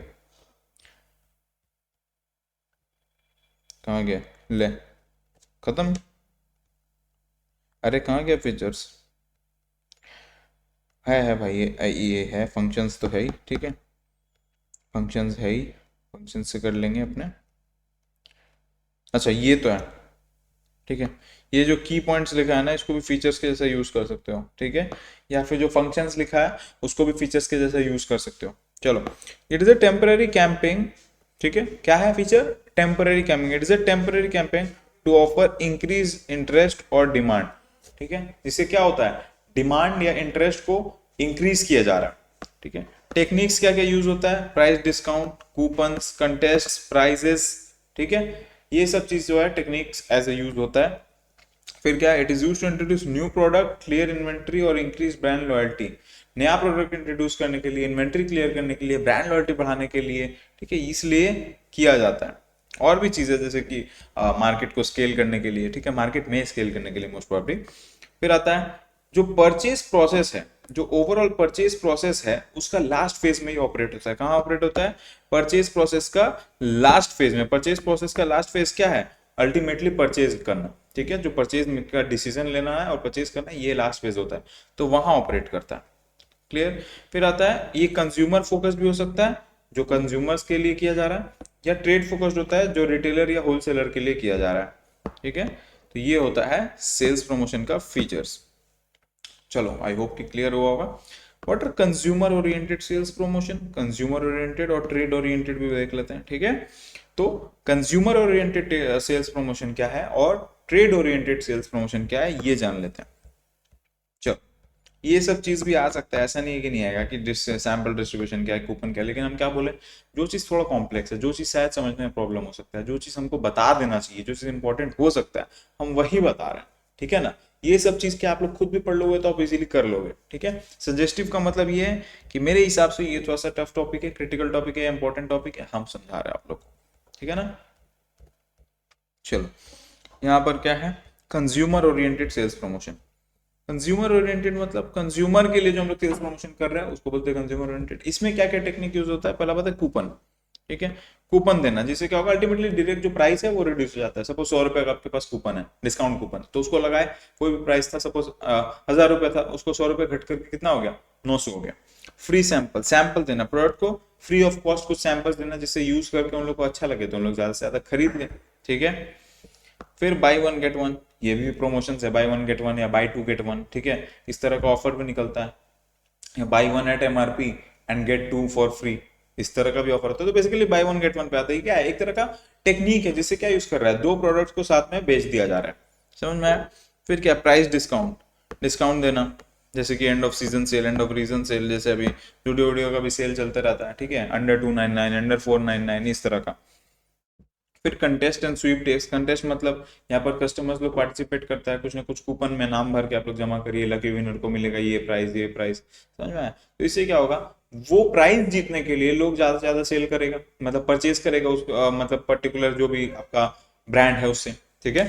कहाँ गया? ले, खत्म। अरे कहाँ गया फीचर्स? है भाई, ये है, फंक्शंस तो है ही। ठीक है, फंक्शंस है ही, फंक्शन से कर लेंगे अपने। अच्छा ये तो है। ठीक है, ये जो की पॉइंट्स लिखा है ना, इसको भी फीचर्स के जैसा यूज कर सकते हो। ठीक है, या फिर जो फंक्शंस लिखा है उसको भी फीचर्स के जैसा यूज कर सकते हो। चलो, it is a temporary campaign. ठीक है, क्या है feature? Temporary campaign. It is a temporary campaign to offer increase interest और डिमांड। ठीक है, जिससे क्या होता है? डिमांड या इंटरेस्ट को इंक्रीज किया जा रहा है। ठीक है, टेक्निक्स क्या क्या यूज होता है? Price discount, coupons, contest, prizes. ठीक है, ये सब चीज जो है टेक्निक्स एज ए यूज होता है। फिर क्या? It is use to introduce new product, clear inventory और इंक्रीज ब्रांड लॉयल्टी। नया प्रोडक्ट इंट्रोड्यूस करने के लिए, इन्वेंट्री क्लियर करने के लिए, ब्रांड लॉयल्टी बढ़ाने के लिए। ठीक है, इसलिए किया जाता है। और भी चीजें जैसे कि मार्केट को स्केल करने के लिए। ठीक है, मार्केट में स्केल करने के लिए मोस्ट प्रॉब्ली। फिर आता है जो परचेज प्रोसेस है, जो ओवरऑल परचेज प्रोसेस है उसका लास्ट फेज में ही ऑपरेट होता है। कहाँ ऑपरेट होता है? परचेज प्रोसेस का लास्ट फेज में। परचेज प्रोसेस का लास्ट फेज क्या है? अल्टीमेटली परचेज करना। ठीक है, जो परचेज का डिसीजन लेना है और परचेज करना है, ये लास्ट फेज होता है, तो वहां ऑपरेट करता है। क्लियर? फिर आता है ये कंज्यूमर फोकस भी हो सकता है, जो कंज्यूमर्स के लिए किया जा रहा है, या ट्रेड फोकस्ड होता है, जो रिटेलर या होलसेलर के लिए किया जा रहा है। ठीक है, तो ये होता है सेल्स प्रमोशन का फीचर्स। चलो, आई होप कि क्लियर हुआ होगा। What are consumer oriented sales promotion? Consumer oriented और ट्रेड ओरिएंटेड भी देख लेते हैं। ठीक है, तो कंज्यूमर ओरिएंटेड सेल्स प्रमोशन क्या है और ट्रेड ओरिएंटेड सेल्स प्रमोशन क्या है, ये जान लेते हैं। चलो, ये सब चीज भी आ सकता है, ऐसा नहीं है कि नहीं आएगा कि सैंपल डिस्ट्रीब्यूशन क्या है, कूपन क्या है, लेकिन हम क्या बोले, जो चीज थोड़ा कॉम्प्लेक्स है, जो चीज शायद समझने में प्रॉब्लम हो सकता है, जो चीज हमको बता देना चाहिए, जो चीज इंपॉर्टेंट हो सकता है, हम वही बता रहे हैं। ठीक है ना? ये सब चीज क्या आप लोग खुद भी पढ़ लोगे तो आप इजीली कर लोगे। ठीक है, सजेस्टिव का मतलब ये है कि मेरे हिसाब से ये थोड़ा सा टफ टॉपिक है, क्रिटिकल टॉपिक है, इंपॉर्टेंट टॉपिक है, हम समझा रहे हैं आप लोग को। ठीक है ना? चलो, यहाँ पर क्या है? Consumer oriented sales promotion. Consumer oriented मतलब कंज्यूमर के लिए जो हम लोग सेल्स प्रमोशन कर रहे हैं उसको बोलते हैं कंज्यूमर ओरिएंटेड। इसमें क्या क्या टेक्निक यूज होता है? पहला बात है कूपन। ठीक है, कूपन देना, जिससे क्या होगा, अल्टीमेटली डायरेक्ट जो प्राइस है वो रिड्यूस हो जाता है। सपोज 100 रुपए का आपके पास कूपन है, डिस्काउंट कूपन, तो उसको लगाए, कोई भी प्राइस था, सपोज 1000 रुपए था, उसको 100 रुपए घट करके कितना हो गया? 900 हो गया। फ्री सैंपल, सैंपल देना, प्रोडक्ट को फ्री ऑफ कॉस्ट कुछ सैंपल्स देना, जिससे यूज करके उन लोग को अच्छा लगे तो उन लोग ज्यादा से ज्यादा खरीद लें। ठीक है, फिर बाई वन गेट वन, ये भी प्रमोशन है, बाई वन गेट वन या बाई टू गेट वन। ठीक है, इस तरह का ऑफर भी निकलता है, या buy one at MRP and get two for free, इस तरह का भी ऑफर होता है। तो basically buy one get one पे आता है। क्या है? एक तरह का टेक्निक है, जिससे क्या यूज कर रहा है, दो प्रोडक्ट्स को साथ में बेच दिया जा रहा है। समझ में आया? फिर क्या? प्राइस डिस्काउंट, डिस्काउंट देना, जैसे कि end of season sale, end of reason sale, जैसे अभी जूडियो वूडियो का भी सेल चलता रहता है। ठीक है, अंडर 299, अंडर 499, इस तरह का। फिर contest and sweepstakes. Contest मतलब यहाँ पर कस्टमर्स लोग पार्टिसिपेट करता है, कुछ ना कुछ कूपन में नाम भर के आप लोग जमा करिए, लकी विनर को मिलेगा ये प्राइस, ये प्राइस। समझ में आया? तो इससे क्या होगा, वो प्राइस जीतने के लिए लोग ज्यादा से ज्यादा सेल करेगा, मतलब परचेज करेगा उस मतलब पर्टिकुलर जो भी आपका ब्रांड है उससे। ठीक है,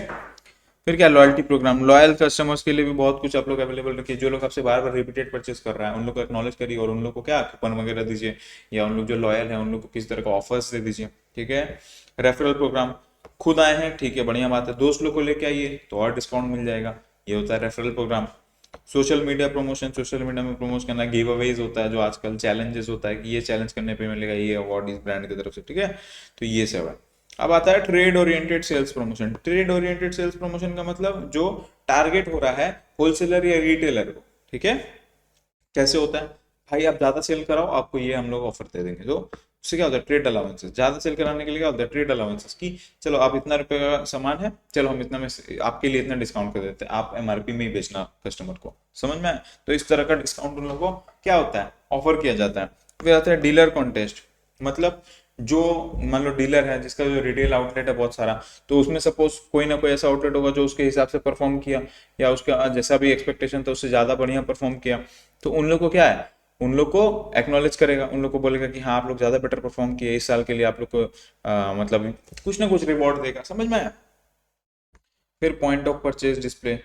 फिर क्या? लॉयल्टी प्रोग्राम, लॉयल कस्टमर्स के लिए भी बहुत कुछ आप लोग अवेलेबल रखिए। जो लोग आपसे बार बार रिपीटेड परचेस कर रहा है उन लोग को एक्नॉलेज करिए, और उन लोग को क्या कूपन वगैरह दीजिए, या उन लोग जो लॉयल है उन लोग को किसी तरह का ऑफर्स दे दीजिए। ठीक है। रेफरल प्रोग्राम, खुद आए हैं ठीक है, बढ़िया बात है, दोस्त लोग को लेके आइए तो और डिस्काउंट मिल जाएगा, ये होता है referral programme. Social media promotion, social media में प्रमोट करना, गिव अवेज होता है जो आजकल चैलेंजेस होता है कि ये चैलेंज करने पे मिलेगा ये अवार्ड इस ब्रांड की तरफ से, ठीक है। तो ये सब है। अब आता है trade oriented sales promotion. Trade oriented sales promotion का मतलब जो टारगेट हो रहा है होलसेलर या रिटेलर को, ठीक है। कैसे होता है, भाई आप ज्यादा सेल कराओ आपको ये हम लोग ऑफर दे देंगे। तो उससे क्या होता है, ट्रेड अलाउंसेस। ज्यादा सेल कराने के लिए क्या होता है, ट्रेड अलाउंसेस की चलो आप इतना रुपए का सामान है, चलो हम इतना में आपके लिए इतना डिस्काउंट कर देते हैं, आप एमआरपी में ही बेचना कस्टमर को, समझ में आया। तो इस तरह का डिस्काउंट उन लोगों को क्या होता है, ऑफर किया जाता है। फिर आता है डीलर कॉन्टेस्ट, मतलब जो मान लो डीलर है जिसका जो रिटेल आउटलेट है बहुत सारा, तो उसमें सपोज कोई ना कोई ऐसा आउटलेट होगा जो उसके हिसाब से परफॉर्म किया या उसका जैसा भी एक्सपेक्टेशन था उससे ज्यादा बढ़िया परफॉर्म किया, तो उन लोग को क्या है, उन लोग को एक्नॉलेज करेगा, उन लोग को बोलेगा कि हाँ आप लोग ज्यादा बेटर परफॉर्म किए, इस साल के लिए आप लोग को मतलब कुछ ना कुछ रिवॉर्ड देगा, समझ में आया। फिर पॉइंट ऑफ परचेज डिस्प्ले,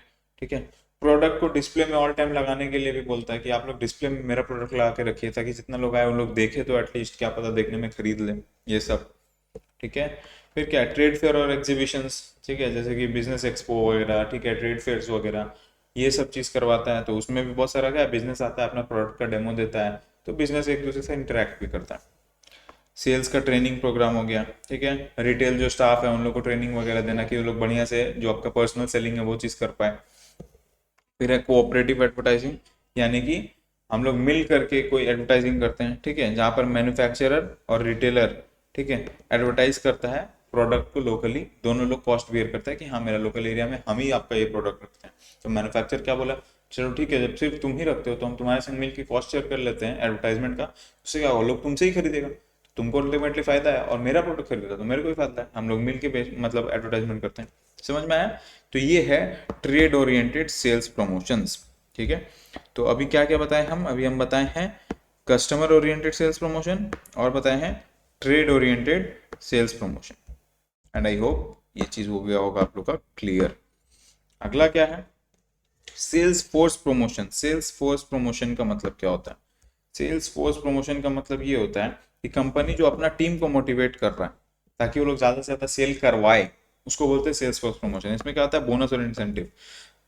ठीक है। प्रोडक्ट को डिस्प्ले में ऑल टाइम लगाने के लिए भी बोलता है कि आप लोग डिस्प्ले में मेरा प्रोडक्ट लगा के रखिए ताकि जितना लोग आए उन लोग देखे तो एटलीस्ट क्या पता देखने में खरीद ले, ये सब, ठीक है। फिर क्या है, ट्रेड फेयर और एग्जीबिशंस, ठीक है, जैसे कि बिजनेस एक्सपो वगैरह, ठीक है, ट्रेड फेयर्स वगैरह, ये सब चीज़ करवाता है। तो उसमें भी बहुत सारा क्या है, बिजनेस आता है अपना प्रोडक्ट का डेमो देता है, तो बिजनेस एक दूसरे से इंटरेक्ट भी करता है। सेल्स का ट्रेनिंग प्रोग्राम हो गया, ठीक है। रिटेल जो स्टाफ है उन लोग को ट्रेनिंग वगैरह देना कि वो लोग बढ़िया से जो आपका पर्सनल सेलिंग है वो चीज़ कर पाए। फिर है कोऑपरेटिव एडवर्टाइजिंग, यानी कि हम लोग मिल करके कोई एडवर्टाइजिंग करते हैं, ठीक है, जहाँ पर मैन्युफैक्चरर और रिटेलर, ठीक है, एडवर्टाइज करता है प्रोडक्ट को लोकली, दोनों लोग कॉस्ट बियर करता है कि हाँ मेरा लोकल एरिया में हम ही आपका ये प्रोडक्ट रखते हैं। तो मैन्युफैक्चर क्या बोला, चलो ठीक है जब सिर्फ तुम ही रखते हो तो हम तुम्हारे संग मिल के कॉस्ट शेयर कर लेते हैं एडवर्टाइजमेंट का, उससे क्या होगा, लोग तुमसे ही खरीदेगा, तुमको अल्टीमेटली फायदा है, और मेरा प्रोडक्ट खरीदा तो मेरे को भी फायदा है, हम लोग मिल के मतलब एडवर्टाइजमेंट करते हैं, समझ में आया। तो ये है ट्रेड ओरिएंटेड सेल्स प्रमोशंस, ठीक है। तो अभी क्या क्या बताए हम, अभी हम बताए हैं कस्टमर ओरिएंटेड सेल्स प्रमोशन और बताए हैं trade oriented sales promotion, and I hope ये चीज हो गया होगा आप लोग का क्लियर। अगला क्या है, sales force promotion. Sales force promotion का मतलब क्या होता है, सेल्स फोर्स प्रमोशन का मतलब ये होता है कि कंपनी जो अपना टीम को मोटिवेट कर रहा है ताकि वो लोग ज्यादा से ज्यादा सेल करवाए, उसको बोलते हैं सेल्स फोर्स प्रमोशन। इसमें क्या होता है, बोनस और इंसेंटिव,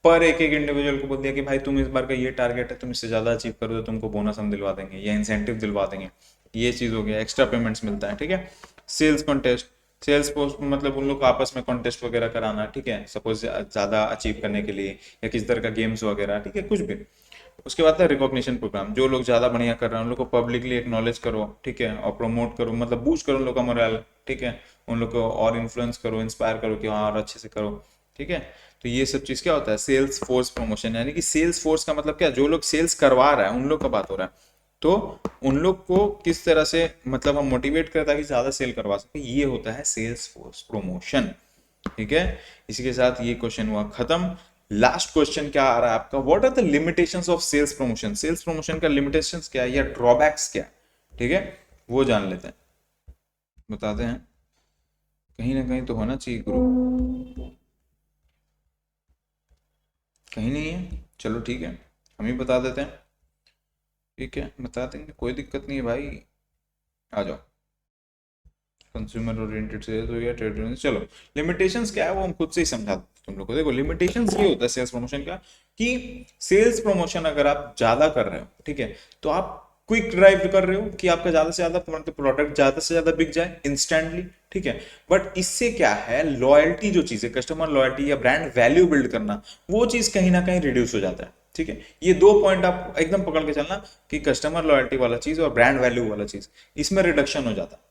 पर एक एक इंडिविजुअल को बोल दिया कि भाई तुम इस बार का ये टारगेट है, तुम इससे ज्यादा अचीव करो तो तुमको बोनस हम दिलवा देंगे या इंसेंटिव दिलवा देंगे, ये चीज हो गया, एक्स्ट्रा पेमेंट्स मिलता है, ठीक है। सेल्स कॉन्टेस्ट, सेल्स फोर्स मतलब उन लोग को आपस में कॉन्टेस्ट वगैरह कराना, ठीक है, सपोज ज्यादा अचीव करने के लिए या किसी तरह का गेम्स वगैरह, ठीक है, कुछ भी। उसके बाद है रिकॉग्निशन प्रोग्राम, जो लोग ज्यादा बढ़िया कर रहे हैं उन लोग को पब्लिकली एक्नॉलेज करो, ठीक है, और प्रमोट करो, मतलब बूस्ट करो उन लोग का मोरल, ठीक है, उन लोग को और इन्फ्लुएंस करो, इंस्पायर करो कि हाँ और अच्छे से करो, ठीक है। तो ये सब चीज क्या होता है, सेल्स फोर्स प्रमोशन, यानी कि सेल्स फोर्स का मतलब क्या, जो लोग सेल्स करवा रहा है उन लोग का बात हो रहा है, तो उन लोग को किस तरह से मतलब हम मोटिवेट करता है कि ज्यादा सेल करवा सके, ये होता है सेल्स फोर्स प्रमोशन, ठीक है। इसी के साथ ये क्वेश्चन हुआ खत्म। लास्ट क्वेश्चन क्या आ रहा है आपका, what are the limitations of sales promotion. Sales promotion का लिमिटेशंस क्या है या ड्रॉबैक्स क्या है, ठीक है, वो जान लेते हैं, बताते हैं। कहीं ना कहीं तो होना चाहिए गुरु, कहीं नहीं है, चलो ठीक है हम ही बता देते हैं, ठीक है बता देंगे, कोई दिक्कत नहीं है भाई, आ जाओ। कंज्यूमर ओरिएंटेड सेल्स हो गया, ट्रेड ओरिएंटेड, चलो लिमिटेशंस क्या है वो हम खुद से ही समझा देते हैं तुम लोग को। देखो लिमिटेशंस ये होता है सेल्स प्रमोशन का कि सेल्स प्रमोशन अगर आप ज्यादा कर रहे हो, ठीक है, तो आप क्विक ड्राइव कर रहे हो कि आपका ज्यादा से ज्यादा प्रोडक्ट ज्यादा से ज्यादा बिक जाए इंस्टेंटली, ठीक है। बट इससे क्या है, लॉयल्टी जो चीज है, कस्टमर लॉयल्टी या ब्रांड वैल्यू बिल्ड करना, वो चीज कहीं ना कहीं रिड्यूस हो जाता है, ठीक है। ये दो पॉइंट आप एकदम पकड़ के चलना कि कस्टमर लॉयल्टी वाला चीज और ब्रांड वैल्यू वाला चीज, इसमें रिडक्शन हो जाता है।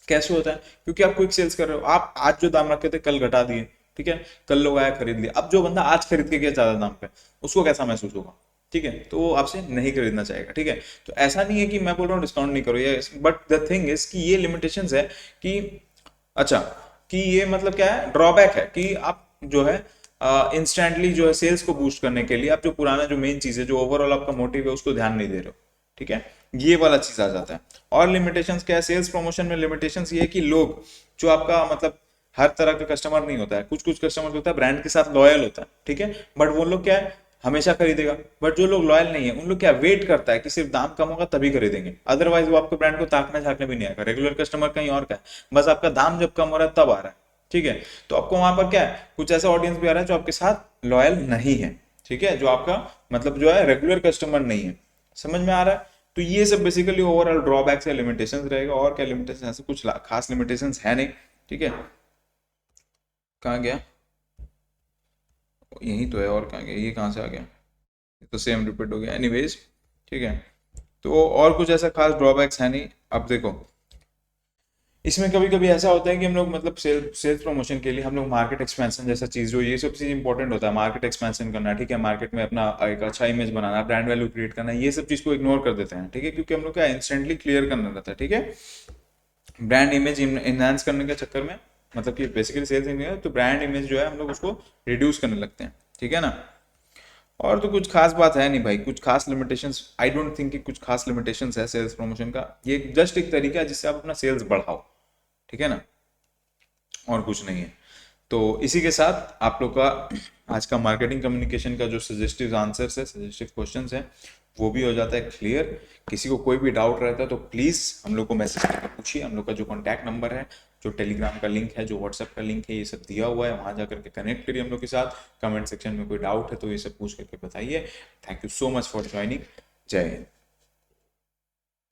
कैसे होता है, क्योंकि आप क्विक सेल्स कर रहे हो, आप आज जो दाम रखे थे कल घटा दिए, ठीक है, कल लोग आया खरीद लिया, अब जो बंदा आज खरीद के गया ज्यादा दाम पे उसको कैसा महसूस होगा, ठीक है, तो वो आपसे नहीं खरीदना चाहेगा, ठीक है। तो ऐसा नहीं है कि मैं बोल रहा हूँ डिस्काउंट नहीं करो ये, बट द थिंग इज कि ये लिमिटेशंस है कि अच्छा, कि ये मतलब क्या है, ड्रॉबैक है कि आप जो है इंस्टेंटली जो है सेल्स को बूस्ट करने के लिए आप जो पुराना जो मेन चीज है जो ओवरऑल आपका मोटिव है उसको ध्यान नहीं दे रहे हो, ठीक है, ये वाला चीज आ जाता है। और लिमिटेशंस क्या है, सेल्स प्रमोशन में लिमिटेशंस ये है कि लोग जो आपका मतलब हर तरह का कस्टमर नहीं होता है, कुछ कुछ कस्टमर होता है ब्रांड के साथ लॉयल होता है, ठीक है, बट वो लोग क्या है, हमेशा खरीदेगा। बट जो लोग लॉयल नहीं है उन लोग क्या वेट करता है कि सिर्फ दाम कम होगा तभी खरीदेंगे, अदरवाइज वो आपके ब्रांड को ताकने झांकने भी नहीं आएगा। रेगुलर कस्टमर कहीं और का है, बस आपका दाम जब कम हो रहा है तब आ रहा है। ठीक है, तो आपको वहां पर क्या है, कुछ ऐसा ऑडियंस भी आ रहा है जो आपके साथ लॉयल नहीं है। ठीक है, जो आपका मतलब जो है रेगुलर कस्टमर नहीं है। समझ में आ रहा है? तो ये सब बेसिकली ओवरऑल ड्रॉबैक्स या लिमिटेशंस रहेगा, और क्या लिमिटेशन, ऐसे कुछ खास लिमिटेशंस है नहीं। ठीक है, कहाँ गया, यही तो है, और कहाँ गया, ये कहाँ से आ गया, ये तो सेम रिपीट हो गया। एनीवेज, ठीक है, तो और कुछ ऐसा खास ड्रॉबैक्स है नहीं। अब देखो, इसमें कभी कभी ऐसा होता है कि हम लोग मतलब सेल्स प्रमोशन के लिए हम लोग मार्केट एक्सपेंशन जैसा चीज जो ये सब चीज इंपॉर्टेंट होता है, मार्केट एक्सपेंशन करना, ठीक है, मार्केट में अपना एक अच्छा इमेज बनाना, ब्रांड वैल्यू क्रिएट करना, ये सब चीज को इग्नोर कर देते हैं। ठीक है, क्योंकि हम लोग का इंस्टेंटली क्लियर करना रहता है। ठीक है, ब्रांड इमेज इनहांस करने के चक्कर में, मतलब कि बेसिकली सेल्स इमेज, तो ब्रांड इमेज जो है हम लोग उसको रिड्यूस करने लगते हैं। ठीक है ना, और तो कुछ खास बात है नहीं भाई, कुछ खास लिमिटेशंस आई डोंट थिंक कि कुछ खास लिमिटेशंस है सेल्स प्रमोशन का। ये जस्ट एक तरीका है जिससे आप अपना सेल्स बढ़ाओ। ठीक है ना, और कुछ नहीं है। तो इसी के साथ आप लोग का आज का मार्केटिंग कम्युनिकेशन का जो सजेस्टिव आंसर्स है, सजेस्टिव क्वेश्चंस है, वो भी हो जाता है क्लियर। किसी को कोई भी डाउट रहता है तो प्लीज़ हम लोग को मैसेज करके पूछिए। हम लोग का जो कॉन्टैक्ट नंबर है, जो टेलीग्राम का लिंक है, जो व्हाट्सएप का लिंक है, ये सब दिया हुआ है, वहाँ जा करके कनेक्ट करिए हम लोग के साथ। कमेंट सेक्शन में कोई डाउट है तो ये सब पूछ करके बताइए। Thank you so much for joining. जय हिंद।